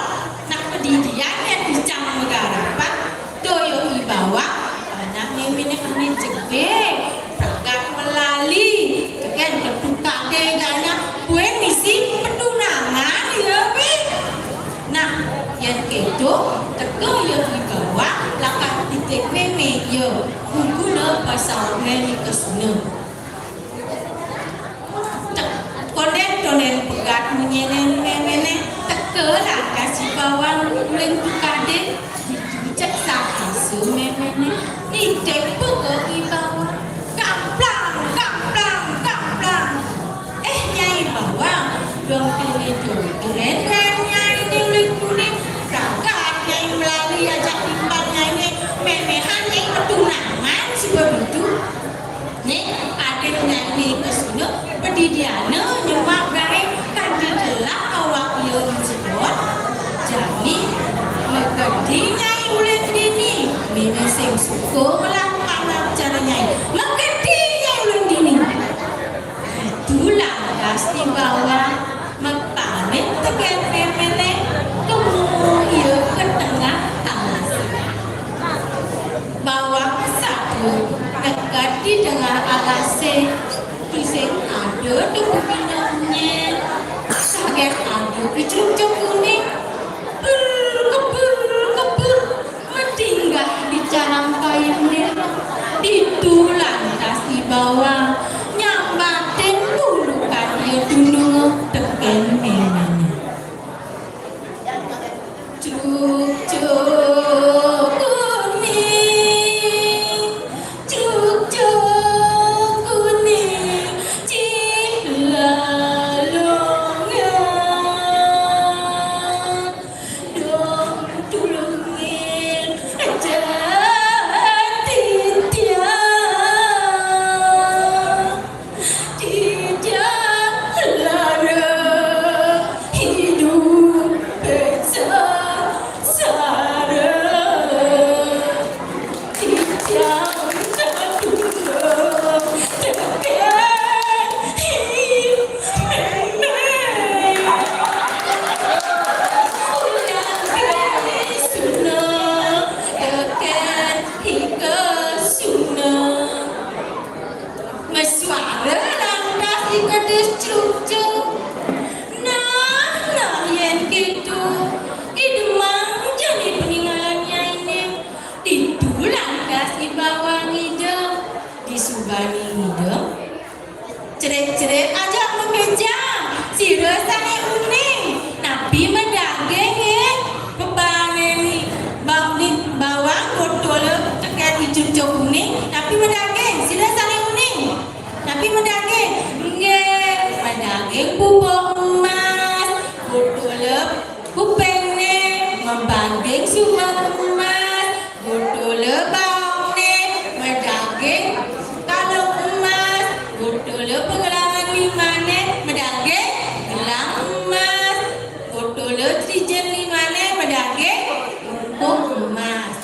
nak pendidikan yang ucang megarapan doyo ibawa anak memene kene cegbe pragat melali keken keduka degana buen misi pendunangan ya be nah yang itu teko ya ibawa lakat titik meme yo guna pasal ni kesuna tonen pegat menyenen memene teko lah kasih bawang kuling tukade dicek sahasu memene titik poko ibawa kaplang nyai bawang dong pilih tuh keren nyai diulik kuning berangkat nyai melalui ajak timbang nyai memehan nyai pertunangan sebab itu nih ada nyai kesuna pendidikan di tengah alase kisah ada tu minumnya sakit ada kecuk kuning kebur mentinggal di carang kayunya ditulang tas di bawah nyambatin bulu kayu dulu teken memang cuk ceret-ceret aja mengeja si rasanya unik nabi mendageng ya bebane nih bawang botol tekan hijau kuning nabi mendageng si rasanya unik nabi mendageng mendageng bubuk emas botol bupene membanding sumber emas botol bawang mendageng kalau emas botol pengelangan limane medage gelang emas botol trijen limane medage umpuk emas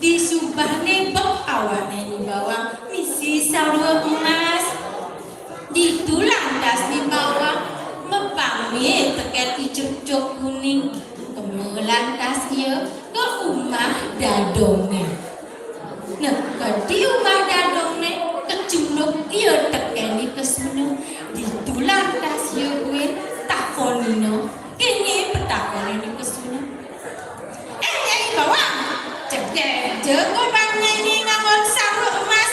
di subahne bek awane di bawah misi sarua emas di tulang das di bawah mepami teket icuk-cuk kuning kemelan tas ieu ke umah dadongnya nah di umah dadongnya kecunduk iya tekeni kesuna ditulang tas yeueun takonino ini petakoni ni kesuna bawang cek gobangnya ini ngangon saru emas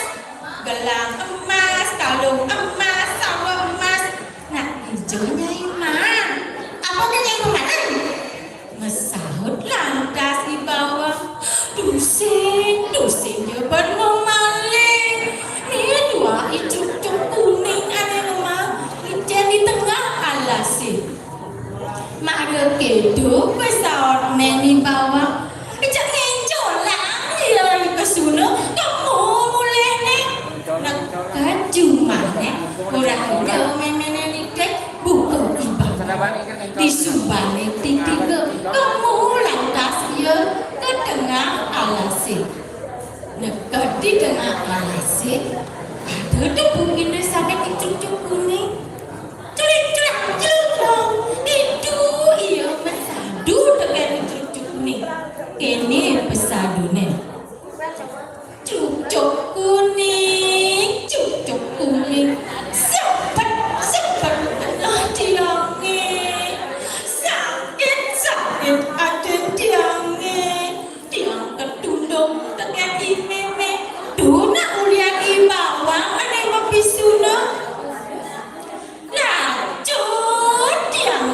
gelang emas kalung emas saru emas nah hijaunya iman apa yang kemana mesahut lantas di bawah dusin dia berenang maling nih dua icuk-cuk kuning ada rumah ijen di tengah alasi mada kedu pesawat meni bawah ijak ngencolang dia kesuna kamu mulai nih nak cuma nih orang ada memene dikek buka ibah di subane titik kamu lantas dia ke tengah alasi dekat di tengah alasi ada debu ini sangat icuk-cuk kuning culik itu iya pesadu dengan icuk-cuk kuning ini pesadunya cuk-cuk kuning sepet lah tiangnya sakit ada tiang ketundung dengan imeme duna ulian ibawang ada yang pisuna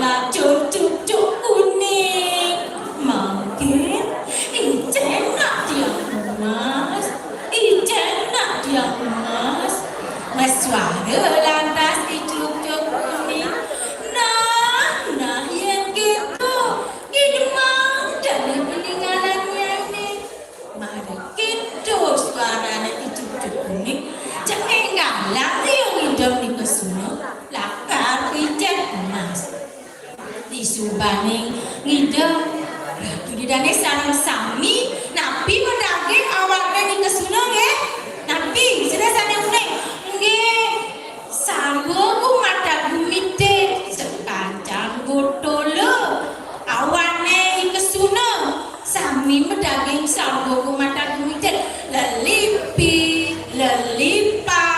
lacut cuk kuning makin ijen nak tiang emas mas suara lantas icuk-cuk kuning nah yang gitu hidung dari peninggalannya ini mari gitu suaranya icuk-cuk kuning jangan galak yang hidup di kesuna lakar ijen emas di subane ngidam ratu di dane sarang sami nabi mendaging awalnya di kesuna nggih nabi sudah sana unek nggih sanggo ku mata gumite sekancang botolo awane kesuna sami mendaging sanggo ku mata gumite lelipi lelipa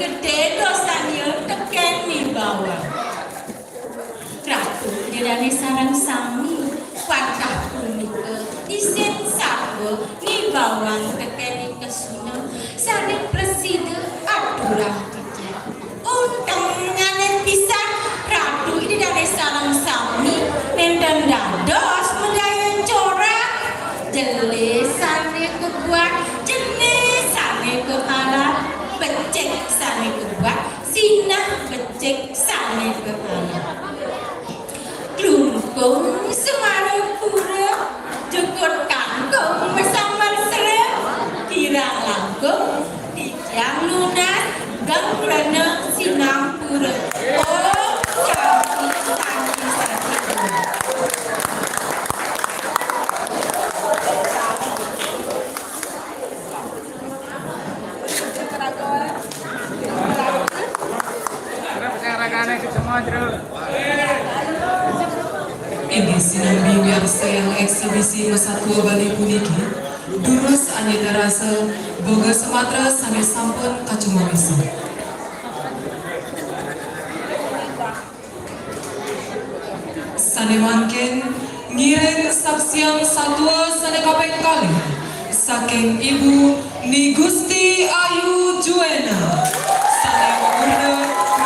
gede dosanya teken mi bawah. Ratu dirani sarang sami watah punika isen sawo ni bawang teken kesuna sane presiden aturah kita. Untung nganen pisan ratu ini dari sarang sami nendang dados mendayan corak jelesane kebuat jenesane kepala becek sane kebuat sinah becek sane kepala klungkung semara pura jukut kangkung bersama serem kirang langkung tiang lunas gangrana sinang pura oh sakit Ini sinambi biasa yang eksibisi Masatwa Bali puniki durus ane darasa boga Sumatera sane sampun kacuma bisa. Sane mangken ngiring saksiang satwa sane kapeng kali saking ibu Ni Gusti Ayu Juena sane murna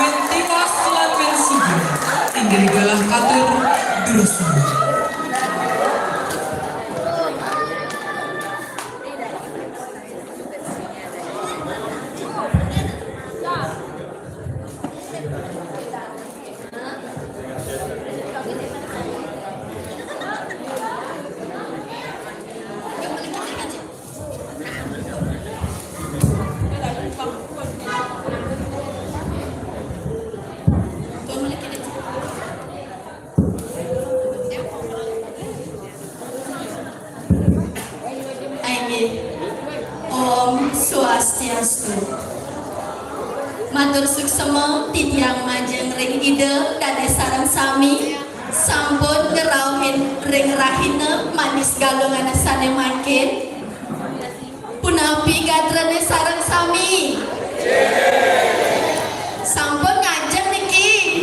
mentimas lan mensugi inggih galah katur durusan. Om Swastiastu. Matur suksema titiang majeng ring ide dade sareng sami sampun ngerauhin ring rahina manis galungan sane makin punapi gadrene sareng sami sampun ngajeng niki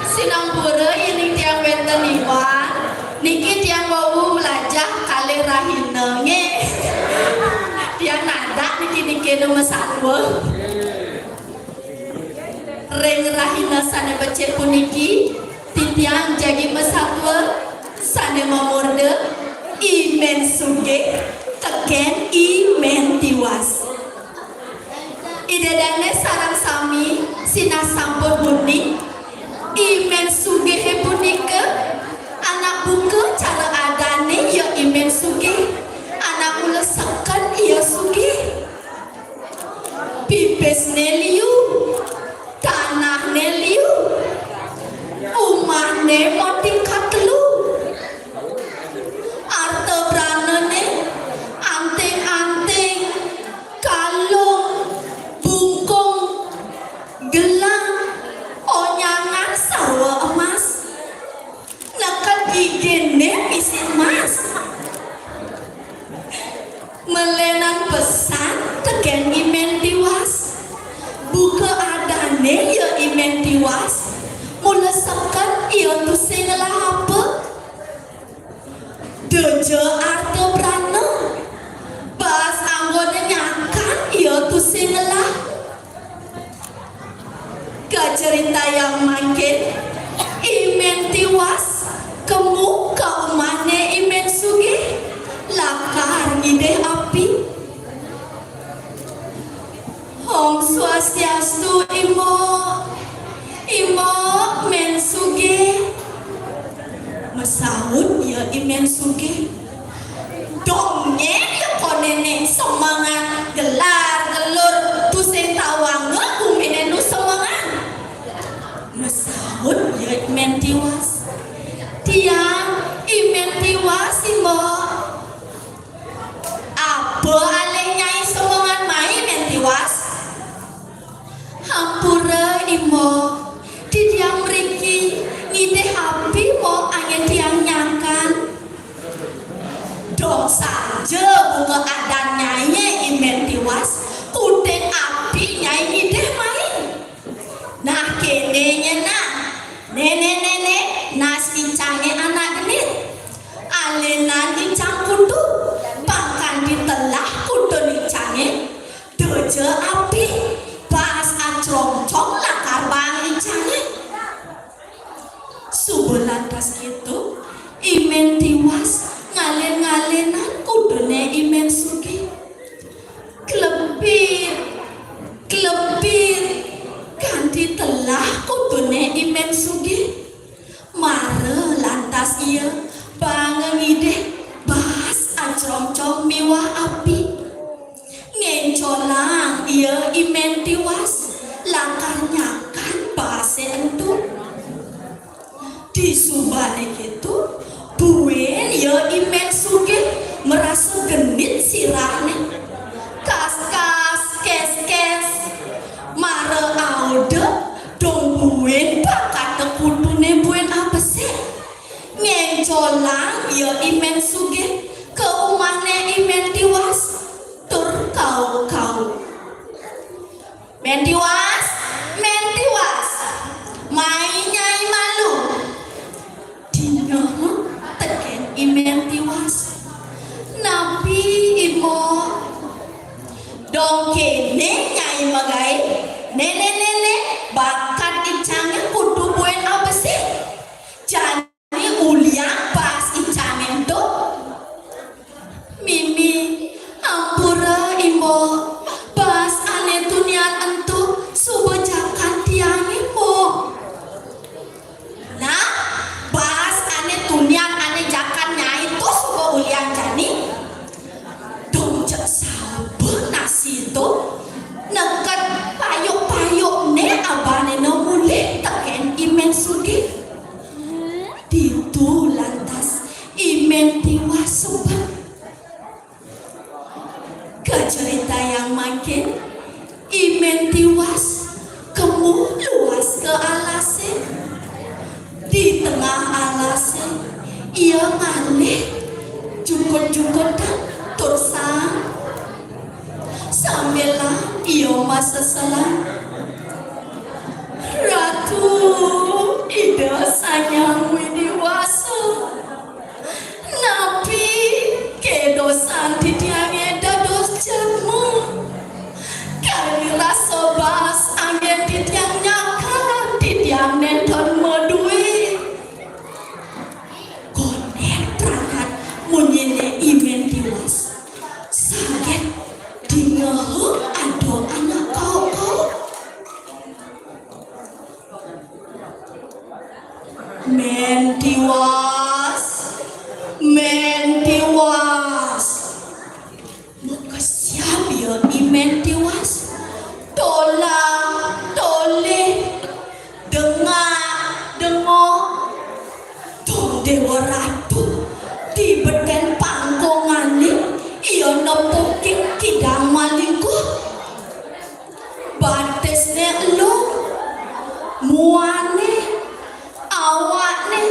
sinampura ini tiang wenten iwan niki tiang wau melajah kali rahina nge tiang nada niki nomor satu ring rahina sana becek puniki titiang jagi mesatwa sana memurde imen suge teken imen tiwas idadane sarang sami sina sampun buni imen suge punika anak buka cara adane ya imen suge anak ula sekan ya suge pipes neliu tanah neliu umah ne motingkat lu arte branane anting-anting kalung bungkung gelang onyangan sawa emas nakal gigene isi emas melenan pesan tegen imen tiwas buka adane ya imen tiwas mula sekan iya tu singlah apa dojo arte brana bas anggone nyakan iya tu singlah kacerita yang makin imen tiwas kemu ka umane imen suge lakar ide api Om Swastiastu imo men suge masaud ya imen suge dongnya ya konene semangat gelar gelur tusen tawang umene nu semangat masaud ya imen tiwas tiang imen tiwas imo apa alenya semangat main imen tiwas hampura imo di tiang mriki ngide hapi mo angin tiang nyangkan ngencolang ia imen tiwas langkarnya kan basen tu di subalik itu buen ia imen suge merasa genit sirahnya kas-kas kes-kes mara aude dong buen bakat tekudune buen apa sih ngencolang ia imen suge ke umahnya imen tiwas tur kau mentiwas mainnya malu dino teken imen tiwas nabi imo dong kene nyai magai nene bakat icangnya kudu buen apa sih jadi uliang pas icangnya tuh mimi ampura imo pas ane tunian entu subuh jakan tiang imo nah pas ane tunian ane jakannya itu subuh uliang jani dong cek sabu nasi itu neket payuk ne abane nomule teken imen sugi ditu lantas imen tiwas sebab ke cerita yang makin imen tiwas kemu luas ke alasan di tengah alasan ia ngalih jukut-jukut dan tursang sambillah ia masa salah ratu ida sayang widiwasa nabi kedosan titiangnya dados jemu kali rasa bas angin titiangnya kan titiang nenton medui konek terangkat munyene imen tiwas sakit di ngehu ado anak kau men tiwas muka siap ya imen tiwas tole dengo tong dewa ratu di beden pangkongan ni ia nepukin kidang malingku batesnya lo muane awakne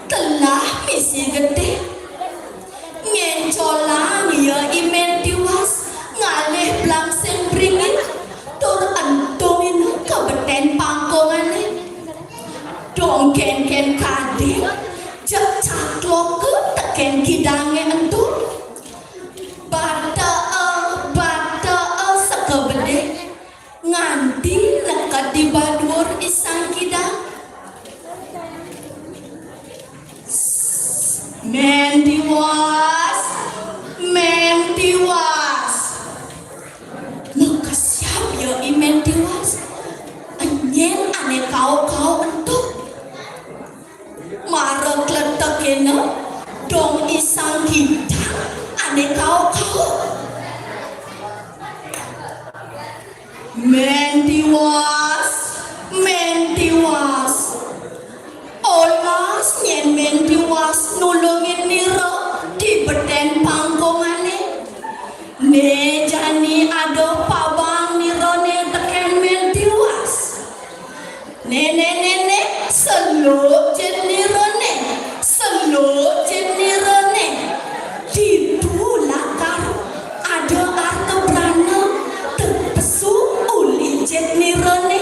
telah misi gede ngencolang ya imen tiwas ngalih blangsing bringin tur antungin kebeten pangkongane dong ken kading jecak loke teken kidange entu bata sekebede nganti lekat di badur isang kidang men tiwas muka siap ya imen tiwas anyen ane kau entuk marah kletek kena dong isang hidang ane kau men tiwas olas nyen men tiwas nulungin nira di beden pangkongane ne jani ada pabang nirone teken men tiwas nene selup jenirone ditu lakar ada arta berana terpesu uli jenirone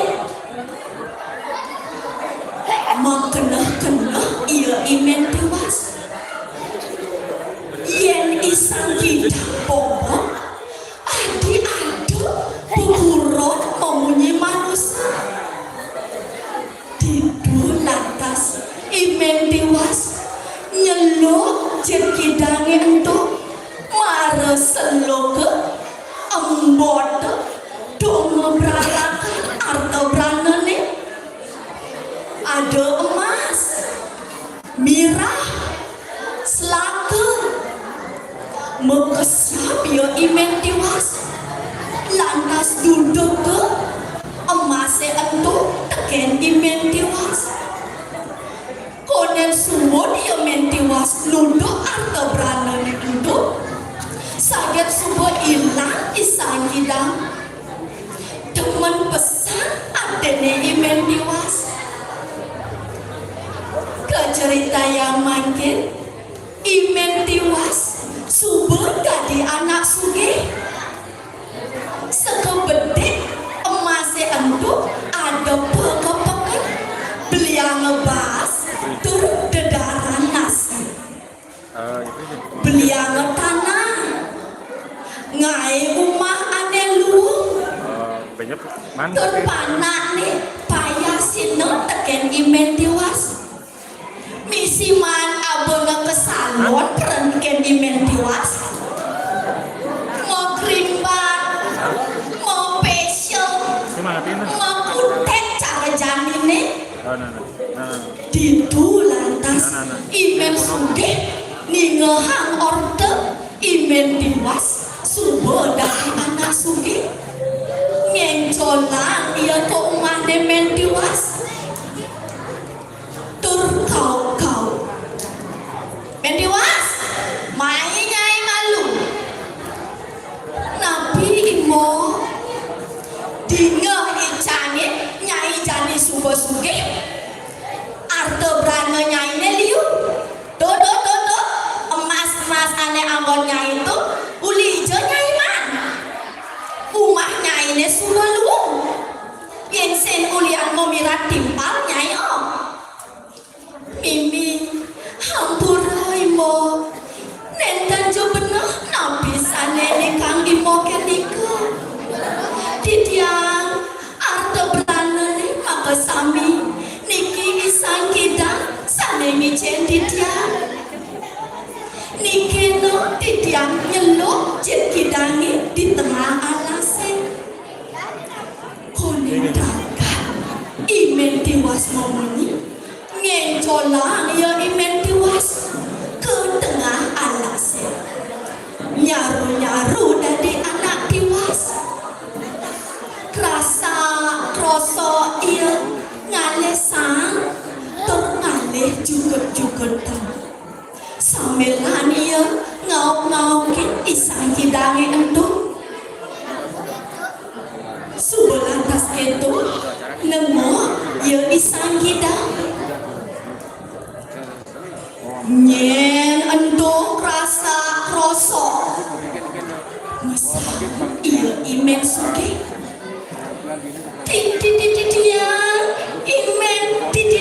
lunas duduk ke emase entu teken imen tiwas. Konen suwo dia men tiwas nunduk arta berana ni entu. Saget suwo ilang isang hidang. Teman pesan adene imen tiwas. Kecerita yang makin imen tiwas subur jadi anak sugih. Sekebedik emase entu ada pekepekan beliau ngebahas turut dedaran nasi beliau tanah ngai rumah ane luung terpanak nih payah sino teken imen tiwas misi man abang ke salon keren ken imen tiwas mau krimbat mau facial mau kutek cara jaminnya itu lantas imen sugih ningehang order imen tiwas subuh dari anak sugih ngencolan dia ke rumah imen tiwas tur kau imen tiwas main nyai malu nabi imo dinge icane nyai jani subuh sugih arte berana nyai ne liu do emas ane anggon nyai itu uli ijo nyai man umah nyai ne subuh luung yang sen ulian momirat timpal nyai om mimi hampuroi mo nendan jo bener nabi sane nikang imo kenika didiang arte berana ne maka sami niki isang kidang sane ngicen didiang niki no didiang nyeluk jet kidangi di tengah alase koning dagat imen tiwas momoni ngencolang ya imen tiwas ke tengah alase nyaru dari anak tiwas kerasa kroso iya ngale sang tur ngale jugut samelan iya ngau-ngaukin isang hidangi entu subelan tas itu nemo iya isang hidang nyen entu rasa kroso masa iya imen sugih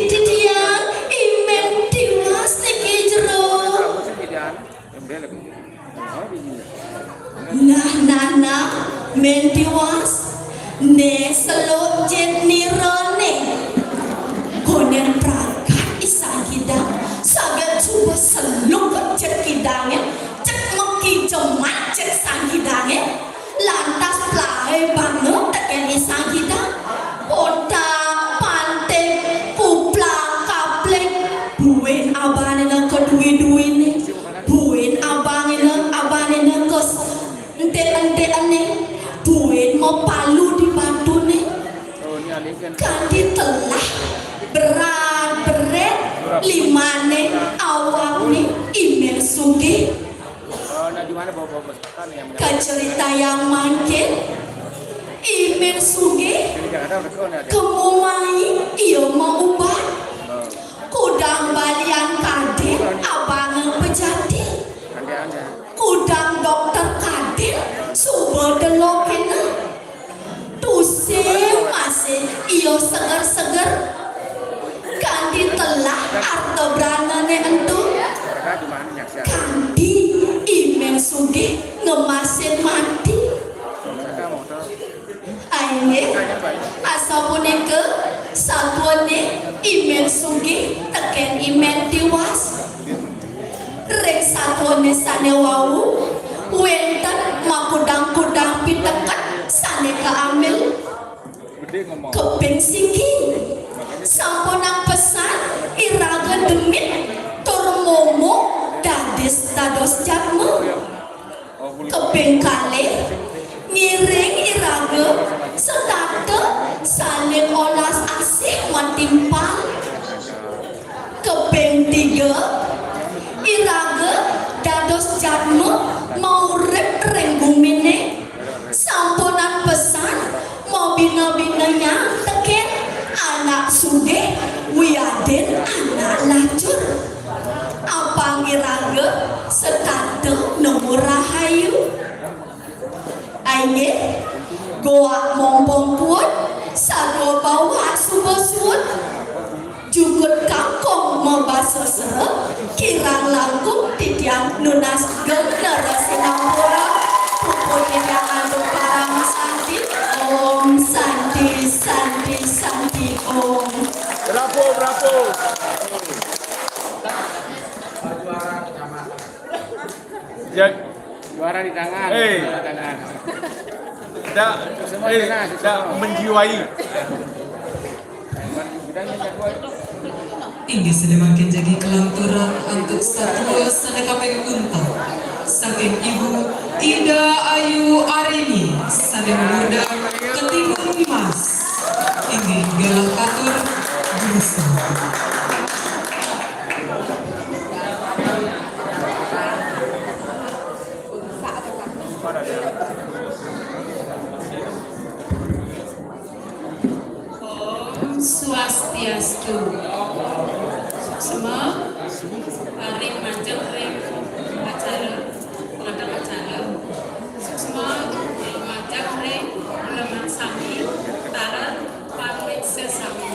titian imen tiwas niki jero nah men tiwas ne selot jet nirone konen prakat isang hidang saget coba seluk jet hidangnya cek meki cemat jet sang hidangnya lantas lae banget teken isang hidang otak pantai kuplang kaplek buin abanena kedui-duine buin abanena kes ente-ente buin mau palu di batu nih ganti telah berat limane awak nih imen sugih kecerita yang makin imen sugih kemumai iyo mau ubah kudang balian kadir abang pejati kudang dokter kadir subuh delokena tusing masih iyo seger kandi telah arto beranane entu kandi imen sugih ngemasin mati aine asapune ke sapune imen sugih teken imen tiwas rek sapune sane wau wenten makudang-kudang pitekat sane kaambil keping singki sampunang pesan iraga demit tur momo dadis dados jatmu keping kali ngiring iraga iraga setata saling olas asik watimpang. Keping 3 iraga dados jadma maurip ring bumine sampunan pesan mau bina-binanya teken anak sugih wiaden anak lacur apang iraga setata nomor rahayu aye goa mompong pun sago bawa subosut jugut kangkong membasa serep kirang langkung titiang nunas genera sinapura puput yang anu para santi om santi santi santi om. Bravo. Juara di tangan. Tidak menjiwai. Tinggi sedemakin jadi kelanturan untuk satwa sadekapeng unta. Saking ibu Ida Ayu Arini sadeng muda ketimbang emas. Tinggi galah katur bisa. Swastiastu. Semua ring manjang ring acara pengadang acara. Semua manjang ring lemah sami taran pamit sesami.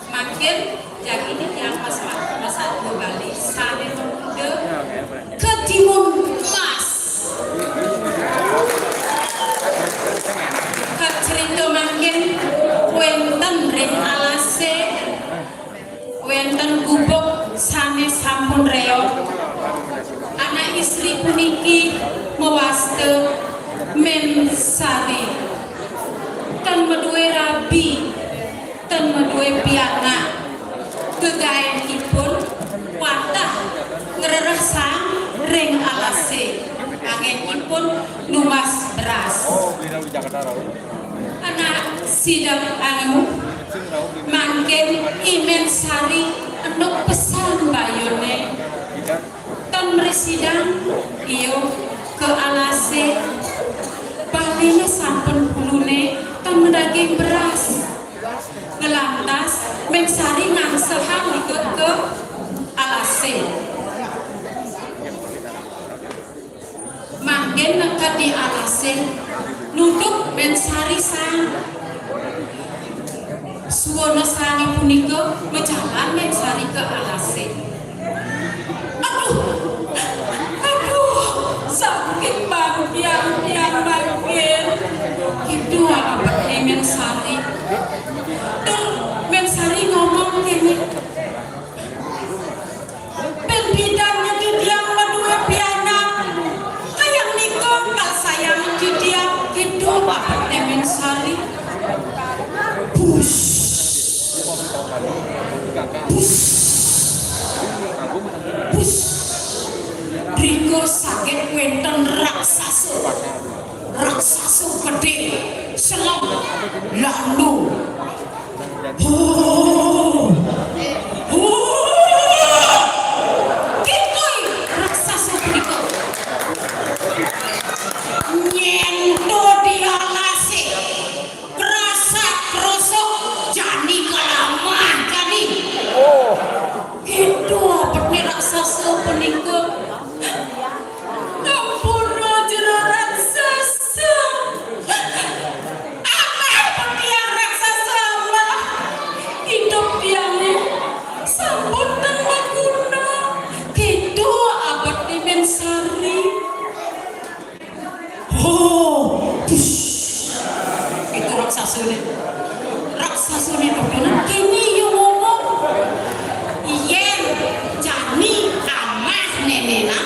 Makin yang ini yang masa Bali sane pemuda ketimun mas. Cerita makin wenten ring alase wenten gubuk sane sampun reot anak istri puniki mewaste mensari ten medue rabi ten medue pianak gegaenipun watah ngerereh sang ring alase angenipun numas beras anak sidang anu mangken imen sari enuk pesan bayone ton residang iyo ke alase balene sampun pulune ton daging beras ngelantas men sari ngangsehan ikut ke alase mangken nekat di alase nunduk mensari sang suwana sangi punika mejalan mensari ke alase. Aduh sakit piang bangkit itu apa mensari dan mensari ngomong kini bidangnya di diam berdua pianak kayak nikah tak sayang di diam itu apa mensari push Riko sakit wenten raksasa gede selam lalu kikoi raksasa Riko nyento dia nasi kerasa kerosok jani kelamaan kali itu apa nih raksasa peninggal raksasune dodolan kene yo ngomong yen jani amah nenena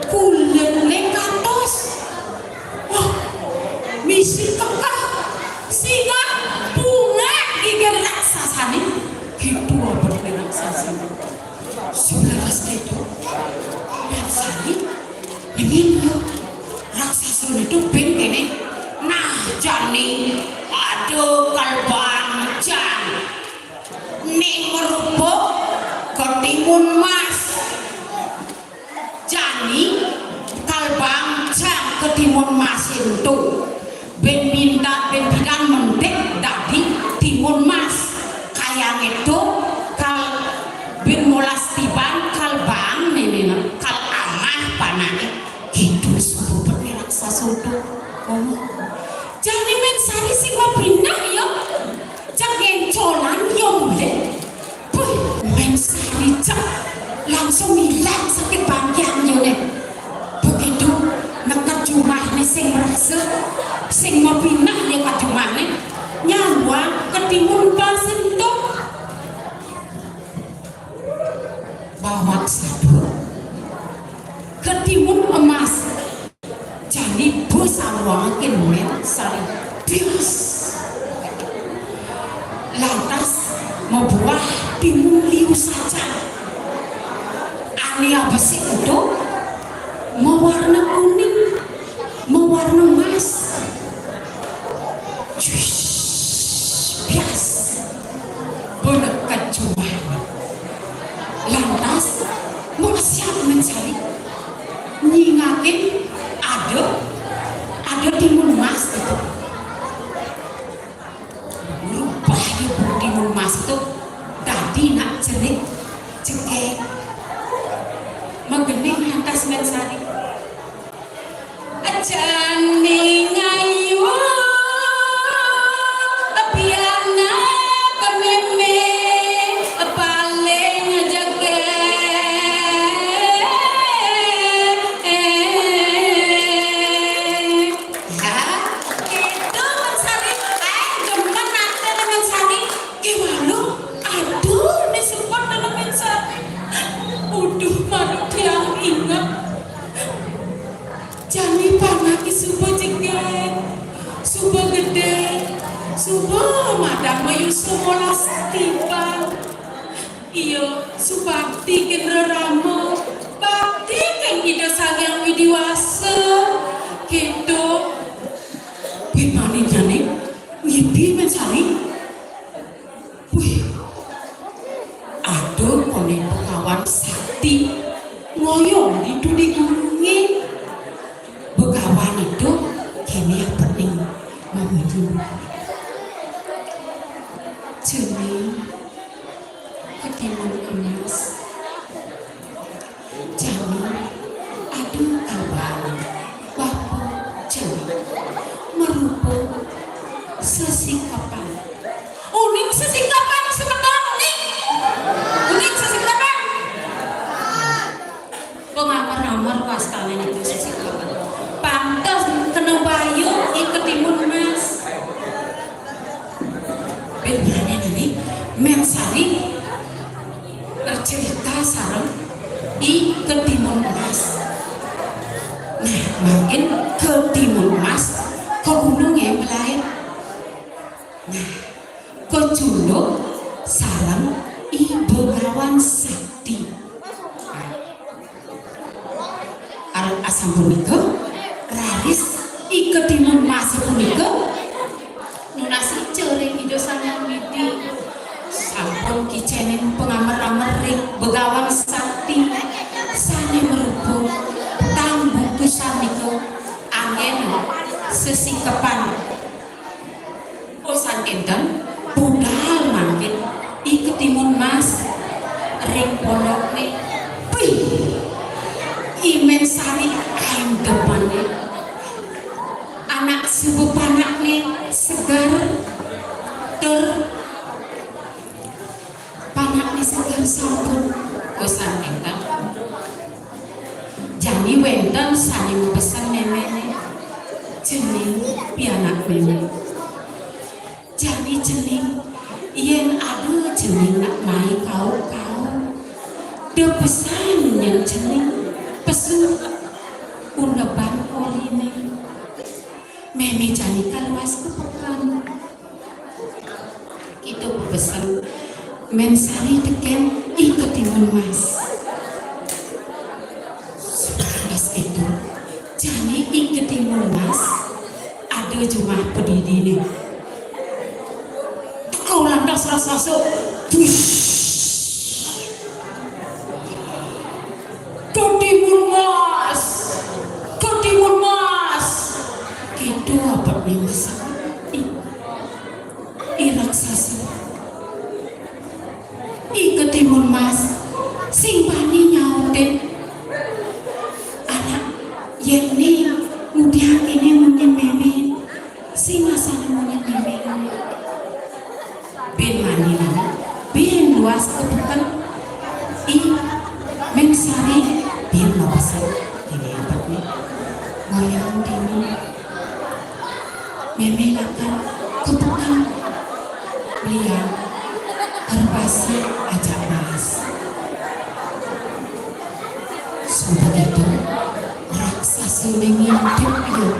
kulene katos misi kekah singa bunga gigir raksasane gitu apa raksasane selepas itu raksasane ingin yo raksasa jani aduh kalbang jan ning merupuk ketimun mas jani kalbang jan ketimun mas itu ben minta ben bidang mendek dadi timun mas kayang itu kal ben molas tiban kalbang nenena kal amah panane gitu subuh bergerak sasudu jani men sari sing pindah ya jangan colan yo mulai men sari cak langsung hilang sakit bagian yo nih begitu nekat rumah nih sing merasa sing mau pindah ya kat rumah nih nyawa ketimun pasentuk bawa satu ketimun emas jadi bos awakin men sari bius lantas membuah timun liu saja aneh apa sih itu mewarna kuning mewarna emas bias berdekat cuma lantas mau siap mencari nyingakin ada timun emas itu lupa ibu timun emas itu tadi nak jenik cekek mengening lantas mencari jani ngayu piana kememe paling jage ya itu mencari geman nanti mencari gimana aduh disempot dalam mencari uduh mana yang ingat jani panaki subuh jengget subuh gede subuh madang mayu semolas tiba iyo subakti kendra ramo bakti kan ida sangyang widiwasa gitu gimana jani ngipi mencari wih aduh konek kawan sakti ngoyong itu digunungi begawan itu kini yang penting menuju jeni ketimun emas jani aduh kawan bapu jeni merupuk sesingkapan unik sesingkapan sebentar unik sesingkapan pengamar-amar wastanan itu sesingkapan pantas kena bayu ketimun emas benernya ini mensari bercerita sarang ketimun emas nah makin ketimun emas ke gunung yang lain nah ke juluk sarang Begawan sakti arep asam punika raris ketimun emas punika nunasi cering idosana widi sampun kicenen pengamer-amer Begawan sakti sane merupuk tambuk kusanika angin sesingkepan osan enten budal mangkin ketimun emas ring pondok nih imen sari kain depannya anak subuh panak nih segar ter panak nih segar sampun kosan engkang jani wenten sani pesan nemene jening pianak mene jani jening yen ada jening nak mai kau dia pesan yang jening pesan uneban koline meme jani kalwas kepekan itu pesan mensari teken ketimun emas sebatas itu jani ketimun emas ada ada cuma pedidi nih. Kau lantas rasa Ketimun mas, gitu apa nih mas? Raksasa, ketimun mas, sing bani nyautin, anak yang ni mudah ini menyememin, sing asal menyememin, bin mani nana, bin luas kebukan, mengsari, bin lawasan, ini apa nih? Goyang dini, memelakan kebukan. Lihat, terpasi ajak mas. Sudah itu, raksasa mengintip itu.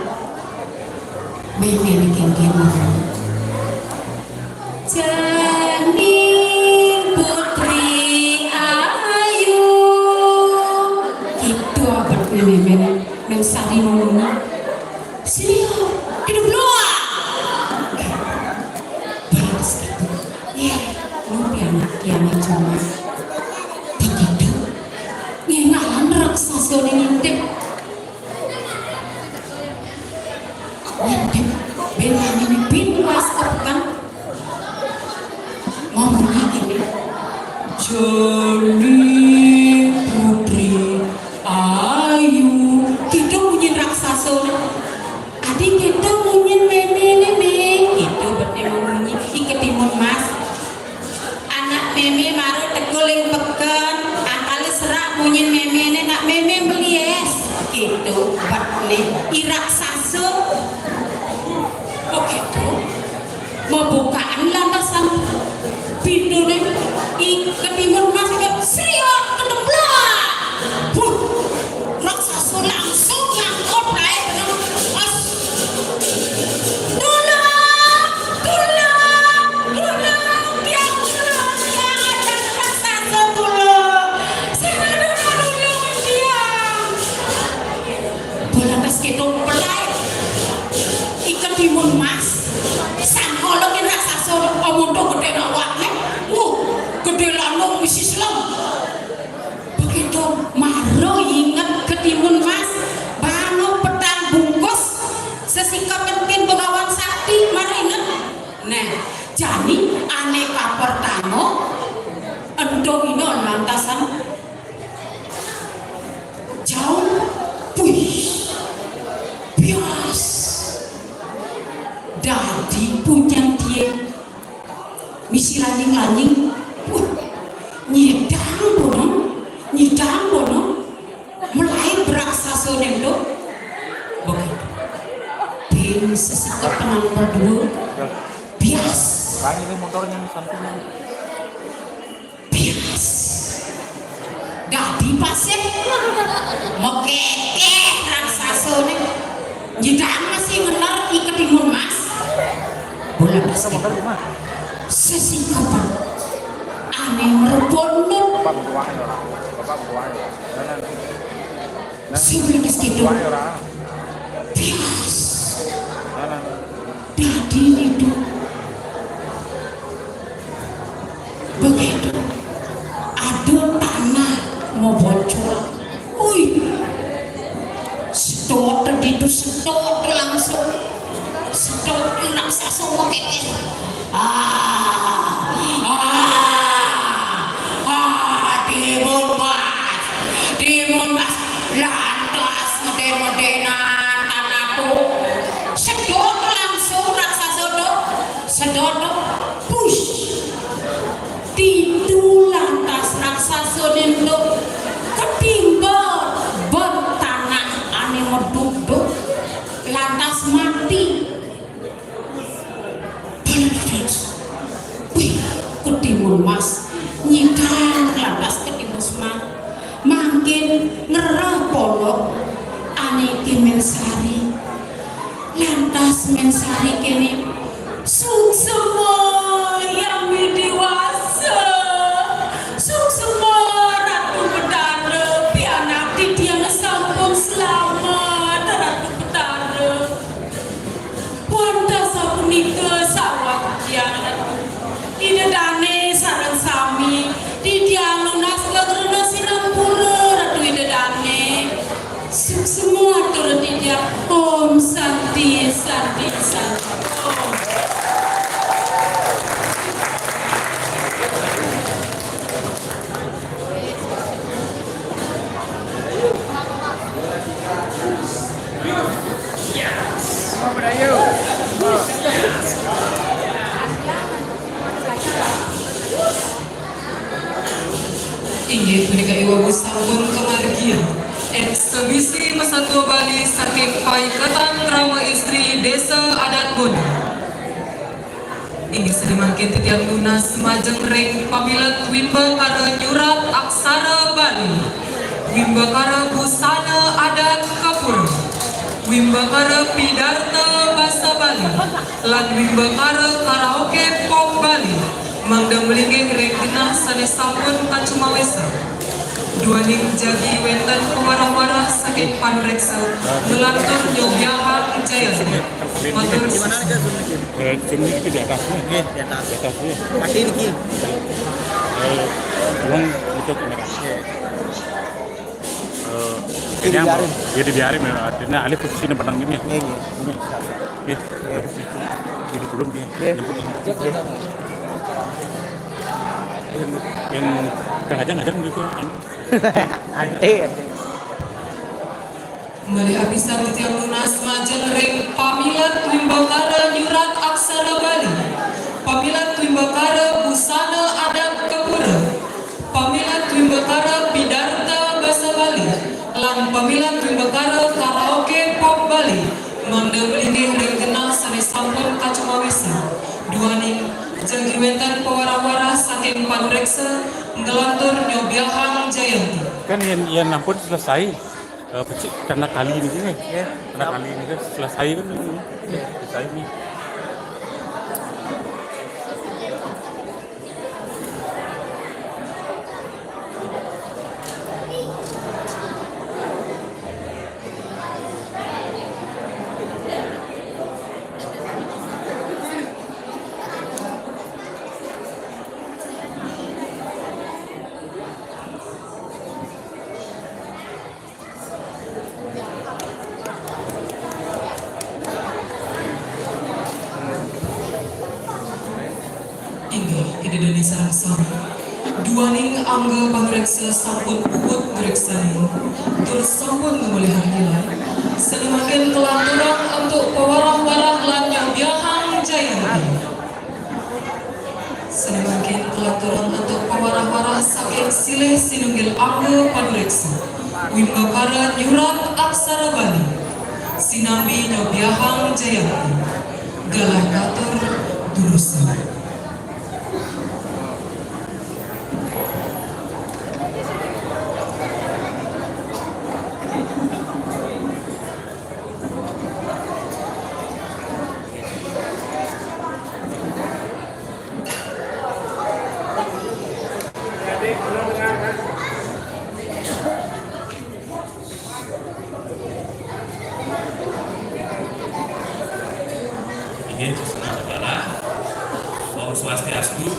Memiliki gimana? Janing putri ayu. Itu apa memang mengsari nona. Sini, hidup luar. Yang cuma begitu ngengalan raksasa ngintip benar ini pinwas kan ngomongnya ini Janing putri ayu kita punya raksasa adik kita punya meme itu berarti ngomongnya ketimun mas meme maru teguling peken akali serak munyin meme ini nak meme belies gitu buat nih iraksasa begitu mau bukaan lantasan pintu nih ketimun mas serius ketemplak raksasa langsung ngangkut naik mas timun mas sangkolongin raksasa omonto gede nawaknya gede lanung misi selam begitu maru inget ketimun mas bangun petang bungkus sesikap penting pengawan sakti mana inget nah jadi aneka pertama endo ino lantasan jauh bias dadi punyang dia misi laning nyidang bono mulai beraksasa nendo begitu bin sesikap tenang berdua bias ini motornya di sampingnya bias dadi pasir mekeke raksasa nih nyidang masih ngelar ketimun mas bola basket sesingkapan aneh merebonut sebelum itu bias dadi itu begitu ada tanah mau bocor sedot itu sedot langsung sedot raksasa mekeke timun mas lantas meden-medenan tanahku sedot langsung raksasa sedot push tidu lantas raksasa nendo ketimba bertanah ane meduk lantas mati ketimun mas nyidang lantas ketimun mas makin ngerah polo ane ki mensari lantas mensari kene suksema yang dewasa suksema ratu betara pianak titiang sampun selamat ratu betara Santi, Santi, Santi. Oh. Inggih punika iwabu sampun kemargian eksebisi Masa Tua Bali saking Paikatan Rama Istri Desa Adat Bono. Inggih sedemangkin titiang lunas majeng ring pamilat Wimbakara Nyurat Aksara Bali, Wimbakara Busana Adat Kapura, Wimbakara Pidarta Basa Bali, lan Wimbakara Karaoke Pop Bali. Mangda melinggih ring genah sanes sampun kacumawesa. Duaning jagi wenten pewarah-warah saking panreksa melantur Yogyakarta Jaya. Matur Di mana aja zoom Zoom di atasnya. Oke, di atas. Di atasnya. Pasti ini. Uang untuk mereka. Dibiarin. Ya dibiarin. Nah, alih posisi benang ini. Ini. Jadi belum dia. Yang kadang-kadang gitu. Ante. Melihat bisa titiang lunas majeng ring pamilat Wimbakara Nyurat Aksara Bali, pamilat Wimbakara Busana Adat Kapura, pamilat Wimbakara Pidarta Basa Bali, lan pamilat Wimbakara Karaoke Pop Bali. Mangda melinggih ring genah sanes sampun kacumawesa. Duaning jagi wenten pewarah-warah saking panreksa ngelantur Yogyakarta Jayanti. Kan yang nampun selesai. Karena kali ini kan, karena kali ini kan selesai kan ini, selesai ini. Ide dani sarang sama duaning angga pangreksa sampun puput greksani tur sampun memelihar kilai sedemakin kelanturan untuk pewarah-warah lan Yogyakarta Jayanti. Sedemakin kelanturan untuk pewarah-warah saking silih sinunggil angga pangreksa Wimbakara Nyurat Aksara Bali sinambi Yogyakarta Jayanti galah katur durusan. Ini adalah Om Swastiastu.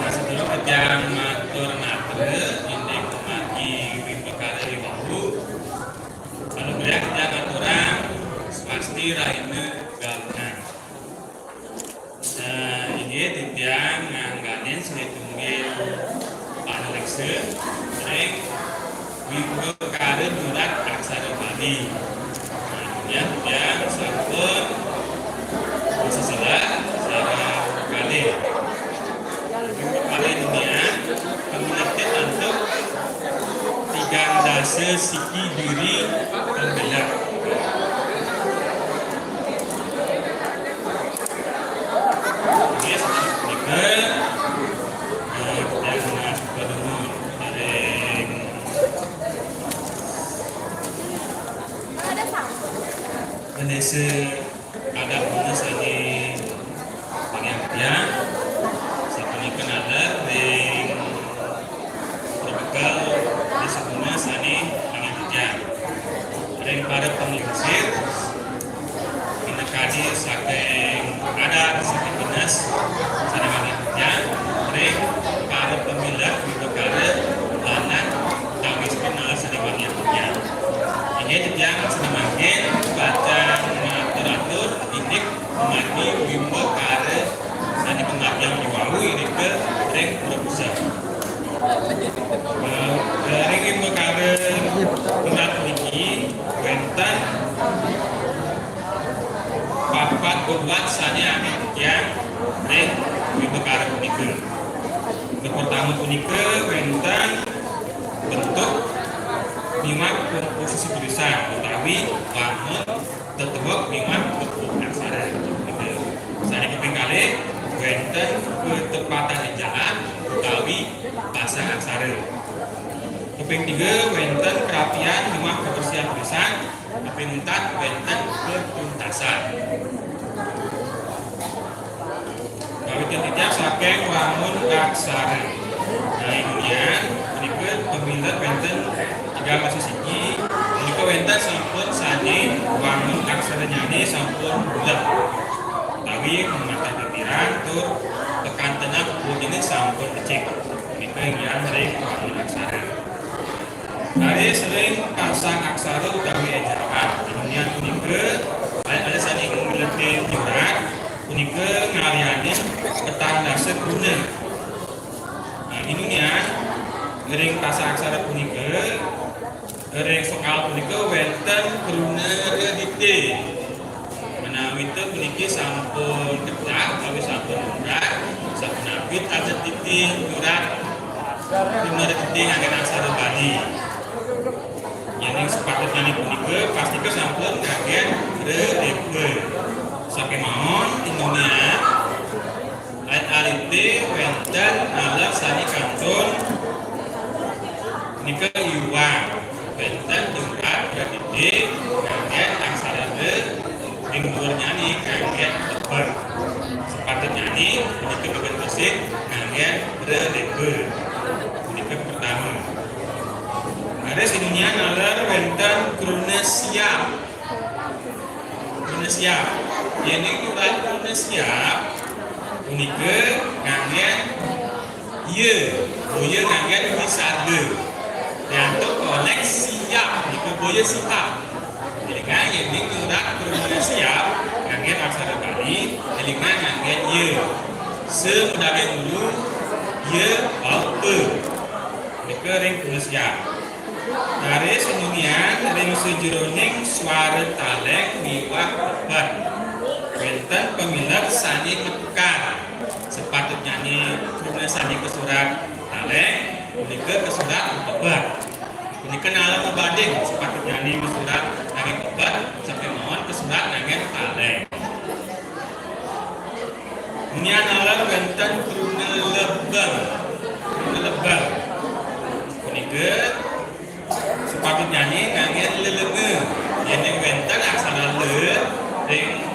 Sebelum kejang matur natre indek kemaki Wimbakara Iwahu. Kalau beliau kejang aturan swasti raine galungan. Ini titiang ngangganin setunggil panreksa ring Wimbakara Nyurat Aksara Bali. Yang sampun setelah secara kali dunia penelitian untuk 3 siki diri pembelak. Ini sedikit yang masuk ke dulu dari Indonesia ada bonus ini pengertian sepenuhnya ada ring berbekal di sebelumnya ini pengertian ring para pengingsir pinakadi saking ada saking dinas sana pengertian ring para pemilah berbekal anak kami sebenarnya sedang pengertian ini titiang sedemakin baca teratur indik mati bimbo kare sani pengajian diwawu ini ke ring berbesar ring bimbo kare berat ini wentan papat buat sani angin titiang ring bimbo kare uniknya pertama uniknya wentan bentuk mimak posisi tulisan utawi lamun tetebok mimak bentuk aksara sani keping kali wenten ketepatan ejaan utawi pasang aksara keping tiga wenten kerapian mimak kebersihan tulisan keping empat wenten ketuntasan kawitan tidak saking wangun aksara nah ininya ini pemilihan wenten tiga masih segi ini wenten sampun sani wangun aksara nyani sampun bulat tapi memata pikiran tur tekan tengah pun ini sampun kecil ini yang sering wangun aksara dari sering pasang aksara utawi ejaan ini unika ada sani mengerti jurat unika ngaliani petanda seguna nah ini ngering pasang aksara unika ring soal punika wenten kruna dite menawi teu puniki sampun kedah tapi sampun murah sapunapit ada titik murah dina titik angin aksara Bali yang sepatutnya punika pasti ke sampun kaget re saking mawon Indonesia alite wenten alat sani kantun nika iwang wenten jurat gede kaget aksara de ing dhuwur nyani kaget teber sepatutnya nyanyi nika bagian musik kaget re nika pertama ada sinunya nalar wenten kruna siap ini jurat kruna siap unika kaget ye boye kaget bisa de yang tu konek siap di keboya siap dengan ini jurat kruna siap kaget aksara Bali dengan kaget ye sebenarnya dulu ye auto nika ring kruna siap dari senyumian ring sejeroning suara talek miwah lebat wenten pemilik sani ketukar sepatutnya nyanyi kruna sani ke surat talek unika ke surat lebat unika nalar ngebading sepatutnya nyanyi ke surat nangin lebat sampai mohon ke surat nangin talek unia nalar wenten kruna lebal unika sepatutnya nyanyi nangin lelenge yang wenten aksara le ring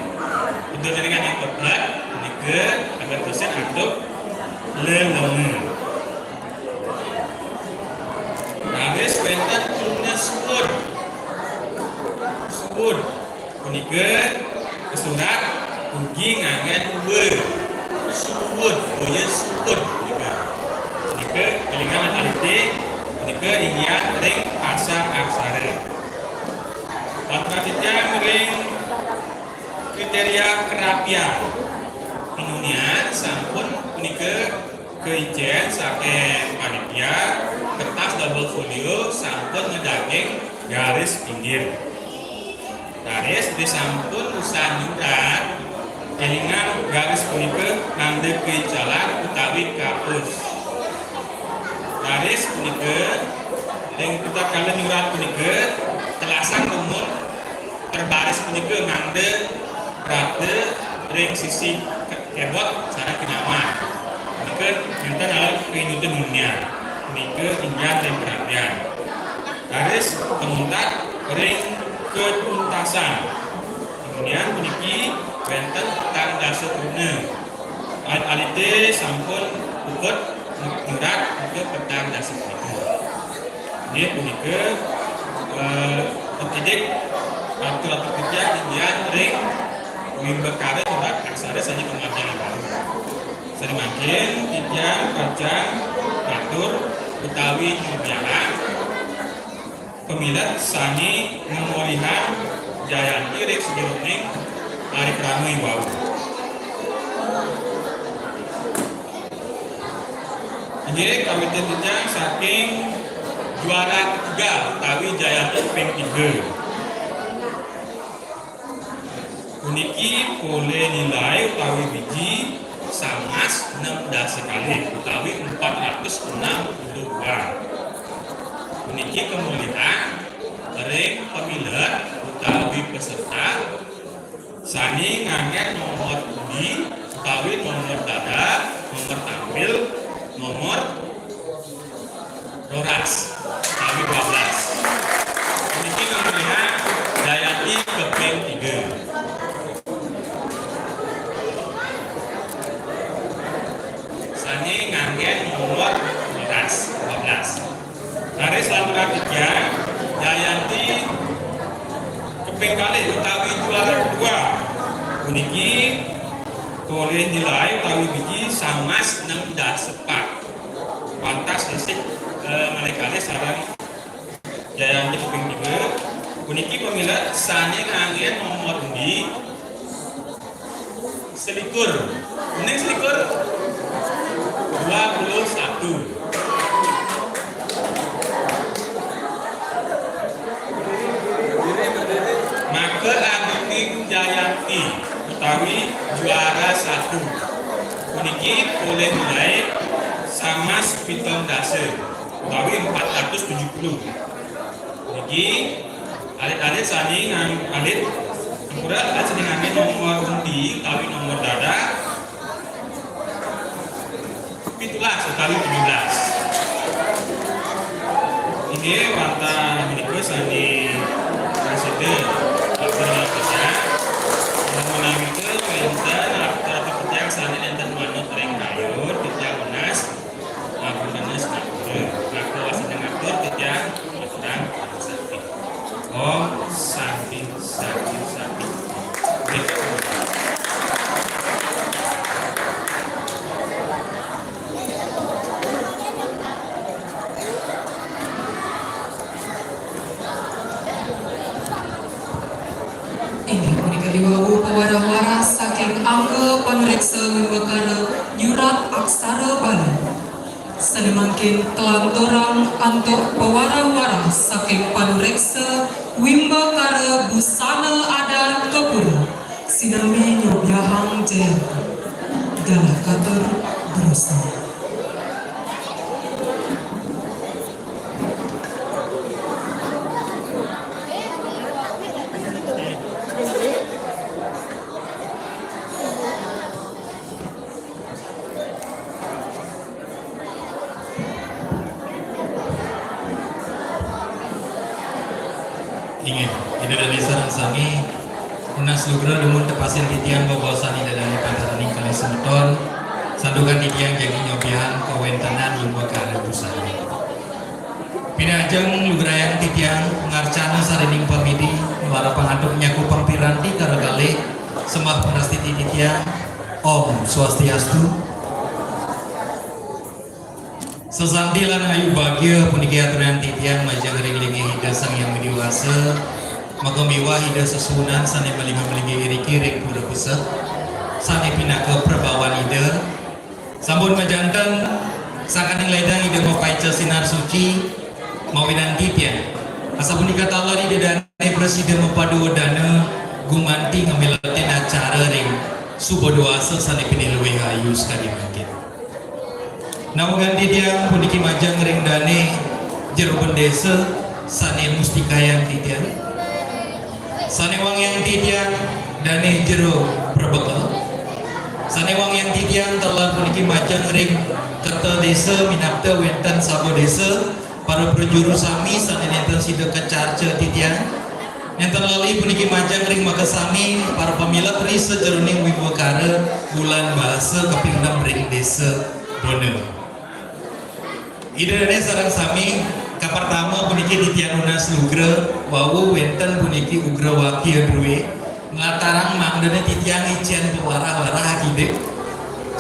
untuk dengan yang tepat unika agar dosen untuk lelenge habis wenten kruna sebut unika kesurat ugi ngangen we sebut boya sebut unika kelingan alite unika ingin ring pasang aksara kontra ring kriteria kerapian inunian sampun unika keijen saking panitia kertas double folio sampun ngedaging garis pinggir garis disampun usaha nyurat kelingan garis punika ngande ke jalan utawi kapus garis punika yang kita kalian nyurat punika telasang nomor terbaris punika ngande rata ring sisi kebot sareng kenyaman punika minta dalam kehidupan dunia punika tinggal ring perhatian garis kemuntak ring ketuntasan kemudian puniki wenten tanda sekruna alite sampun ukut nyurat untuk petang dasar ini punika terdidik atur kerja kemudian ring berkarya surat aksara saja pengajian baru sering makin tidak baca atur utawi biara pemilat sani memolihan Jayanti rek sejeroning hari keramai wau. Ini kawitnya saking juara 3 utawi Jayanti ping 3. Uniki boleh nilai utawi biji sangas 16 kali utawi 462. Uniki kemuliaan ring pemilat utawi peserta sani ngangge nomor undi utawi nomor dada, nomor tampil, nomor roras utawi 12. Uniki kemuliaan Jayanti keping 3. Sani ngangge nomor 12. Dari selanjutnya 3 Jayanti keping kali utawi juara 2. Uniki boleh nilai utawi biji sangas 16 sepak. Pantas isik malekale sarang Jayanti keping 3. Uniki pemilat sani ngangge nomor undi selikur. Unik selikur 21. Maka Agung Jayanti utawi juara 1. Uniki boleh nilai sama sepitong dase utawi 470. Uniki alit-alit sani alit akurat alit sani ngangge nomor undi utawi nomor dada 17 utawi 17. Ini wanta menika sani presiden Abdurrahman namun itu wenten atau pekerjaan sani enten manut ring kayur kerjaan unas ngapuntenes ngatur ngaku wasina ngatur kerjaan aturan sakti om sakti Diwawu pewara-wara saking angga panureksa wimbakara yurat aksara Bali. Sanemangkin kelantorang antuk pewara-wara saking panureksa wimbakara busana adat Kepura sinami nyobyahang jaya dalam katur berusaha. Ini dari sarang sami unas lugra lumun tepasin titiang babawasani dadani pantaraning kali semeton sandukan titiang jadi nyobihan kawentanan lumba kare busani pinajeng lugrayang titiang ngarcana sarining pamidi melara pangaduk nyaku pampiranti karo kali sembah penastiti titiang Om Swastiastu. Sesantilan ayu bahagia puniki aturan titiang majang ring-ringi hida sang yang mediwasa maka miwa hida sesunan sane melingi-melingi iriki ring pura pusat sane pinaka perbawan hida sambun majantan sakaning ledang hida mapaica sinar suci mawinan titiang asa punika tala hida dana presiden mapadu dana gumanti ngamilatin acara ring subodoasa sane pinilwi hayu sekali mungkin. Namun ganti dia puniki majang ring dane jero bendesa sane mustikayang titiang sane wang yang titiang dane jero berbekal sane wang yang titiang telah puniki majang ring kata desa minakta wentan sabo desa para berjuru sami sane nenten sida kecarce titiang nenten lali puniki majang ring maka sami para pemilat ri sejeroning wibakara bulan bahasa kaping 6 ring desa Bono. Ida dene sarang sami kapertama puniki titiang unas lugra wawu wenten puniki ugra wakil duwe ngatarang mangdene titiang ician pewara-wara hakide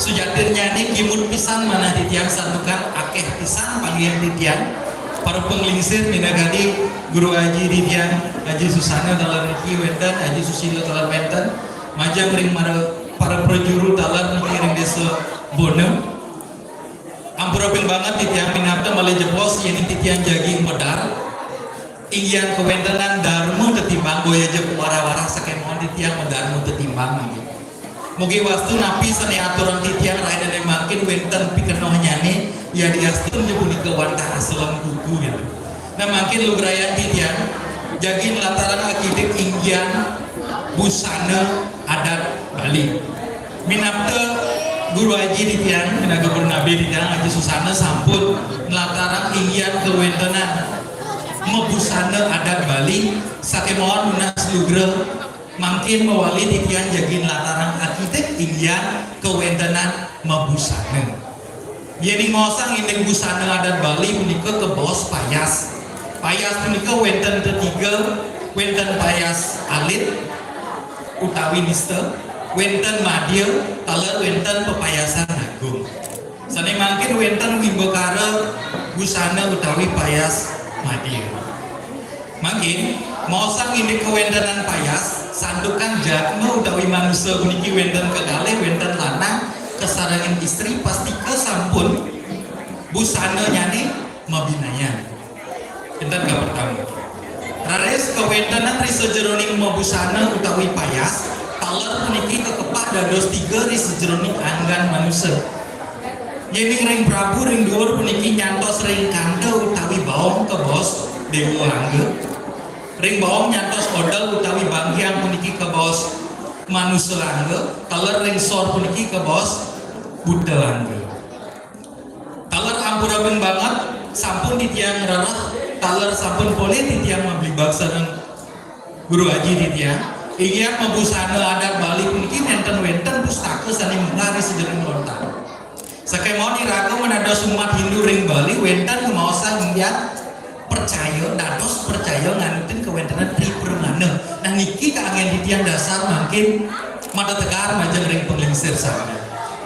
sujatir nyani kimut pisan mana titiang santukan akeh pisan panggilan titiang para penglingsir minagadi Guru Haji Didian Haji Susana dalam niki wenten Haji Susilo dalam wenten majang ring para prajuru dalam niki ring desa Bonem ampura ping banget titiang minapta malih jebos yen titiang jagi medar inggian kewentenan darmu tetimbang goya je wara-wara sakemon titiang medarmu tetimbang gitu. Mugi wastu napi seni aturan titiang rakyat yang makin wenten pikenoh nyane ya diastun nyebuni ke wantah aselam kuku gitu. Nah makin lugrayan titiang jagi lataran akidik inggian busana adat Bali minapta Guru Haji titiang minaga bernabi titiang Haji Susana sampun lataran inggian kewentenan mebusana adat Bali sakemon munas lugra makin mewali titian jagin lataran arsitek inggian kewentenan mebusana jadi ngosang indeng busana adat Bali menika ke bos payas menika wenten ketiga wenten payas alit utawi nista wenten madya taler wenten pepayasan agung sane makin wenten wimbekara busana utawi payas madya makin mosang ini kewentenan payas sandukan jatma utawi manusia puniki wenten kekalih wenten lanang kesarangan istri pasti kesampun busana nyane mabinayan enten ka pertama rares kewentenan risejeroning mabusana utawi payas taler puniki kekepak dados 3 risejeroning anggan manusia jadi ring Prabu ring dhuwur puniki nyantos ring kanda utawi baong ke bos dewa langga ring baong nyantos odol utawi bangkyang puniki ke bos manusia langga taler ring sor puniki ke bos Buddha langga taler ampura ben banget sampun titiang rarah taler sampun boleh titiang mabli baksaran Guru Haji titiang ingin mebusana adat Bali puniki nenten wenten pustaka sani mengari sejereng lontar sakemon iraga menados umat Hindu ring Bali wenten kemaosan inggian percaya dados percaya nganutin kewentenan tripermana nah niki kaangen titiang dasar makin mata tegar majeng ring penglingsir sana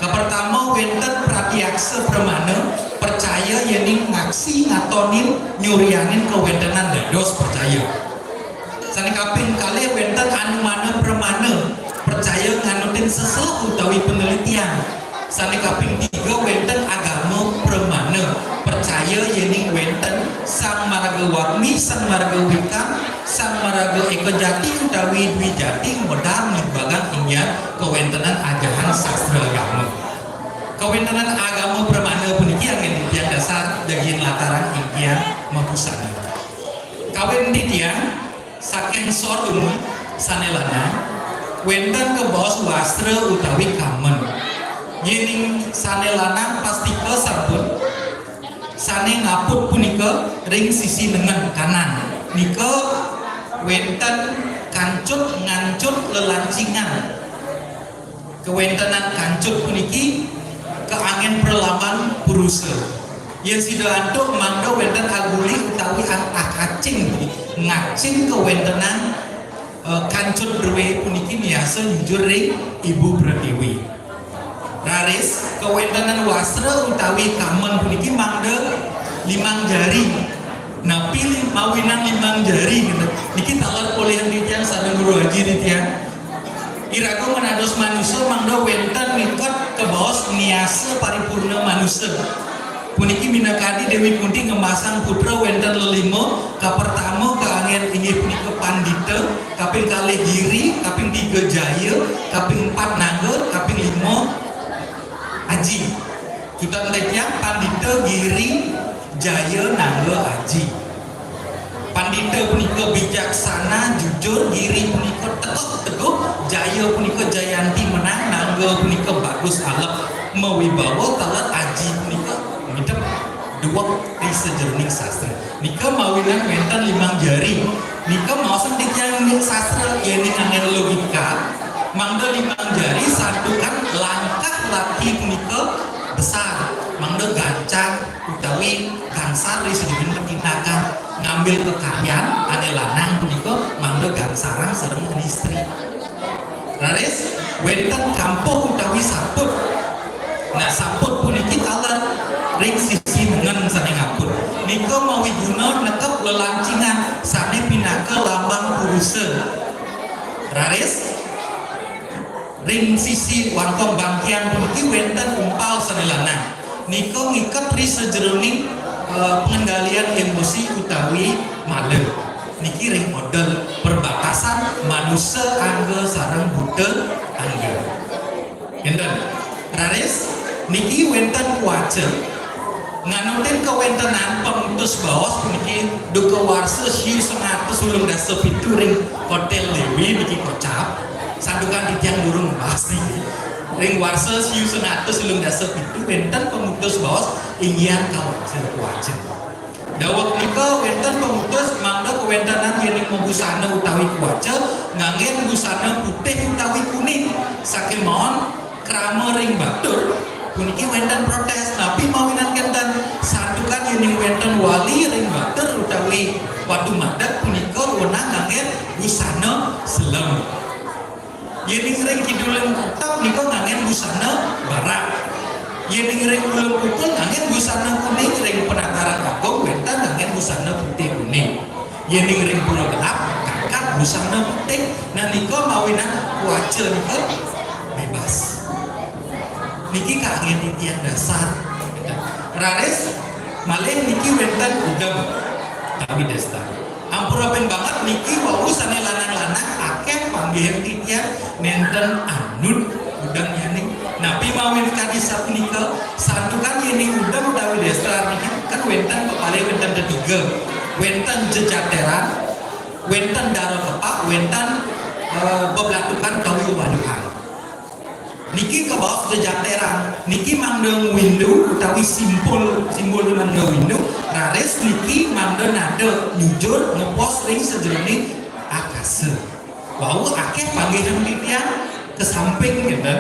kepertama wenten pratiaksa permana percaya yening ngaksi ngatonin nyurianin kewentenan dados percaya sani kaping kali wenten anu mana permana percaya nganutin sesuatu utawi penelitian sani kaping 3 wenten agama permana percaya yening wenten sang marga warmi sang marga wikang sang marga eko jati utawi dwi jati modal bagang inggian kewentenan ajaran sastra agama kewentenan agama permana puniki angin titiang dasar jagin lataran inggian mabusana kawin titiang saking sor umum sanelana wenten ke bos wastra utawi kamen yening sanelana pasti ke sampun sane ngaput punika ring sisi lengan kanan nika wenten kancut ngancut lelancingan kewentenan kancut puniki keangin perlaman purusa yang sida antuk mangga wenten aguli utawi akacing ngacing kewentenan kancut berwe puniki niasa jujur ring Ibu Pratiwi raris kewentenan wasra utawi kamen puniki mangga 5 jari nah pilih mawinan 5 jari gitu niki talar polihan titiang sadang Guru Haji titiang iraga menados manusia mangga wenten mikot ke bawah niasa paripurna manusia puniki minakadi Dewi Kunti ngemasang putra wenten lelimo kapertama keangin inggih punika pandita kaping kalih giri kaping 3 jaya kaping 4 naga kaping 5 Aji kita tetiang pandita giri jaya naga aji pandita punika bijaksana jujur giri punika teguh jaya punika jayanti menang naga punika bagus alep mewibawa talat aji punika ngidep dua di sejernih sastra nika mawinan wenten 5 jari nika mau titiang sastra yening angin logika mangda 5 jari santukan langkah laki punika besar mangda gancang utawi gangsar di sedikit tindakan ngambil kekayaan ane lanang punika mangda gangsarang sareng istri raris wenten kampuh utawi saput Nah sampun puniki taler ring sisi dengan sane ngapun niko mawi guna nekep lelancingan sane pinaka lambang kuruse raris ring sisi wantong bangkian puniki wenten umpal sane lanang niko ngiket ri sejeroning pengendalian emosi utawi male niki ring model perbatasan manusia angge sareng budel angge enten raris niki wenten kuace nganutin kewentenan pemutus bawas puniki duka warsa siu 100 ulung dasa pitu ring hotel Dewi niki kocap sandukan titiang durung pasti ring warsa siu 100 ulung dasa pitu wenten pemutus bawas inggian kawace kuace dawak nika wenten pemutus mangda kewentenan yang busana utawi kuace nganggen busana putih utawi kuning saking mohon krama ring batur puniki wenten protes tapi mawinan kenten sandukan yang wenten wali ring batur utawi wadu madat punika wenang nganggen busana selem yening ring kiduleng kutap nika nganggen busana barak yening ring ulung pukul nganggen busana kuning ring penataran agung wenten nganggen busana putih kuning yening ring pulau gelap kakak busana putih nah nika mawinan kuace nika bebas niki kaget titian dasar raris malih niki wenten udang tapi desta ampura ben banget niki wau sane lanang-lanang akeh panggihan titian nenten anun udang yani nabi mawin kadi sapunika santukan ini udang utawi desta niki kan wenten kepale wenten ketiga wenten jejateran wenten darah kepak wenten beblatukan kayu waduhan niki ke bawah sejahteran niki mandeng windu utawi simbol mandeng windu raris niki mandeng nada jujur ngepos ring sejeroning akase wau akeh panggilan titian ke samping gitu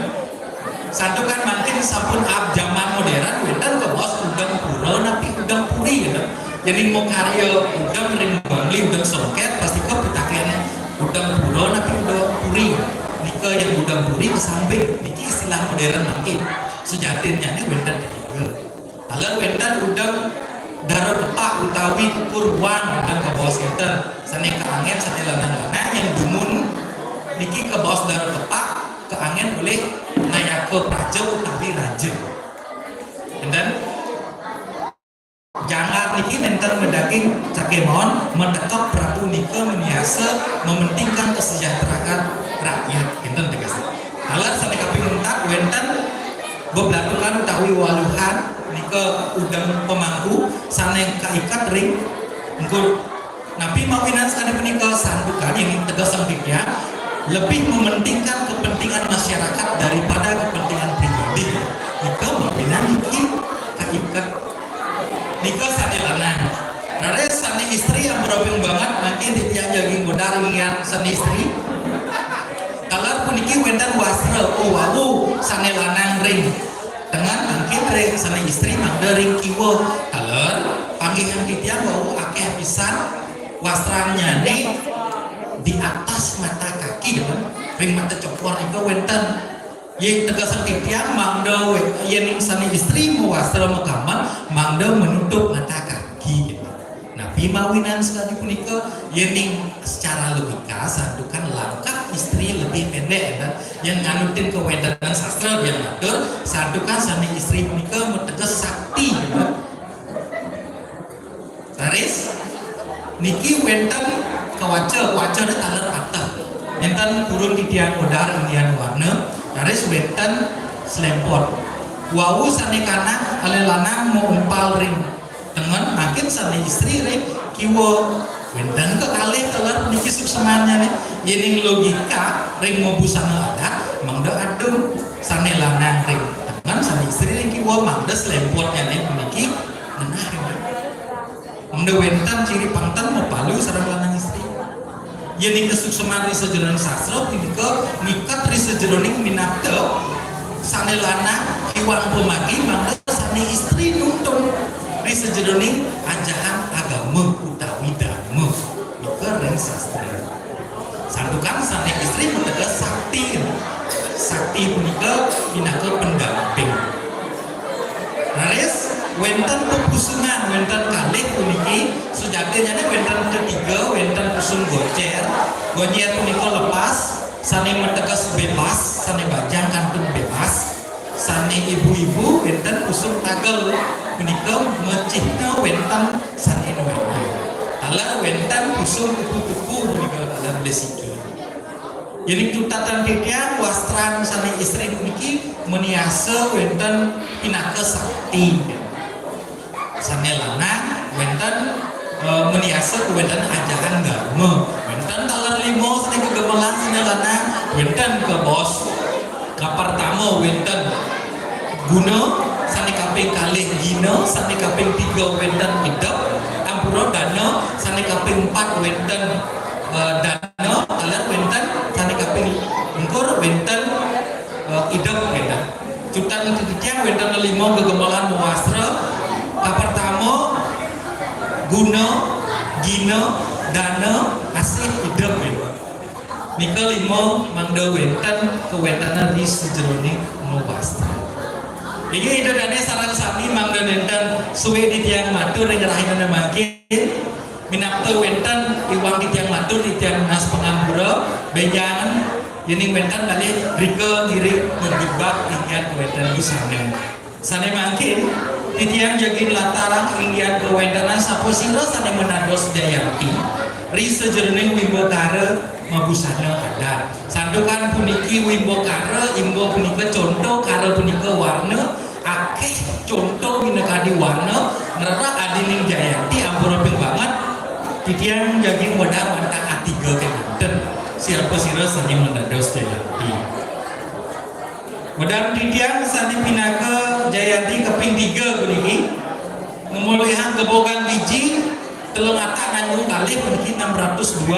santukan makin sampun ab zaman modern wenten ke bawah udang pura napi udang puri gitu jadi mau karya udang ring bangli udang songket pasti ke pitakiannya udang pura napi udang puri nika yang udang puri ke samping niki istilah modern mungkin sejatinya ini wenten ketiga kalau wenten udang darah tepak utawi kurwan udang ke bawah enten sane ke angin sane lanang-lanang yang dumun niki ke bawah darah tepak ke angin boleh naik ke praja utawi raja dan jangan niki nenter mendaging cakemon mendekap Prabu nika meniasa mementingkan kesejahteraan rakyat enten tegas alat sane kapinguntak wenten beblatukan utawi waluhan nika udang pemangku sane kaikat ring engko nabi mawinan sane punika sandukan yang tegas sampingnya lebih mementingkan kepentingan masyarakat daripada kepentingan pribadi nika mawinan niki kaikat nika sane lanang rares sane istri yang berobeng banget nanti titian jaging bodar ingat sane istri kalau puniki wenten wasra wau sane lanang ring dengan mungkin ring sane istri mangda ring kiwa kalau panggilan titian wau akeh pisan wastranya nih di atas mata kaki kan ring mata cokor itu wenten yang tegasan titian mangda yen sane istri mau wasra mekaman mangda menutup mata kaki nabi mawinan sekali punika yening secara logika sandukan langkah istri lebih pendek dan yang nganutin kewendanan sastra yang ngatur sandukan sane istri punika metegas sakti taris niki wenten kawaca de taler atah enten kurun titian kodar indian warna taris wenten selempot wau sane kana ale lanang mau umpal ring dengan makin sane istri ring kiwa wenten kekalih teler niki suksemannya nih yening logika ring mau busana adat mangda adem sane lanang ring dengan sane istri ring kiwa mangda selempotnya nih niki menah mangda wenten ciri pangtan mau palu sareng lanang istri yening kesukseman ri sejeroning sastra punika nikat ri sejeroning minakta sane lanang kiwan pemagi mangda sane istri nuntun ri sejeroning ajaran agama utawi dharma nika ring sastra santukan sane istri metegas sakti punika minangka pendamping wenten pepusungan wenten kalih puniki sejatinya wenten ketiga wenten pusung gocer punika lepas sane meteges bebas sane bajang kantun bebas sane ibu-ibu wenten pusung tagel punika mecihna wenten sane nuwene ala wenten pusung kupu-kupu punika dalam desiki. Jadi tutatan titian wastran sane istri puniki meniasa wenten pinaka sakti. Sane lanang wenten meniasa wenten ajaran dharma. Wenten talan limo sane kegemelan sane lanang wenten ke bos. Pertama wenten guna sane kaping kalih gina sane kaping 3 wenten hidup ampura dana sane kaping 4 wenten dana alat wenten sane kaping engkur wenten hidup wenten cutan titian wenten 5 kegemelan muasra pertama guna gina dana asih hidup wenten nika 5 mangda wenten kewentanan di sejeroning muasra. Iki itu dane sarang sami mangda nenten suwe di tiang matur yang rahina makin minapte wenten iwang di tiang matur di tiang nas pengambura bejangan yening wenten balik rike diri menjebak ingin kewenten busana sane makin di tiang jagin latarang ingin kewentanan sapo sira sane menados jayanti ri sejeroning wimbokara mabusana ada sandukan puniki wimbokara imbo punika contoh kara punika warna akeh contoh minakadi warna ngerara adining jayanti ampura ping banget titian jaging wadar mantang atiga kemanten siapa sira sani mendados jayanti wadar titian sani pinaka jayanti keping 3 puniki ngemulihan kebogan biji telung atak nanggung kalih puniki 602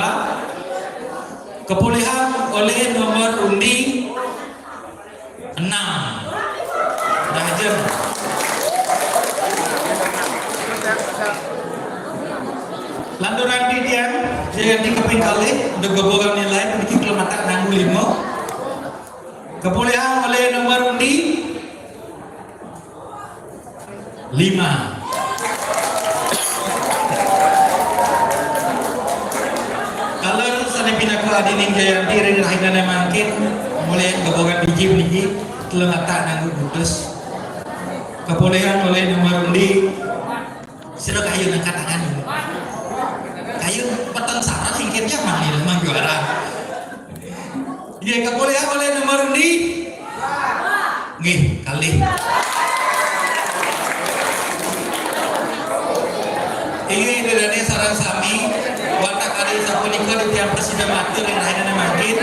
kepulihan oleh nomor undi 6 Rajem lanturan titian jayanti keping kalih untuk gebogan nilai puniki kelematak nanggung 5 kepulihan oleh nomor undi 5 pinaka adining jayanti ring rahidana mangkin mulai gebogan biji puniki telung atak nanggung putus kepolehan oleh nomor undi sira kayu nangkat tangan kayu peteng sarang singkirnya manggil mang juara dia kepolehan oleh nomor undi nggih kalih ini dari sarang sami watak kali sapunika di tiang presiden matur yang lainnya makin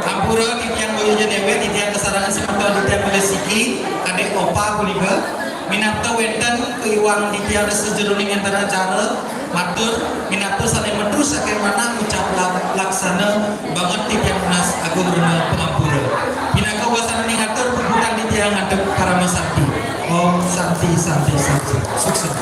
ampura di tiang boyonya dewe di tiang kesarangan sementara di tiang melesiki kadek opa punika minapta wenten keiwang di tiang sejeroning antara cara matur minapta saling medus akhir mana ucap laksana banget di tiang nas agung runa pengampura minaka wasana ningatur perbuatan di tiang ngadep para masakti om santi santi santi sukses.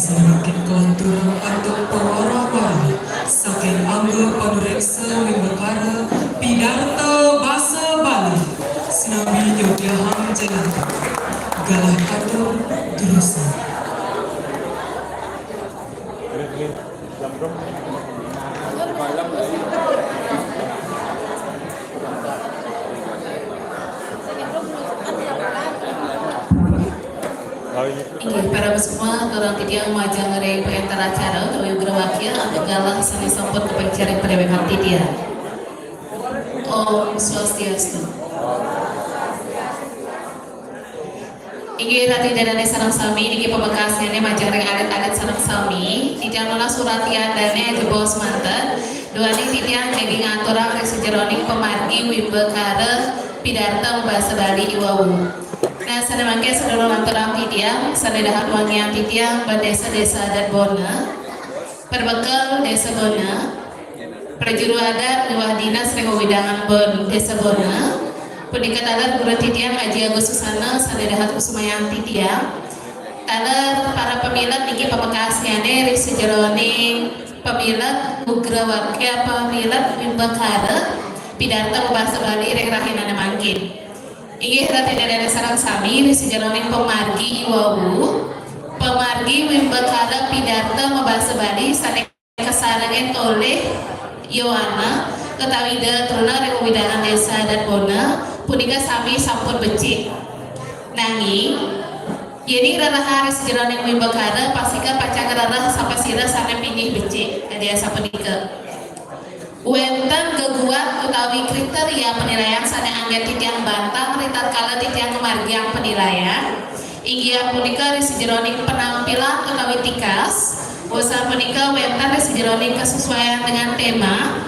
Semakin kelanturan untuk pewara-wara saking angga panureksa wimbekara pidarta basa Bali sinambi Yogyakarta Jelanta galah katur durusan para semua orang tidiang majang ngere pengantar acara atau wakil atau galah sani samput kepencari perewekan tidiang Om Swastiastu. Inggih rati dadane sareng sami niki pemekasane majang reng adat-adat sareng sami tidiang nona suratian dane jebos manten duaning tidiang jadi ngaturang rek sejeroning pemargi wimbekara pidarta bahasa Bali iwawu. Nah, sana mangke saudara lanturang tidiang, sana dahat wangian tidiang, desa-desa adat bona. Perbekal Desa Bona, Prajuru Adat Luah Dinas Rengowidangan Bon Desa Bona, Pendikat Adat Guru Titian Haji Agus Susana Sanedahat Kusumayang Titian, Taler para pemilat niki pamekasnya Risi Jeroning pemilat Bugra Wakya pemilat Wimbakara Pidarta Bahasa Bali Rek Rahinana Mangkin. Inggih rati dari sarang sami Risi Jeroning pemargi Iwawu pemargi Wimbakara Pidarta Bahasa Bali sane kesarangan oleh Yohana Ketawida Truna Rekowidangan Desa dan Bona punika sami sampun becik nanging ini rara Haris Jeroning Wimbakara pasika pacang rara sampai sira sana pinih becik dia sapenika wenten geguat utawi kriteria penilaian sana angget titiang bantang ritat kala titiang kemargiang penilaian inggih punika Risi Jeroning penampilan utawi tikas usaha punika wenten Risi Jeroning kesesuaian dengan tema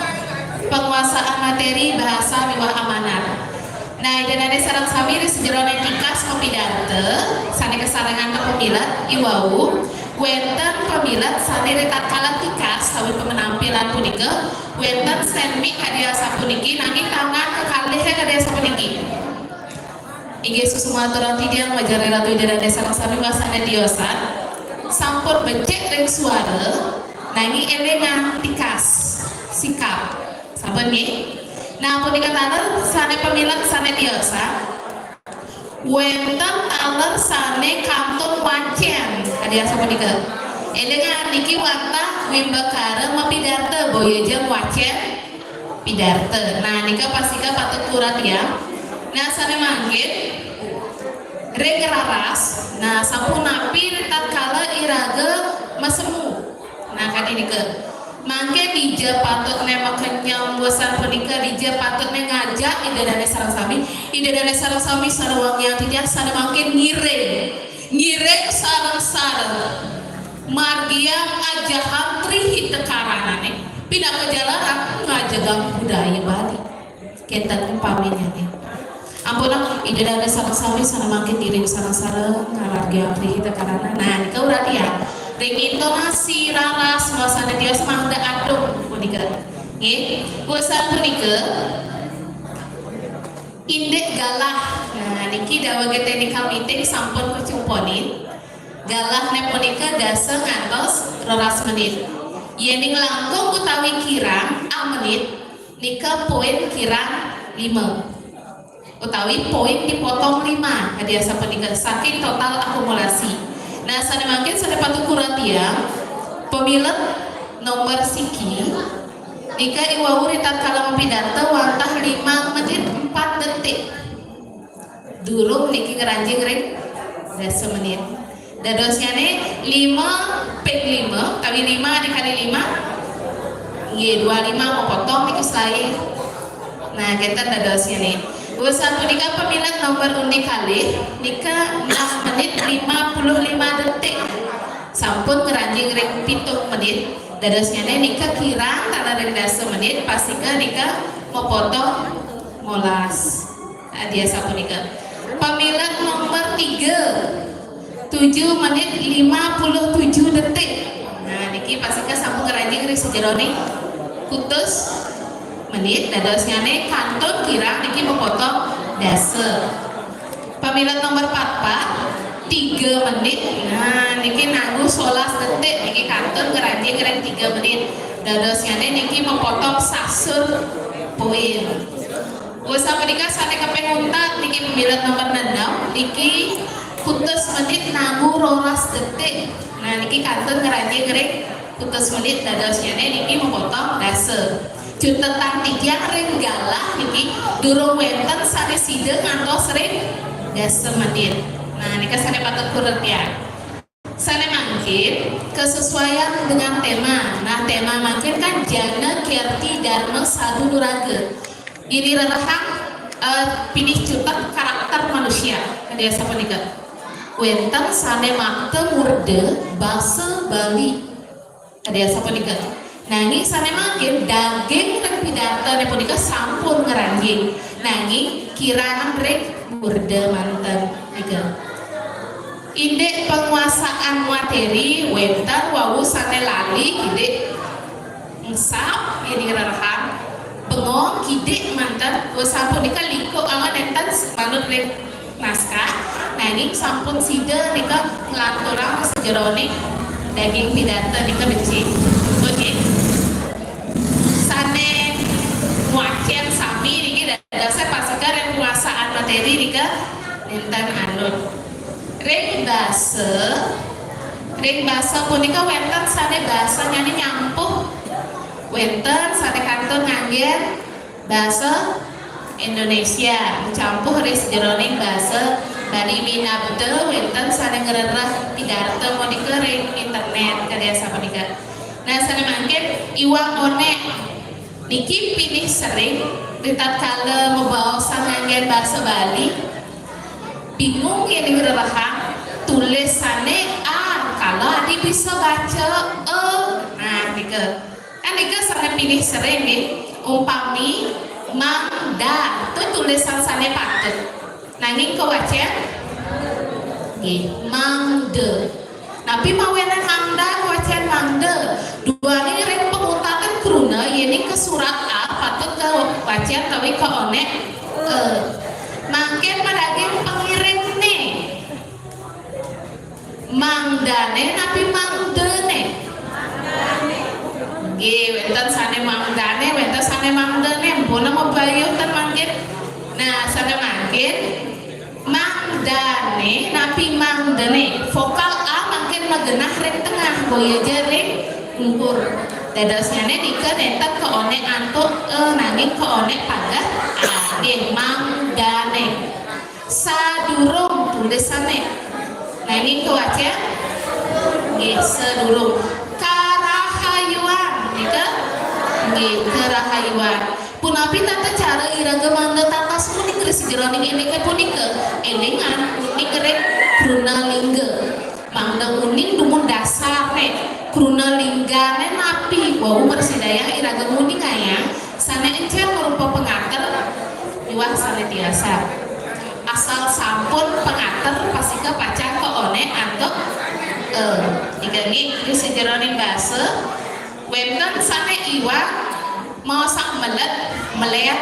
penguasaan materi bahasa miwah amanat. Nah, dan ada sarang sami Risi Jeroning tikas pepidante sane kesarangan pemilat iwau wenten pemilat sane retat kala tikas sawi pemenampilan punika wenten senmi kadia sapuniki nanging tangan kekalih kadia sapuniki inggih susumaturan tidiang wajare ratu dan ada sarang sami wasana diosan sampur becek ring suara nanging elengan tikas sikap saben nggih. Nah, punika taler sane pemilat sane tiasa. Wenten taler sane kantun wancen. Kadia sapunika. Elengan niki wata Wimbakara mapidarta boyejeng wancen pidarta. Nah, nika pasika patut kurat ya. Nah, sane manggil reng raras. Nah, sampun napi tatkala iraga masemu. Nah, kadinika mangke dija patut nema kenyang bosan punika dija patut ngajak ida dan sarang sami sareng yang tidak sana mangke ngire sareng margian ajahan tri tekaranane pindah ke jalanan ngajagang budaya Bali kita paminya nih ampun ida dan sareng sami sana mangke diri sareng ngalargian tri tekaranane nah kau berarti ya ring intonasi raras suasana dia semangda aduk punika nggih bosan punika indek galah nah niki dawage technical meeting sampun kecumponin galah ne punika dasa ngantos 12 menit yening langkung utawi kirang menit nika poin kirang 5 utawi poin dipotong 5 kadiasa punika saking total akumulasi. Nah, sana makin sana patut kuratia pemilat nomor siki nika iwawu ritat kala mempidata wantah 5 menit 4 detik durung niki ngeranjing ring 10 menit dadosnya 5 pek 5 kali 5 dikali 5 iya 25 mau potong niki selai nah kita dadosnya nih usaha punika pemilat nomor undi kali nika 6 menit 55 detik sampun ngeranjing ring 7 menit dadosnya nika kirang tanda ring 10 menit pasika nika mau potong molas dia sapunika pemilat nomor 3 7 menit 57 detik nah niki pasika sampun ngeranjing ring sejeroning kutus menit dadosnya kantun kirang niki memotong dase pemilat nomor 44 3 menit nah niki nanggu 11 detik niki kantun ngeranjing ring 3 menit dadosnya niki memotong sasur poin usaha menikah sate kepenguntat niki pemilat nomor 6 niki kutus menit nanggu 12 detik nah niki kantun ngeranjing ring kutus menit dadosnya niki memotong dase tentang tiga ring galah niki durung wenten sane side ngantos ring 10 menit nah nika sane patut kurut ya sane mangkin kesesuaian dengan tema nah tema mangkin kan jana kirti dharma sadhu nuraga ini rerahang pilih cutek karakter manusia dia siapa nika wenten sane makte murde bahasa Bali dia siapa nika nangi sana makin daging dan pidata ne punika sampun ngeranjing nangi kiraan rek murda mantan nika Inde penguasaan materi wentan wawu sane lali kidengsap ini ngerahan bengong kide mantan sampun nika liko angan entan manut rek naskah nanging sampun sida nika ngelanturang sejeroni daging pidata nika becik oke sane muacian sami niki dasar pasakar yang penguasaan materi nika entan anut ring basa punika wenten sane basa nyani nyampuh wenten sane kantor nganggen basa Indonesia campur ris jeroning basa Bali Minabde wenten sane ngererah pidarto monika ring internet kadya sapunika. Nah sane mangke iwang one niki pilih sering ditatkala membawa nganggen basa Bali bingung ini ngererahan tulisannya kalau adik bisa baca nah nika kan nika saya pilih sering nih umpami mangda itu tulisan sana patut nanging kau baca mangde tapi mawenan mangda kau baca mangde dua ini rek pengutakan kruna ini ke surat A patut ke baca tapi ke onek makin padaging pengiring nih mangdane tapi mangdene wenten sane mangdane mpuna mabayuh tan mangkin nah sane mangkin mangdane tapi mangdene vokal A makin magenah rek tengah boya jering ngkur dadasnya nika nentak ke one antuk nanging ke one pagah adih mangdane sadurung tulisannya nanging ke waca sedurung karahayuan nika karahayuan punapi tata cara iraga mangda tata sunik ris jeroning ini ke punika elingan unik rek kruna lingga mangda uning dumun dasare kruna linggane napi wau bersidaya iraga uning kaya sana encer merupa pengantar iwah sane tiasa asal sampun pengantar pasika pacar ke one antuk digangi di sejeroning basa wenten sane iwah mau sak melet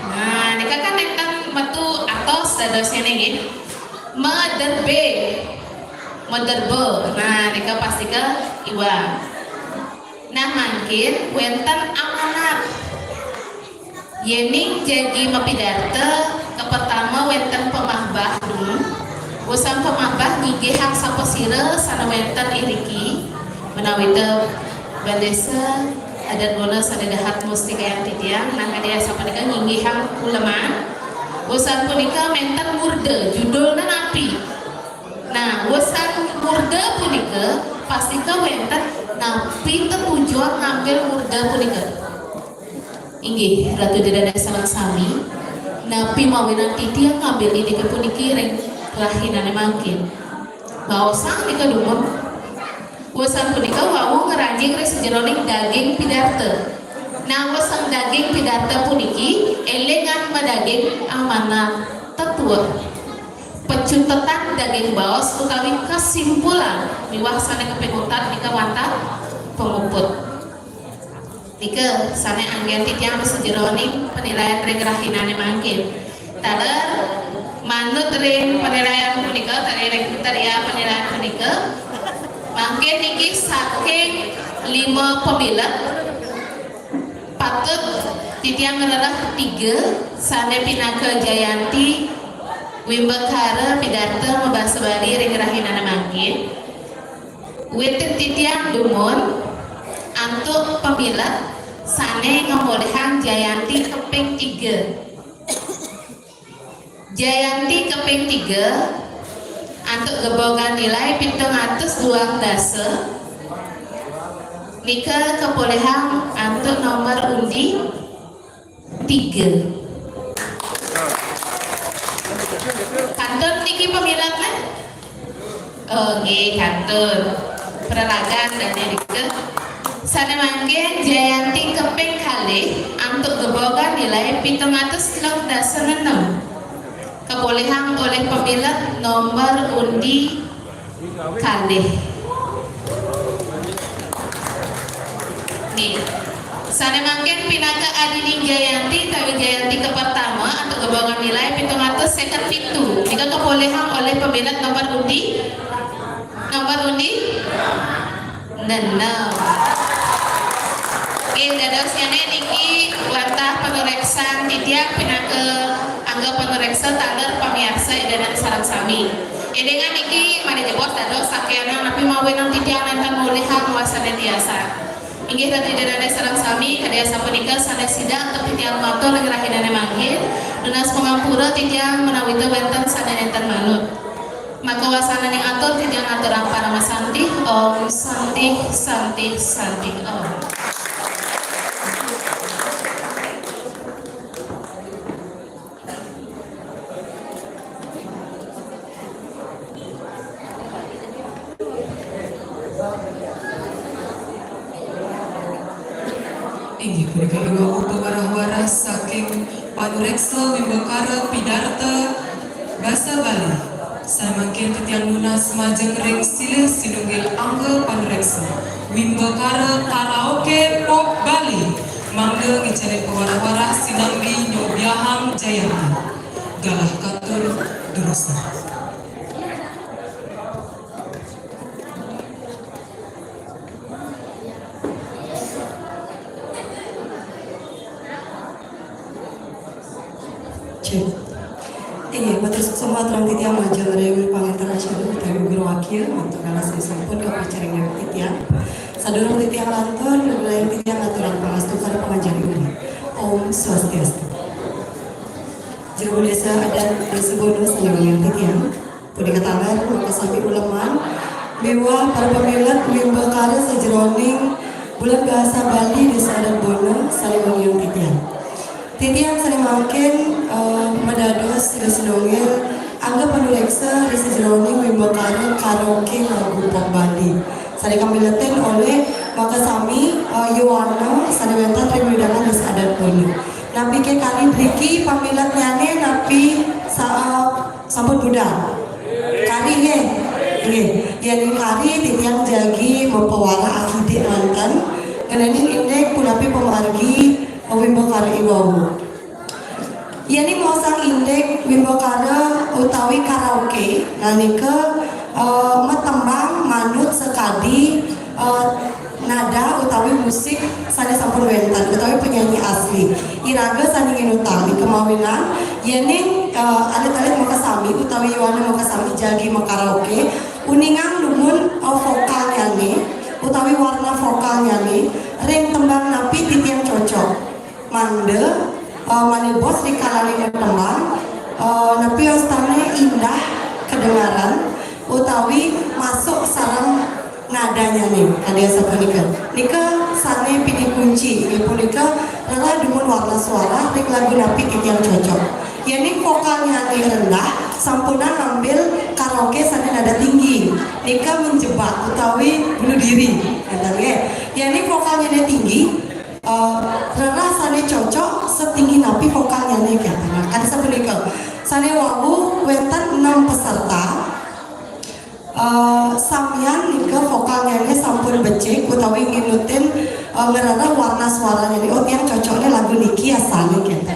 nah nika kan entan metu atos dadosnya nih mederbe nah nika pasika iwah nah mungkin wenten amanat yening jadi mapidarta ke pertama wenten pemahbah usang pemahbah gigi hak saposira sana wenten iriki menawita bandesa adat bona sadadahat mustika yang titiang nah kadia sapanika nginggi hang ulama usang punika menten murda judulna napi nah usang murda punika pastika wenten napi tujuan ngambil murda punika inggih Ratu Dedana Sarang Sami napi mawinan titiang ngambil ini ke puniki ring lahinane mangkin baosang nika dumon wasang punika wawu ngeranjing res sejeroning daging pidarta nah wasang daging pidarta puniki elengan madaging amanat tetua pecutetan daging baos utawi kesimpulan miwahsane kepengutan nika wantah penguput nika sane anggen titiang sejeroning penilaian ring rahinane mangkin tada manut ring penilaian punika tariya penilaian punika mangkin niki saking 5 pemilat patut titiang ngerah 3 sane pinaka Jayanti Wimbekara pidarta membahasa bali ring rahinana mangkin weten titiang dumun antuk pemilat sane ngomolehan Jayanti keping 3 Jayanti keping 3 antuk gebogan nilai 702 dasa nika kepolehan antuk nomor undi 3 kantor niki pemilatnya kantor peralagan dan nika sana mangke Jayanti keping kali antuk gebogan nilai 706 dasa 6 kebolehan oleh pemilat nomor undi Kalih. Nih, sana makin pinaka Adini Jayanti, tapi Jayanti ke pertama untuk kebanggaan nilai 750. Jika kebolehan oleh pemilik nomor undi 6. Oke, dadosnya niki latah pengureksan titiak pinaka angga pengureksan taler pamirsa dan sarang sami. Dengan niki mari jebos dados sakeana napi mawenang titiak nantan bolehan wasana tiasa. Inggih tadi dadane sareng sami kadaya sapunika sanes sidang teu titiang matur ngerahidane manggih lunas pangampura titiang menawi teu wenten sadanenten manut. Maka wasana ning atur titiang aturang parama santi om santi santi santi om. Inggih punika dua utuh warah-warah saking panureksa wimbakara pidarta basa Bali. Samangkin titiang lunas majeng ring silih sinunggil angga panureksa wimbakara karaoke pop Bali. Mangga ngicari pewarah-warah sinambi nyobiahang Jayanti. Galah katur durusan. Iya, betul semua terang titiang majeng ring pangantar nasional dari guru wakil untuk kalah sampun ke pacaring titiang. Sadurung titiang lantur lain titiang aturan pangastukar pengajar ini. Om Swastiastu. Juru desa adat desa bonus yang titiang. Pudi katalan maka sampai uleman biwa para pemilat wimba kara sejeroning bulan bahasa Bali desa adat bonus saling yang titiang. Titiang sering makin medados di senongil anggap penuliksa di sejeroning wimbakaran karaoke lagu pop Bali. Sari kami letin oleh maka sami Yowana sanawenta trimidangan desa adat Bali. Napi ke kali briki pamilat nyane napi sambut budal. Kali ye, yang kali titiang jagi mempewara akidik mantan. Kenanin indek punapi pemargi wimbakara iwawu. Yani mosang indek wimbakara utawi karaoke nalika metembang manut sekadi nada utawi musik sanes sampun wentan utawi penyanyi asli. Iraga sandingin utami kemawinan yani alit-alit makasami utawi Yowana makasami jagi makaraoke uningan lumun vokal yani utawi warna vokalnya nih ring tembang napi titiang cocok mande mani bos di kalani tembang napi ostane indah kedengaran utawi masuk sarang nadanya nih kadaya sapunika nika sane pidi kunci punika rela dumun warna suara ring lagu napi titiang cocok yani vokalnya nih rendah sampunan ngambil karaoke sane nada tinggi nika menjebak utawi bunuh diri yani vokalnya dia tinggi rela sane cocok setinggi napi vokalnya nih kan sepunika sane wawu wetan 6 peserta samyan nika vokalnya nih sampun becek utawi nginutin ngerana warna suaranya nih yang cocoknya lagu niki asane gitu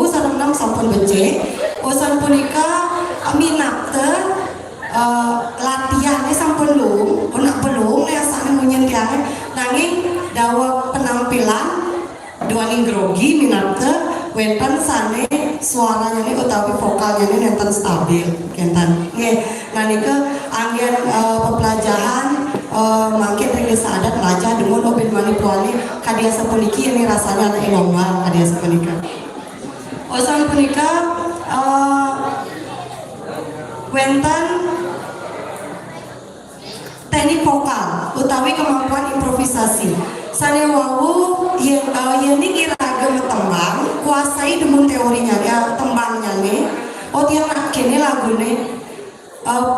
sareng 6 sampun becek osan punika minapte latihannya sampun belum belum ya asane munyen tiang nanging dawa penampilan duaning grogi minapte wenten sane suaranya nih utawi vokalnya nih nenten stabil kentan nggih nanika anggen pepelajaran mangke ring desa adat melajah dengan oben manipuali kadia sapuniki ini rasanya anak normal kadia sapunika osan punika wenten teknik vokal utawi kemampuan improvisasi sane wawu yani iraga tembang kuasai demun teorinya ya tembangnya nih tiang nak kene lagune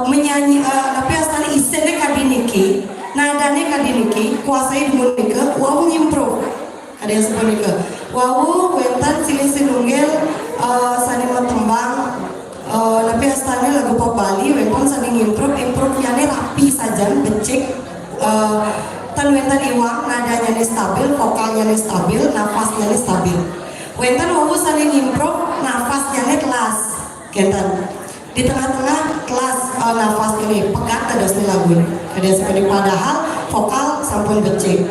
menyanyi tapi asal isene kadiniki nadane kadiniki kuasai demun nika wawu nyimpro ada yang sepunika wawu wentan silih sinunggil sane tembang tapi asal lagu pop Bali wepon sane improve nyane rapi becik tan wentan iwang nadanya nih stabil, vokalnya nih stabil, nafasnya nih stabil. Wentan wawu saling improve, nafasnya nih kelas, kentan. Di tengah-tengah kelas nafas ini pegat terus nih lagu ini. Kada seperti padahal vokal sampun becik.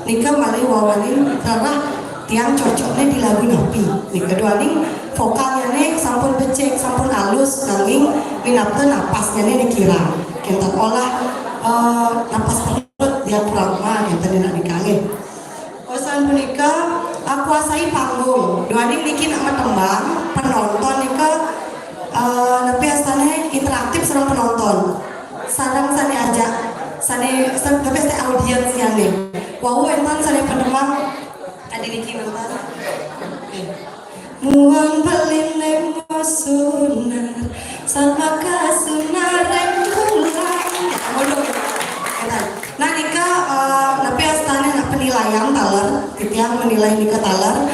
Nika malih wawanin karena tiang cocoknya di lagu napi. Nih kedua nih vokalnya nih sampun becik, sampun halus, nanging minapte napasnya nih dikira. Kentan olah napas perut dia kurang mah kentan nak dikangen. Osan punika kuasai panggung. Dua nih bikin sama tembang penonton nika tapi asalnya interaktif sama penonton. Sarang sani aja, tapi saya audiens yang nih. Wow, entan sani pendemang. Tadi bikin entan. Muang belin sunar, sama kasunar rengkulang. Bodoh. Nah nika, tapi asalnya nak penilaian talar, titiang menilai nika talar.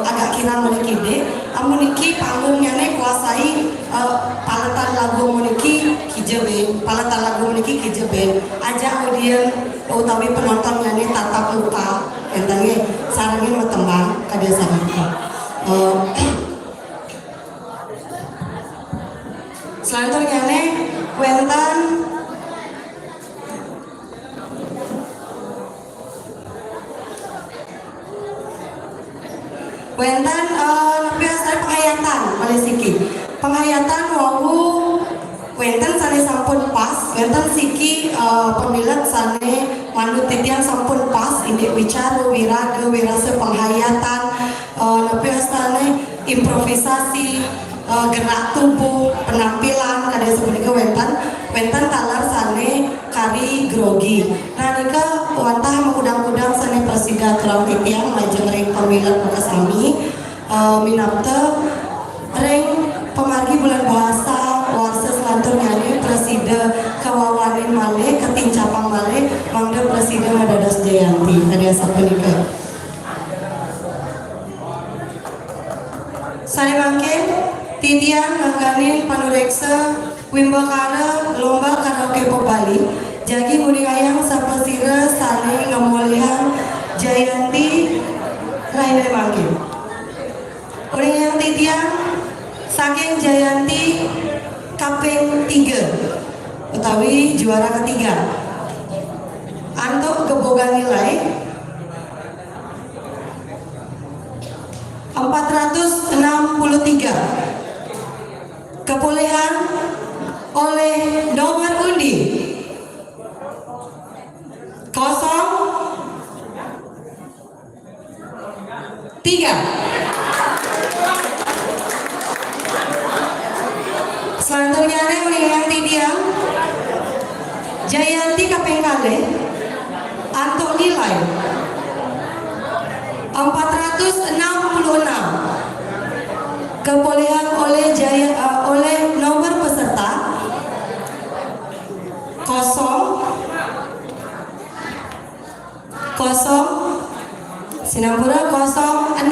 Agak kira meniki amun niki panggungnya nih kuasai paletan lagu meniki kijeben, paletan lagu meniki kijeben aja audien utawi penontonnya nih tatap muka entangnya sarangnya tembang kadia sarangnya. Selanjutnya nih wentan biasa penghayatan Malesiki. Penghayatan wawu wentan sane sampun pas, wentan siki pemilat sane manut titian sampun pas indik wicara wiraga wirase penghayatan biasane improvisasi gerak tubuh penampilan kada sebenarnya wentan talar sane kari grogi. Nah nika wantah mengudang-udang sane persida terang titiang majeng ring pemilat muka sami minapte ring pemargi bulan bahasa warsa selantur nyanyi presida kawawanin male ketincapang male mangga presida Madadas Jayanti ada satu nikah. Saya makin titian ngaganin panureksa wimbakara lomba karaoke Bali jagi budayang sapasira sane ngemulihan Jayanti Raina makin. Orang yang titian saking Jayanti kaping 3 utawi juara ketiga antuk kebogan nilai 463 kepulihan oleh nomor undi 03. Selanjutnya yang tidiang Jayanti kaping kalih antuk nilai 466 kepulihan oleh nomor peserta 0 Sinapura 06.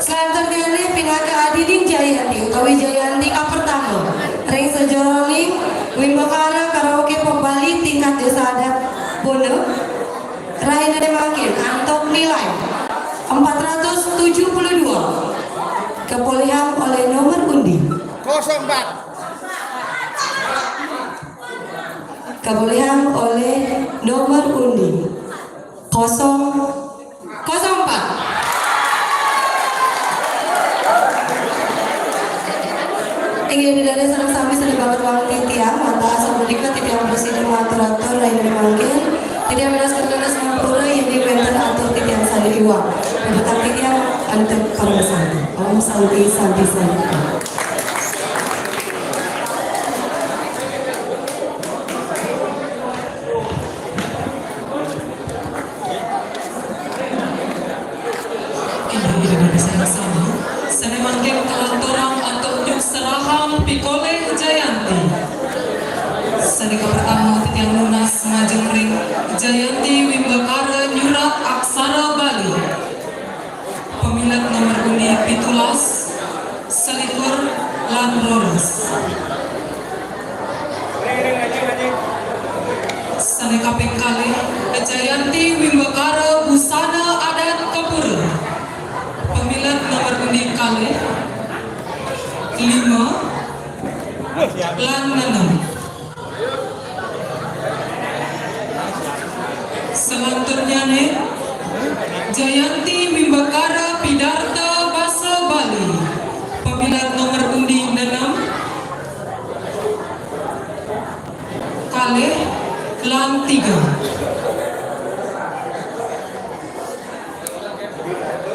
Selanjutnya ini pindah ke Adiding Jayanti utawi Jayanti ka pertama ring sejroning wimbakara karaoke Bali tingkat desa adat Bono Raina Makin antuk nilai 472 kepulihan oleh nomor undi 04. kepulihan oleh nomor undi 004. Ingin dari sarang sami sedang banget banget titiang mata asal menikah titiang presiden matur-atur lain dimanggil titiang belas kertas ngampura yang dibentar atau titiang sandi iwak bebetak titiang antar para santi om santi. Sanemangking kelanturang atau nyuk seraham pikole Jayanti. Sanika pertama titiang lunas majeng ring Jayanti wimbakara nyurat aksara Bali. Pemilat nomor undi pitulas, selikur, lan rolas. Sane kaping kalih Jayanti Wimbakara busana adat Kapura. Pemilihan nomor undi kalih 5 lan 6. Selanjutnya Jayanti Wimbakara Pidarta Basa Bali. Pemilihan nomor undi 6 kalih lan 3.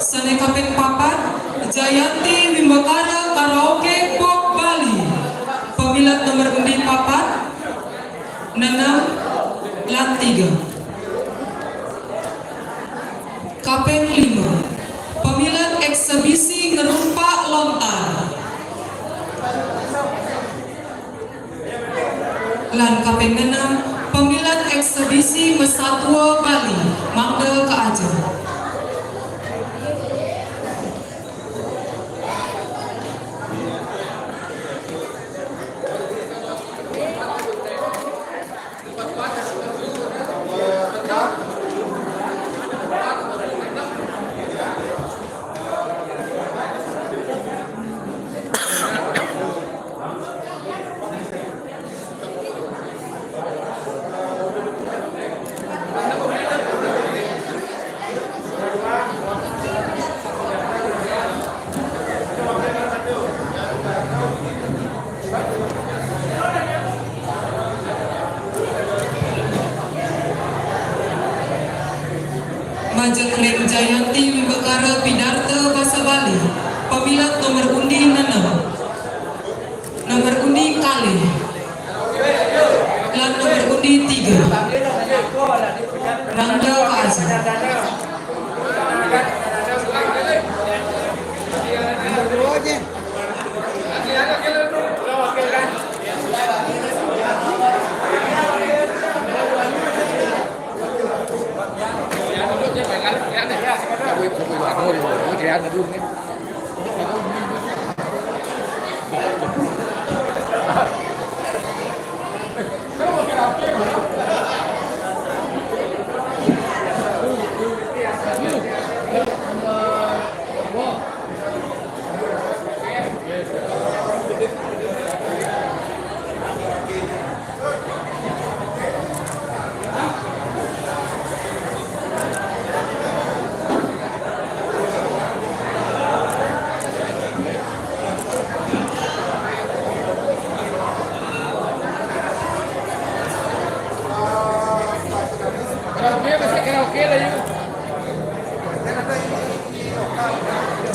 Sane kaping papat Jayanti Wimbakara Karaoke Pop Bali. Pemilihan nomor undi 4 6 lan 3. Kaping 5 pemilihan eksebisi ngerumpak lontar. Lan kaping 6 pemilihan eksebisi Mesatwa Bali. Mangga ke aja. Majeng Jayanti Wimbakara Pidarta Basa Bali. Pemilihan nomor undi 6. Nomor undi kalih. Lan nomor undi 3. Mangga ke aja.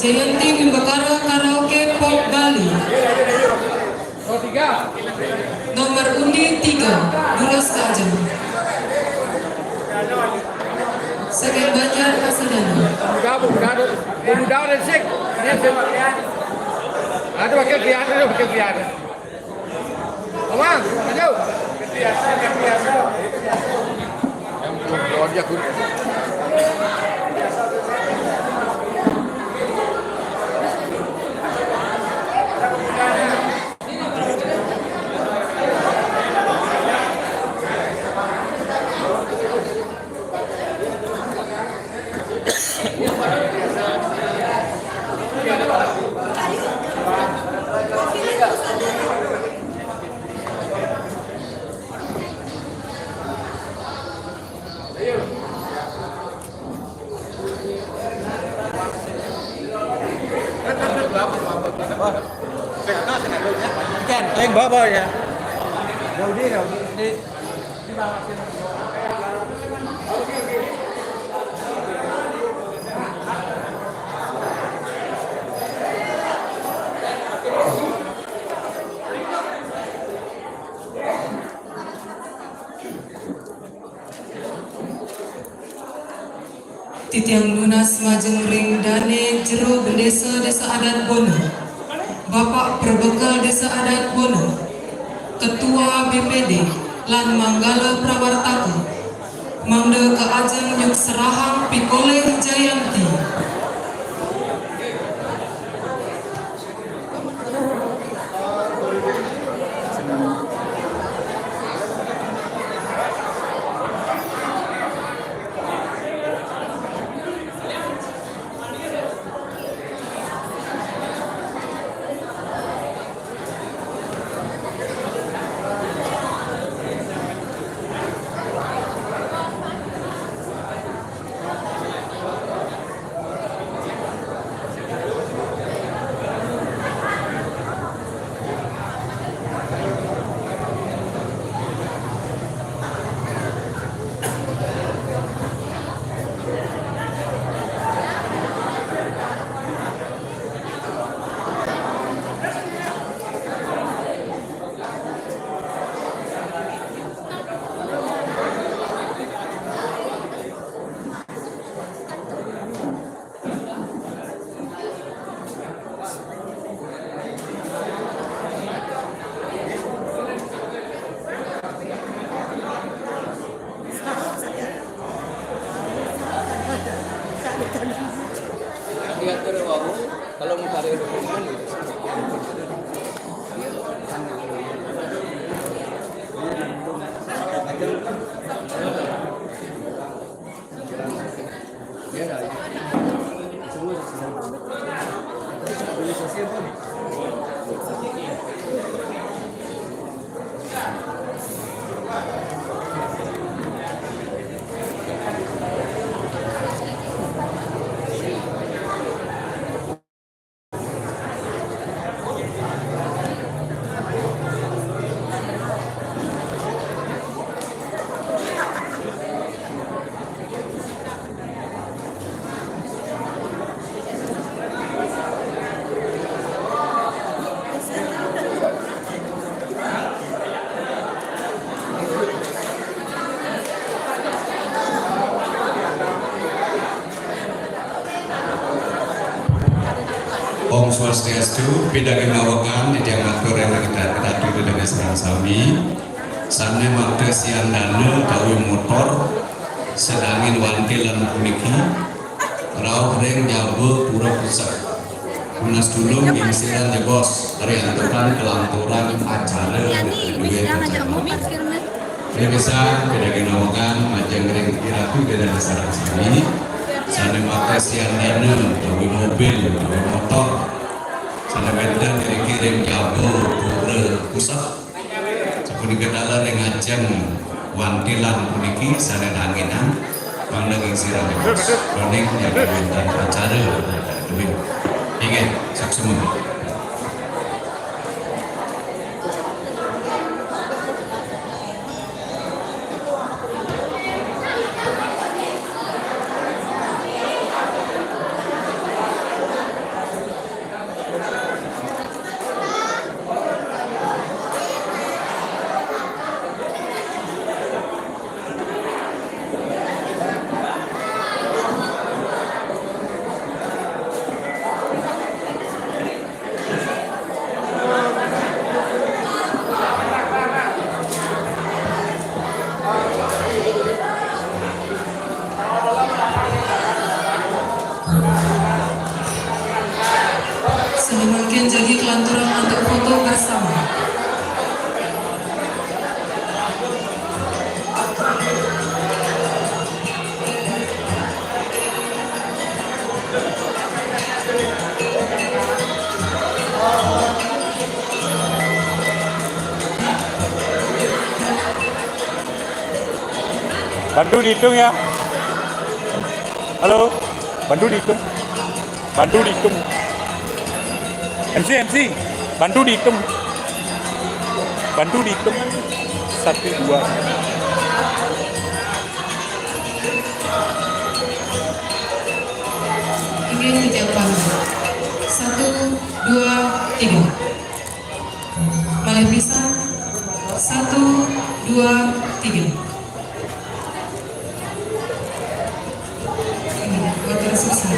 Jayanti Wimbakara Karaoke Pop Bali. Nomor undi 3 Duras ke aja. Sekian Banjar Pasadena. Mudah dan sik. Ada pakai biasa, ada pakai biasa. Omang, maju. Biasa. Yang keluar dia kun. Anh bơ bơ vậy? Đâu đi. Đi vào. Titiang lunas majeng ring dane jero desa adat Bono. Bapak Perbekal Desa Adat Bono, Ketua BPD lan Manggala Prawartaka, mangda ke ajeng nyuk serahang Pikoleh Jayanti. kalau mau cari dokumen Om Swastiastu, Pidaging Awakan, di jamak koreng kita dulu dengan serang sami. Sana makta siang dana, tawi motor, sedangin wantilan puniki, rau reng jabu pura pusat. Munas dulu ingsiran jebos, teriantukan kelanturan acara duit ini bisa Pidaging Awakan, majang reng iratu dengan serang sami. Sana makta siang dana, tawi mobil, tawi motor, sana bentang kirim jabu pura pusat. Sepuni kedala dengan ajang wantilan puniki sana danginan pandangan sirah bebas roning yang bentang acara duit ingin saksumur. Semakin jadi kelanturan untuk foto bersama. Bantu dihitung ya. Halo, bantu dihitung. Bantu dihitung. MC, bantu dihitung. Bantu dihitung. 1, 2. Ingin ucapan 1, 2, 3. Malih bisa 1, 2, 3. Ini buat sukses.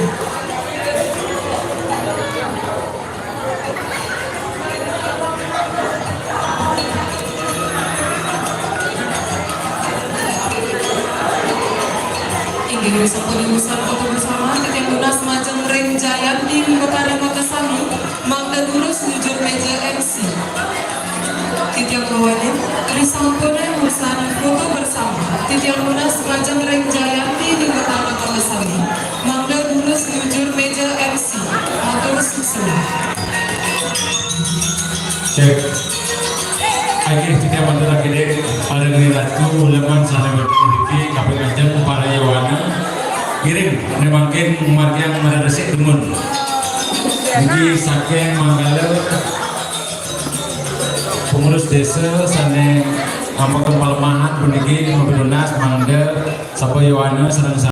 Ingin sampun urusan foto bersama ketika lunas majeng ring jayan ing bekari kota sami mangda durus jujur meja MC titiang kawanin kri sampun urusan foto bersama titiang lunas majeng ring jayan ing bekari kota sami mangda durus jujur meja MC matur susun. Cek. Akhir kita mandor akhirnya pada negeri ratu leman sana berdiri kapal macam para yawana kirim nemakin margian meresik temun di saking manggala pengurus desa sana apa kepala mahat puniki mobil lunas mangga sapa yawana serang